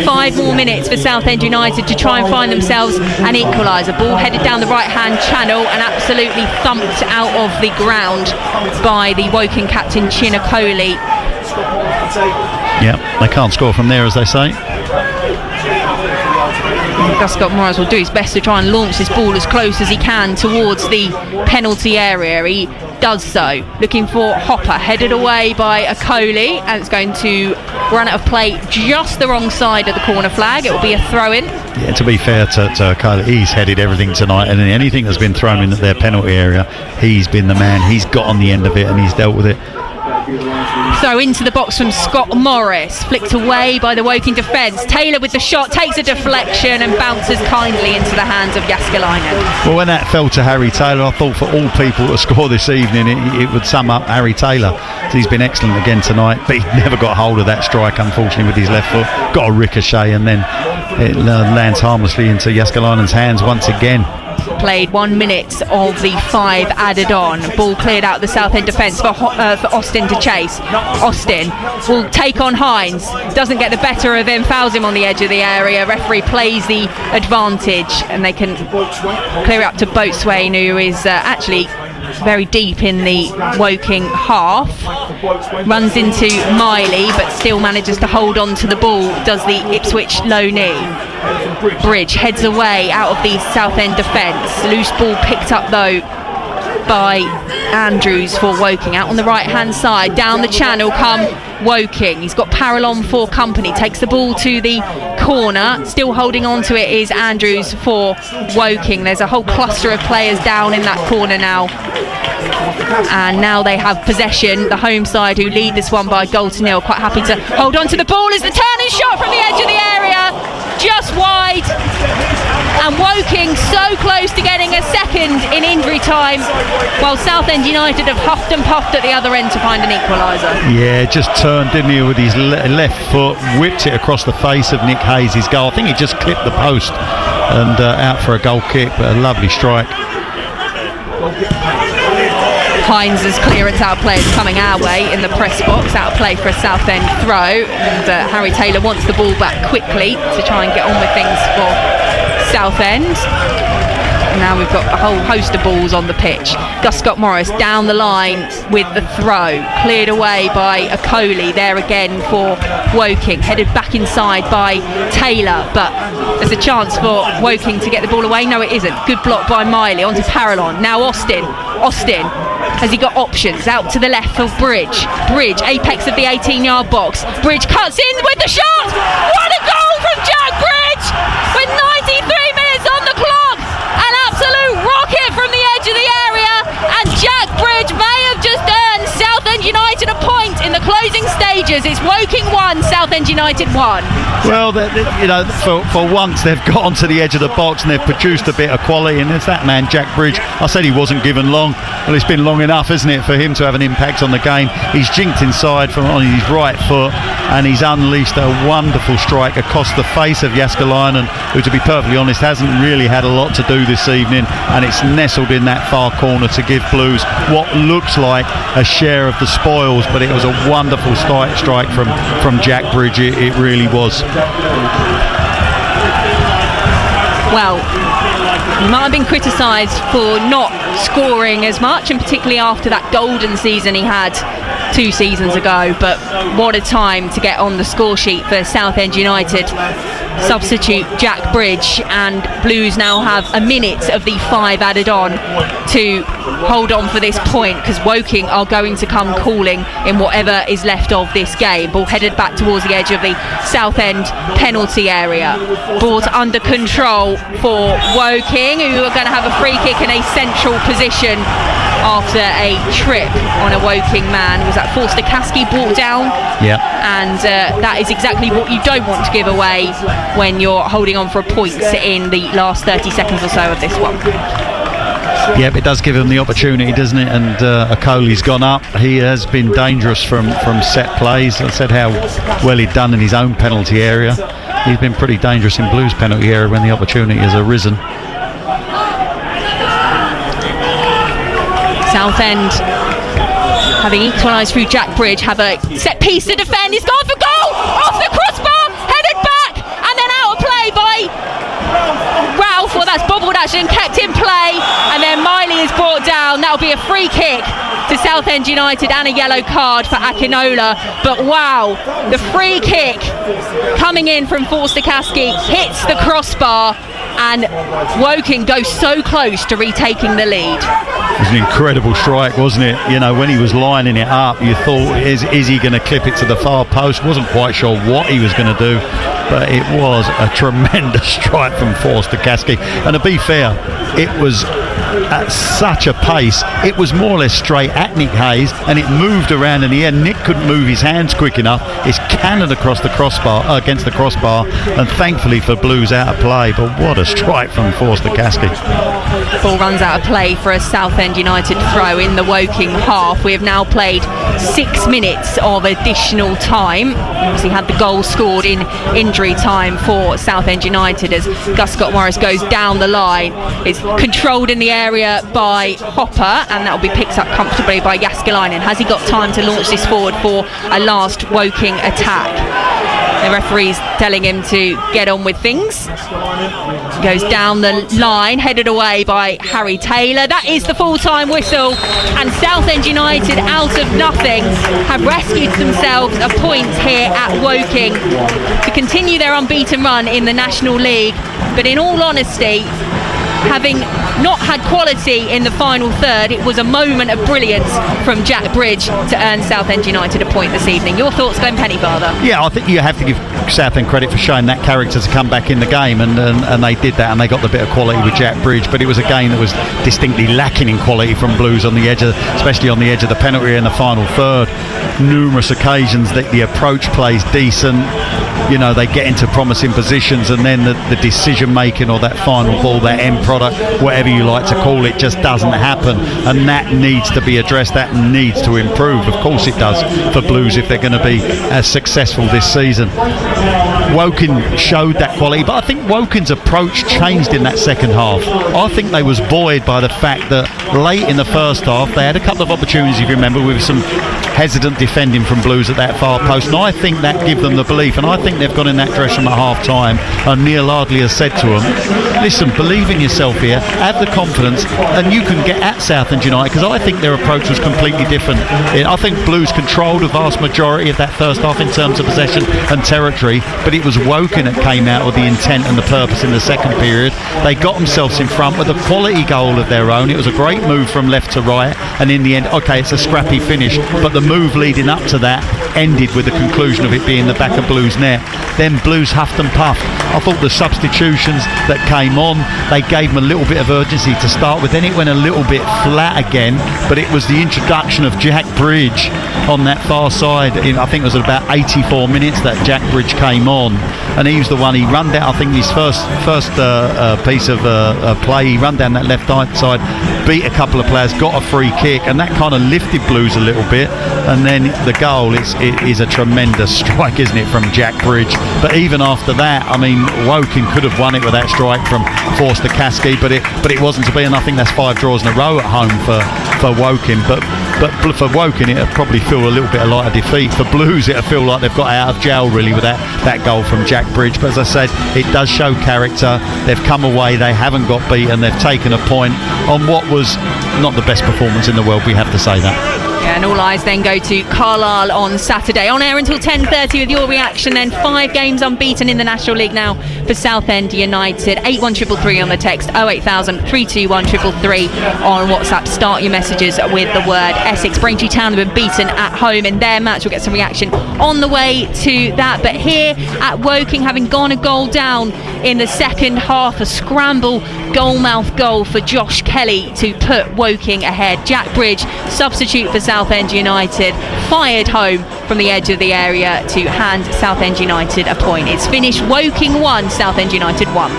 5 more minutes for Southend United to try and find themselves an equaliser. Ball headed down the right hand channel and absolutely thumped out of the ground by the Woking captain Chinakoli. Yeah, they can't score from there, as they say. Gus Scott Morris will do his best to try and launch this ball as close as he can towards the penalty area. He does so, looking for Hopper, headed away by Akoli, and it's going to run out of play just the wrong side of the corner flag. It will be a throw-in. Yeah, to be fair to Akoli, he's headed everything tonight, and anything that's been thrown in at their penalty area, he's been the man. He's got on the end of it and he's dealt with it. Throw into the box from Scott Morris, flicked away by the Woking defence. Taylor with the shot, takes a deflection and bounces kindly into the hands of Jääskeläinen. Well, when that fell to Harry Taylor, I thought for all people to score this evening, it would sum up Harry Taylor. He's been excellent again tonight, but he never got hold of that strike, unfortunately, with his left foot. Got a ricochet, and then it lands harmlessly into Jääskeläinen's hands once again. Played 1 minute of the 5 added on. Ball cleared out the Southend defence for Austin to chase. Austin will take on Hines, doesn't get the better of him, fouls him on the edge of the area. Referee plays the advantage, and they can clear it up to Boatswain, who is actually very deep in the Woking half. Runs into Miley, but still manages to hold on to the ball, does the Ipswich low knee. Bridge heads away out of the Southend defence. Loose ball picked up though by Andrews for Woking. Out on the right hand side, down the channel come Woking. He's got Parallon for company, takes the ball to the corner. Still holding on to it is Andrews for Woking. There's a whole cluster of players down in that corner now, and now they have possession, the home side, who lead this one by 1-0. Quite happy to hold on to the ball as the turning shot from the edge of the area, just wide, and Woking so close to getting a second in injury time, while Southend United have huffed and puffed at the other end to find an equaliser. Yeah, just turned, didn't he, with his left foot, whipped it across the face of Nick Hayes' goal. I think he just clipped the post and out for a goal kick, but a lovely strike. Hines' clearance out play is coming our way in the press box, out of play for a Southend throw, and Harry Taylor wants the ball back quickly to try and get on with things for Southend. And now we've got a whole host of balls on the pitch. Gus Scott Morris down the line with the throw, cleared away by Akoli, there again for Woking, headed back inside by Taylor, but there's a chance for Woking to get the ball away. No, it isn't. Good block by Miley, onto Parallon. Now Austin, has he got options? Out to the left for Bridge, apex of the 18-yard box. Bridge cuts in with the shot. What a goal from Jack Bridge with 93 minutes on the clock. An absolute rocket from the edge of the area, and Jack Bridge may have just earned Southend United a point in the closing stages. It's Woking 1, Southend United 1. Well, for once they've got onto the edge of the box and they've produced a bit of quality, and it's that man Jack Bridge. I said he wasn't given long. Well, it's been long enough, isn't it, for him to have an impact on the game. He's jinked inside from on his right foot, and he's unleashed a wonderful strike across the face of Jääskeläinen, who, to be perfectly honest, hasn't really had a lot to do this evening, and it's nestled in that far corner to give Blues what looks like a share of the spoils. But it was a wonderful strike from Jack Bridge. It really was. Well, he might have been criticised for not scoring as much, and particularly after that golden season he had 2 seasons ago, but what a time to get on the score sheet for Southend United. substitute Jack Bridge, and Blues now have a minute of the 5 added on to hold on for this point, because Woking are going to come calling in whatever is left of this game. Ball headed back towards the edge of the Southend penalty area, brought under control for Woking, who are going to have a free kick in a central position after a trip on a Woking man. Was that Forster Caskey brought down? Yeah. And that is exactly what you don't want to give away when you're holding on for a point in the last 30 seconds or so of this one. Yep, it does give him the opportunity, doesn't it? And Okoli's gone up. He has been dangerous from set plays. I said how well he'd done in his own penalty area. He's been pretty dangerous in Blues penalty area when the opportunity has arisen. Southend, having equalised through Jack Bridge, have a set piece to defend. He's gone for goal! Off the crossbar! Headed back! And then out of play by Ralph. Well, that's bobbled actually and kept in play. And then Miley is brought down. That'll be a free kick to Southend United and a yellow card for Akinola. But wow, the free kick coming in from Forster Caskey hits the crossbar, and Woking go so close to retaking the lead. It was an incredible strike, wasn't it? You know, when he was lining it up, you thought, is he going to clip it to the far post? Wasn't quite sure what he was going to do, but it was a tremendous strike from Forster Caskey. And to be fair, it was at such a pace, it was more or less straight at Nick Hayes, and it moved around in the air. Nick couldn't move his hands quick enough. It's cannoned across the crossbar, against the crossbar, and thankfully for Blues out of play. But what a strike from Forster Caskey. Ball runs out of play for a Southend United throw in the Woking half. We have now played 6 minutes of additional time. Obviously had the goal scored in injury time for Southend United as Gus Scott Morris goes down the line. It's controlled in the area by Hopper, and that will be picked up comfortably by Jaskelainen. Has he got time to launch this forward for a last Woking attack? The referee's telling him to get on with things. He goes down the line, headed away by Harry Taylor. That is the full-time whistle, and Southend United, out of nothing, have rescued themselves a point here at Woking to continue their unbeaten run in the National League. But in all honesty, having not had quality in the final third, it was a moment of brilliance from Jack Bridge to earn Southend United a point this evening. Your thoughts, Glenn Pennyfather? Yeah, I think you have to give Southend credit for showing that character to come back in the game, and they did that, and they got the bit of quality with Jack Bridge. But it was a game that was distinctly lacking in quality from Blues on the edge of, especially on the edge of the penalty in the final third. Numerous occasions that the approach plays decent. You know, they get into promising positions, and then the decision making, or that final ball, that end product, whatever you like to call it, just doesn't happen, and that needs to be addressed. That needs to improve. Of course it does for Blues if they're going to be as successful this season. Woking showed that quality, but I think Woking's approach changed in that second half. I think they was buoyed by the fact that late in the first half they had a couple of opportunities, if you remember, with some hesitant defending from Blues at that far post, and I think that gave them the belief, and I think they've gone in that direction at half time, and Neil Ardley has said to them, listen, believe in yourself here, have the confidence, and you can get at Southend United, because I think their approach was completely different. I think Blues controlled a vast majority of that first half in terms of possession and territory, but it was Woking that came out with the intent and the purpose in the second period. They got themselves in front with a quality goal of their own. It was a great move from left to right, and in the end, okay, it's a scrappy finish, but the move leading up to that ended with the conclusion of it being the back of Blues net. Then Blues huffed and puffed. I thought the substitutions that came on, they gave them a little bit of urgency to start with. Then it went a little bit flat again, but it was the introduction of Jack Bridge on that far side. I think it was at about 84 minutes that Jack Bridge came on, and he was the one, he run down, I think his first piece of play, he run down that left side, beat a couple of players, got a free kick, and that kind of lifted Blues a little bit. And then the goal is a tremendous strike, isn't it, from Jack Bridge. But even after that, I mean, Woking could have won it with that strike from Forster Caskey, but it wasn't to be, and I think that's 5 draws in a row at home for Woking. But for Woking, it'll probably feel a little bit like a defeat. For Blues, it'll feel like they've got out of jail really with that goal from Jack Bridge. But as I said, it does show character. They've come away, they haven't got beaten, they've taken a point on what was not the best performance in the world, we have to say that. Yeah, and all eyes then go to Carlisle on Saturday. On air until 10:30 with your reaction then. 5 games unbeaten in the National League now for Southend United. 81333 on the text, 08000 321 333 on WhatsApp. Start your messages with the word Essex. Braintree Town have been beaten at home in their match. We'll get some reaction on the way to that. But here at Woking, having gone a goal down in the second half, a scramble goalmouth goal for Josh Kelly to put Woking ahead. Jack Bridge, substitute for Southend United, fired home from the edge of the area to hand Southend United a point. It's finished Woking 1, Southend United 1.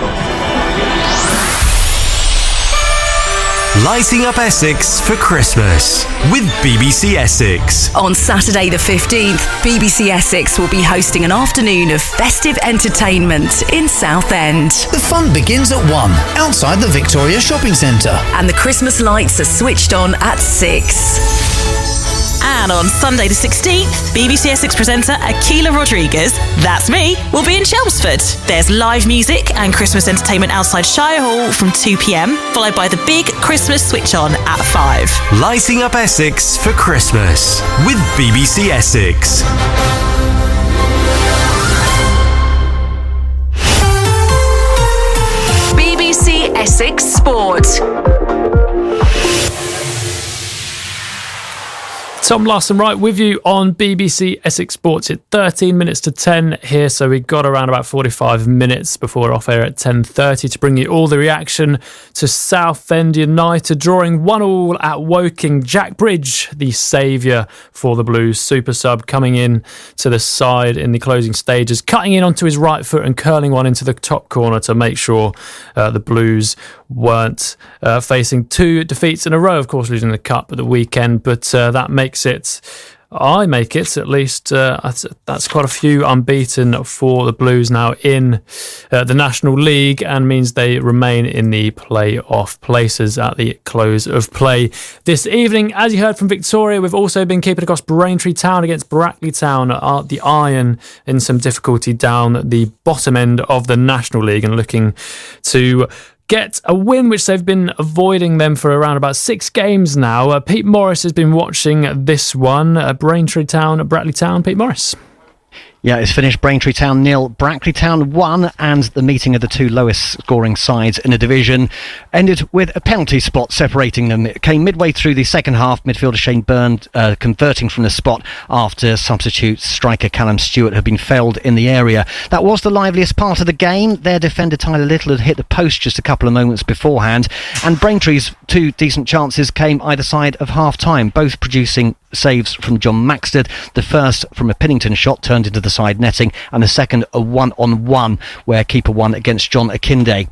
Lighting up Essex for Christmas with BBC Essex. On Saturday the 15th, BBC Essex will be hosting an afternoon of festive entertainment in Southend. The fun begins at 1 outside the Victoria Shopping Centre. And the Christmas lights are switched on at 6. And on Sunday the 16th, BBC Essex presenter Akila Rodriguez, that's me, will be in Chelmsford. There's live music and Christmas entertainment outside Shire Hall from 2 p.m, followed by the big Christmas switch on at 5. Lighting up Essex for Christmas with BBC Essex. BBC Essex Sport. Tom Larson right with you on BBC Essex Sports at 13 minutes to 10 here, so we've got around about 45 minutes before we're off air at 10:30 to bring you all the reaction to Southend United drawing 1-1 at Woking. Jack Bridge, the saviour for the Blues, super sub, coming in to the side in the closing stages, cutting in onto his right foot and curling one into the top corner to make sure the Blues weren't facing 2 defeats in a row, of course losing the cup at the weekend, but that makes it, I make it at least, that's quite a few unbeaten for the Blues now in the National League, and means they remain in the play-off places at the close of play this evening. As you heard from Victoria, we've also been keeping across Braintree Town against Brackley Town, the Iron in some difficulty down the bottom end of the National League and looking to get a win, which they've been avoiding them for around about 6 games now. Pete Morris has been watching this one. Braintree Town, Brackley Town. Pete Morris. Yeah, it's finished Braintree Town 0, Brackley Town 1, and the meeting of the 2 lowest scoring sides in the division ended with a penalty spot separating them. It came midway through the second half, midfielder Shane Byrne converting from the spot after substitute striker Callum Stewart had been felled in the area. That was the liveliest part of the game. Their defender Tyler Little had hit the post just a couple of moments beforehand, and Braintree's 2 decent chances came either side of half-time, both producing saves from John Maxted. The first from a Pinnington shot turned into the side netting, and the second a 1-on-1 where keeper won against John Akinde.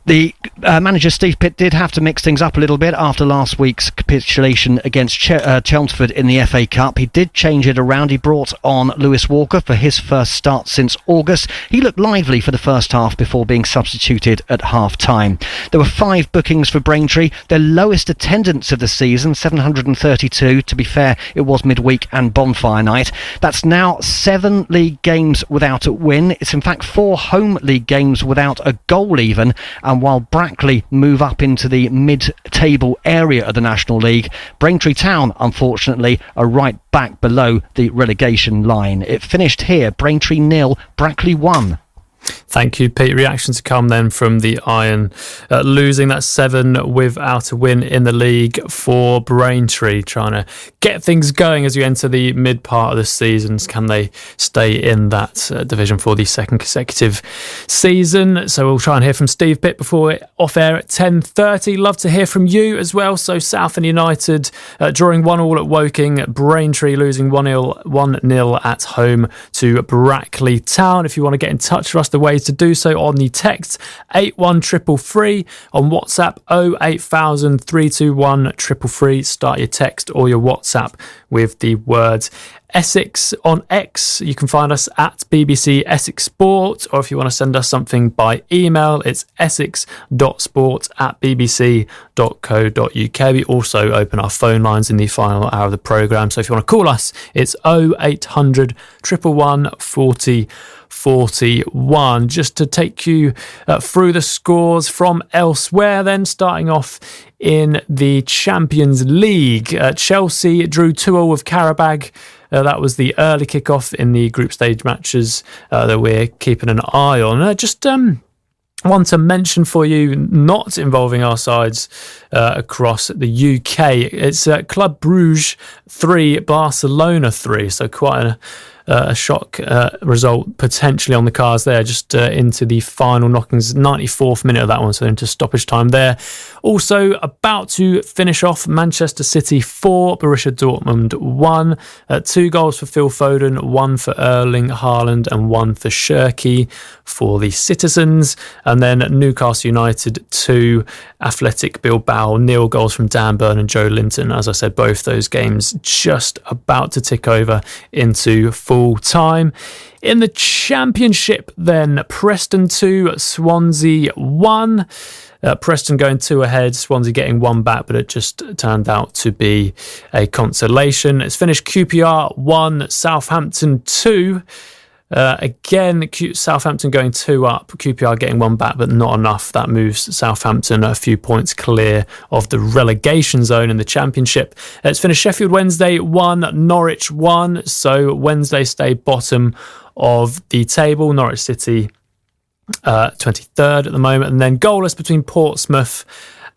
The manager Steve Pitt did have to mix things up a little bit after last week's capitulation against Chelmsford in the FA Cup. He did change it around. He brought on Lewis Walker for his first start since August. He looked lively for the first half before being substituted at half-time. There were 5 bookings for Braintree, their lowest attendance of the season, 732. To be fair, it was midweek and bonfire night. That's now 7 league games without a win. It's in fact 4 home league games without a goal even, and while Brackley move up into the mid-table area of the National League, Braintree Town, unfortunately, are right back below the relegation line. It finished here, Braintree 0, Brackley 1. Thank you, Pete. Reaction to come then from the Iron, losing that 7 without a win in the league for Braintree, trying to get things going as you enter the mid part of the seasons. Can they stay in that division for the 2nd consecutive season? So we'll try and hear from Steve Pitt before we're off air at 10:30. Love to hear from you as well. So Southend United drawing 1-1 at Woking, Braintree losing 1-0 at home to Brackley Town. If you want to get in touch with us, the way to do so on the text 81333, on WhatsApp 08000 321 333. Start your text or your WhatsApp with the words Essex. On X, you can find us at BBC Essex Sport, or if you want to send us something by email, it's essex.sport@bbc.co.uk. We also open our phone lines in the final hour of the programme, so if you want to call us, it's 0800 111 40 41. Just to take you through the scores from elsewhere then, starting off in the Champions League. Chelsea drew 2-2 with Qarabag. That was the early kickoff in the group stage matches that we're keeping an eye on. Just one to mention for you, not involving our sides across the UK. It's Club Brugge 3, Barcelona 3. So quite a shock result potentially on the cards there, just into the final knockings, 94th minute of that one, so into stoppage time there. Also about to finish off, Manchester City 4, Borussia Dortmund 1. 2 goals for Phil Foden, 1 for Erling Haaland and 1 for Shirky for the Citizens. And then Newcastle United 2, Athletic Bilbao 0, goals from Dan Burn and Joe Linton. As I said, both those games just about to tick over into full time. In the Championship then, Preston 2, Swansea 1. Preston going 2 ahead, Swansea getting 1 back, but it just turned out to be a consolation. It's finished QPR 1, Southampton 2. Again, Southampton going 2 up, QPR getting 1 back, but not enough. That moves Southampton a few points clear of the relegation zone in the Championship. It's finished Sheffield Wednesday 1, Norwich 1. So Wednesday stay bottom of the table. Norwich City 23rd at the moment, and then goalless between Portsmouth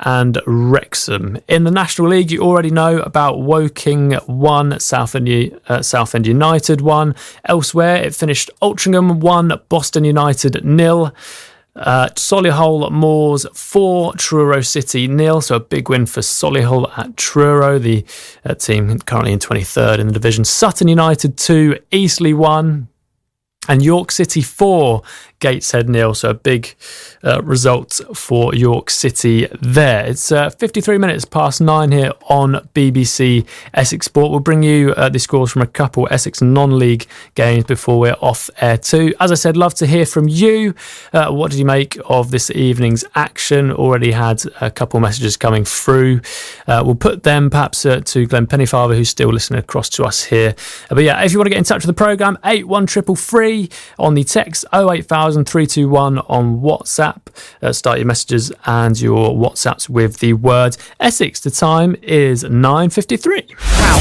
and Wrexham. In the National League, you already know about Woking 1, Southend United 1. Elsewhere, it finished Altrincham 1, Boston United 0. Solihull Moors 4, Truro City 0. So a big win for Solihull at Truro, the team currently in 23rd in the division. Sutton United 2, Eastleigh 1. And York City 4, Gateshead 0. So a big result for York City there. It's 53 minutes past 9 here on BBC Essex Sport. We'll bring you the scores from a couple Essex non-league games before we're off air too. As I said, love to hear from you. What did you make of this evening's action? Already had a couple messages coming through. We'll put them perhaps to Glenn Pennyfather, who's still listening across to us here. But yeah, if you want to get in touch with the programme, 81333 on the text, 08000 321 on WhatsApp. Start your messages and your WhatsApps with the word Essex. The time is 9:53. Wow.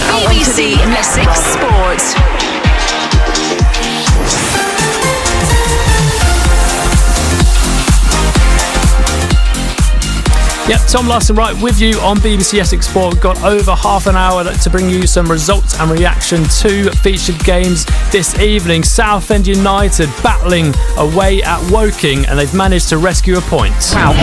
BBC Essex Sport. Yep, Tom Larson right with you on BBC Essex Sport. We've got over half an hour to bring you some results and reaction to featured games this evening. Southend United battling away at Woking, and they've managed to rescue a point. Wow.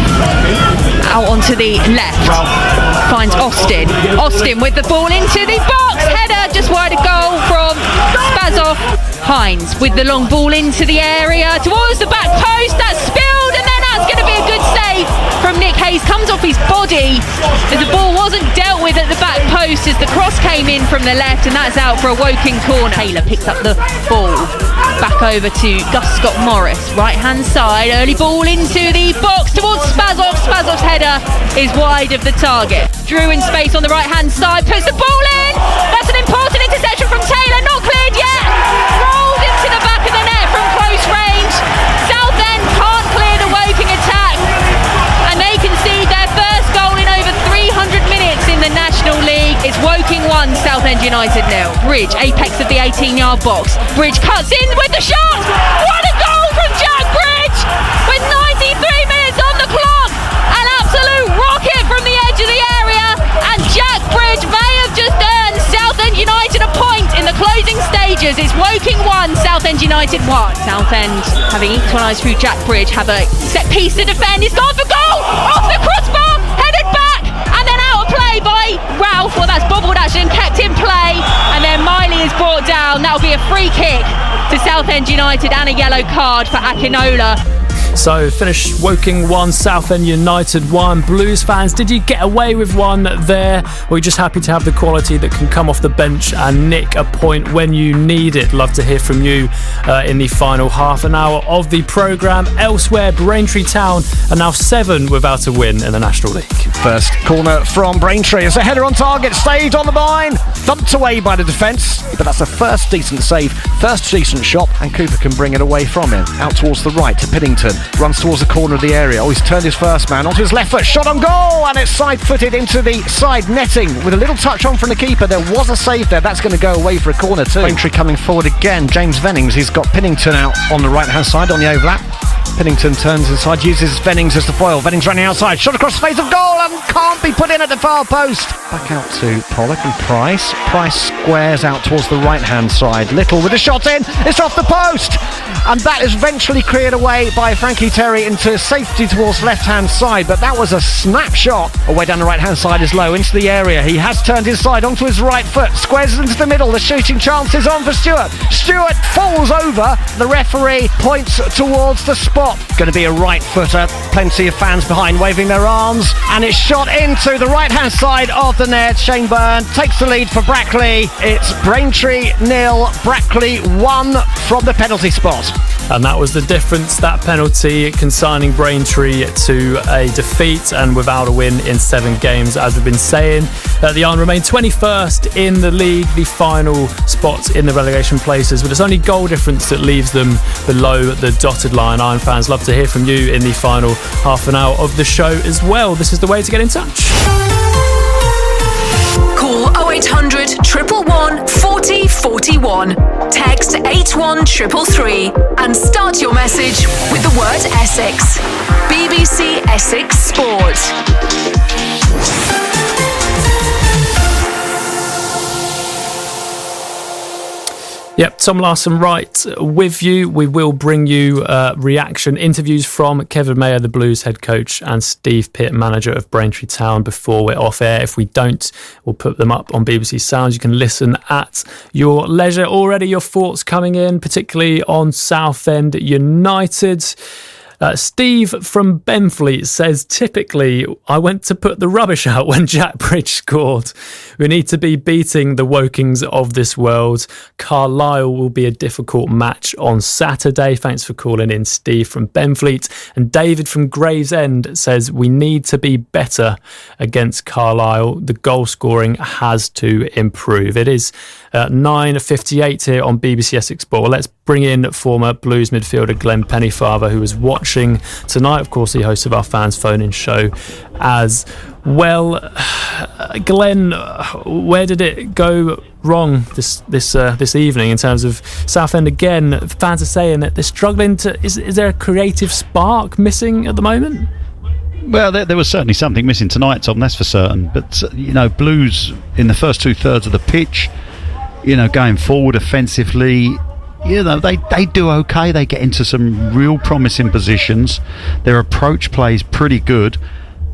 Out onto the left. Finds Austin. Austin with the ball into the box. Header just wide of goal from Spazov. Hines with the long ball into the area towards the back post. That's spilled, and then that's going to be a good save from Nick Hayes. Comes off his body as the ball wasn't dealt with at the back post as the cross came in from the left, and that's out for a Woking corner. Taylor picks up the ball back over to Gus Scott Morris, right hand side, early ball into the box towards Spazov. Spazov's header is wide of the target. Drew in space on the right hand side, puts the ball in. That's an important interception from Taylor, not cleared yet. Rolled into the back of the net from close range. Southend can't clear the Woking attack, and they concede their first goal in over 300 minutes in the National League. It's Woking 1, Southend United 0. Bridge, apex of the 18-yard box. Bridge cuts in with the shot. What a goal from Jack Bridge with 93 minutes on the clock. An absolute rocket from the edge of the area, and Jack Bridge may have just earned Southend United a point in the closing stages. It's Woking 1, Southend United 1. Southend, having equalised through Jack Bridge, have a set piece to defend. He's gone for goal! Off the crossbar! Headed back! And then out of play by Ralph. Well, that's bobbled actually and kept in play. And then Miley is brought down. That'll be a free kick to Southend United and a yellow card for Akinola. So finish Woking 1, Southend United 1. Blues fans, did you get away with one there? Or are you just happy to have the quality that can come off the bench and nick a point when you need it? Love to hear from you in the final half an hour of the programme. Elsewhere, Braintree Town are now 7 without a win in the National League. First corner from Braintree as a header on target, saved on the line, thumped away by the defence, but that's the first decent save, first decent shot, and Cooper can bring it away from him. Out towards the right to Piddington, runs towards the corner of the area. Oh, he's turned his first man onto his left foot, shot on goal, and it's side-footed into the side netting with a little touch on from the keeper. There was a save there, that's going to go away for a corner too. Braintree coming forward again, James Vennings, he's got Piddington out on the right-hand side on the overlap. Piddington turns inside, uses Vennings as the foil. Vennings running outside, shot across the face of goal and can't be put in at the far post. Back out to Pollock and Price. Price squares out towards the right-hand side. Little with a shot in, it's off the post. And that is eventually cleared away by Frankie Terry into safety towards left-hand side. But that was a snapshot. Away down the right-hand side is Low into the area. He has turned his side onto his right foot, squares into the middle. The shooting chance is on for Stewart. Stewart falls over. The referee points towards the spot. Going to be a right footer, plenty of fans behind waving their arms, and it's shot into the right hand side of the net. Shane Byrne takes the lead for Brackley. It's Braintree 0, Brackley 1 from the penalty spot. And that was the difference, that penalty consigning Braintree to a defeat and without a win in 7 games. As we've been saying, the Iron remain 21st in the league, the final spot in the relegation places, but it's only goal difference that leaves them below the dotted line. Iron fans, love to hear from you in the final half an hour of the show as well. This is the way to get in touch. Call 0800 111 40 41. Text 81333 and start your message with the word Essex. BBC Essex Sport. Yep, Tom Larson right with you. We will bring you reaction interviews from Kevin Mayer, the Blues head coach, and Steve Pitt, manager of Braintree Town, before we're off air. If we don't, we'll put them up on BBC Sounds. You can listen at your leisure. Already your thoughts coming in, particularly on Southend United. Steve from Benfleet says, typically, I went to put the rubbish out when Jack Bridge scored. We need to be beating the Wokings of this world. Carlisle will be a difficult match on Saturday. Thanks for calling in, Steve from Benfleet. And David from Gravesend says, we need to be better against Carlisle. The goal scoring has to improve. It is 9:58 here on BBC Essex Sport. Well, let's bring in former Blues midfielder Glenn Pennyfather, who was watching tonight. Of course, the host of our Fans Phone-In show as well. Glenn, where did it go wrong this evening in terms of Southend? Again, fans are saying that they're struggling to... Is there a creative spark missing at the moment? Well, there was certainly something missing tonight, Tom, that's for certain. But, Blues in the first 2/3 of the pitch, going forward offensively, they do okay. They get into some real promising positions. Their approach play is pretty good,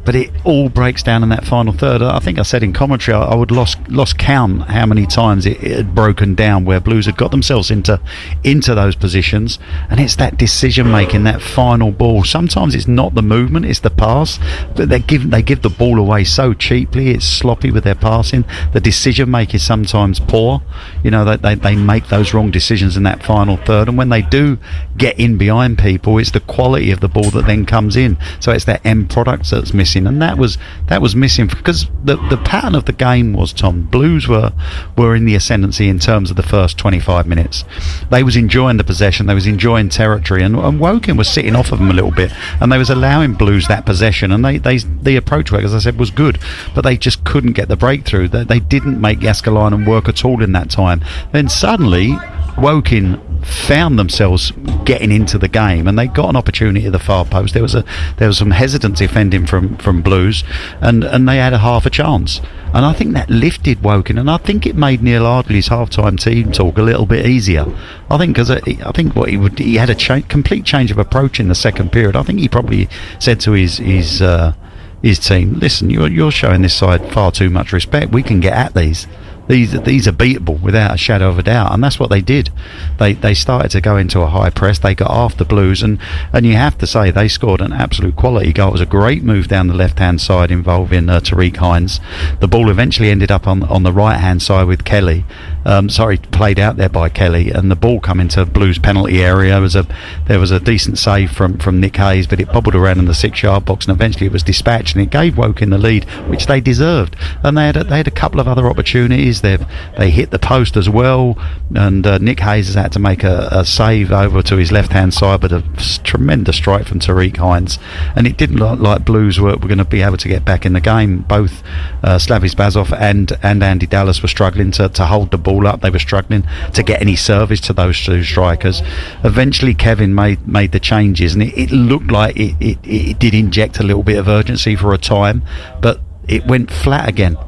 but it all breaks down in that final third. I think I said in commentary I would lost count how many times it had broken down where Blues had got themselves into those positions, and it's that decision making, that final ball. Sometimes it's not the movement, it's the pass, but they give the ball away so cheaply. It's sloppy with their passing. The decision making is sometimes poor. They make those wrong decisions in that final third, and when they do get in behind people, it's the quality of the ball that then comes in. So it's that end product that's missing. And that was missing because the pattern of the game was, Tom, Blues were in the ascendancy in terms of the first 25 minutes. They was enjoying the possession, they was enjoying territory, and Woking was sitting off of them a little bit, and they was allowing Blues that possession, and the approach work, as I said, was good, but they just couldn't get the breakthrough. They didn't make Jaskalainen work at all in that time. Then suddenly Woking found themselves getting into the game, and they got an opportunity at the far post. There was some hesitancy defending from Blues, and they had a half a chance, and I think that lifted Woking, and I think it made Neil Ardley's half-time team talk a little bit easier. I think because he had a complete change of approach in the second period. I think he probably said to his team, listen, you're showing this side far too much respect. We can get at these. These are beatable without a shadow of a doubt, and that's what they did. They started to go into a high press. They got after Blues, and you have to say they scored an absolute quality goal. It was a great move down the left-hand side involving Tariq Hines. The ball eventually ended up on the right-hand side with Kelly. Played out there by Kelly, and the ball come into Blues penalty area. There was a decent save from Nick Hayes, but it bobbled around in the 6-yard box, and eventually it was dispatched, and it gave Woking the lead, which they deserved. And they had a couple of other opportunities. They hit the post as well, and Nick Hayes has had to make a save over to his left-hand side, but a tremendous strike from Tariq Hines, and it didn't look like Blues were going to be able to get back in the game. Both Slavis Bazov and Andy Dallas were struggling to hold the ball up. They were struggling to get any service to those two strikers. Eventually Kevin made the changes, and it looked like it did inject a little bit of urgency for a time, but it went flat again.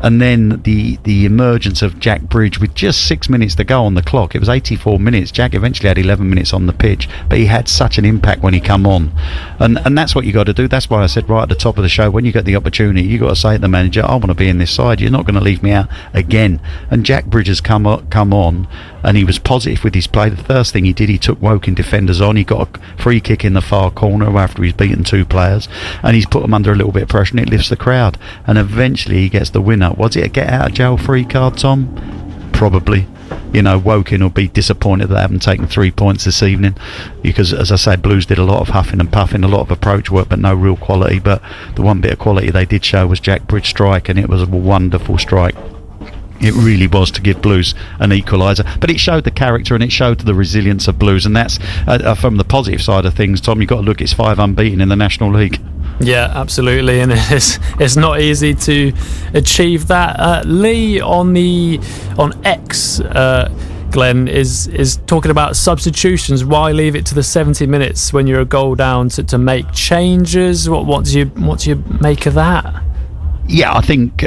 And then the emergence of Jack Bridge with just 6 minutes to go on the clock. It was 84 minutes. Jack eventually had 11 minutes on the pitch, but he had such an impact when he come on. And that's what you got to do. That's why I said right at the top of the show, when you get the opportunity, you got to say to the manager, I want to be in this side. You're not going to leave me out again. And Jack Bridge has come on, and he was positive with his play. The first thing he did, he took Woking defenders on. He got a free kick in the far corner after he's beaten two players, and he's put them under a little bit of pressure, and it lifts the crowd. And eventually he gets the winner. Was it a get out of jail free card, Tom? Probably. Woking will be disappointed that they haven't taken 3 points this evening, because, as I say, Blues did a lot of huffing and puffing, a lot of approach work, but no real quality. But the one bit of quality they did show was Jack Bridge's strike, and it was a wonderful strike. It really was, to give Blues an equaliser. But it showed the character, and it showed the resilience of Blues, and that's from the positive side of things, Tom. You've got to look, it's 5 unbeaten in the National League. Yeah, absolutely, and it's not easy to achieve that. Lee on X, Glenn, is talking about substitutions. Why leave it to the 70 minutes when you're a goal down to make changes? What do you make of that? Yeah, I think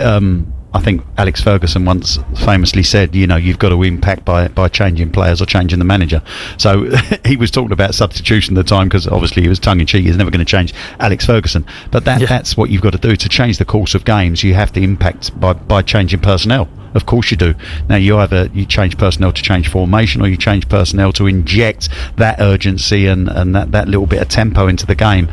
Alex Ferguson once famously said, you've got to impact by changing players or changing the manager. So he was talking about substitution at the time, because obviously he was tongue-in-cheek. He's never going to change Alex Ferguson. But that's what you've got to do. To change the course of games, you have to impact by changing personnel. Of course you do. Now, you change personnel to change formation, or you change personnel to inject that urgency and that little bit of tempo into the game.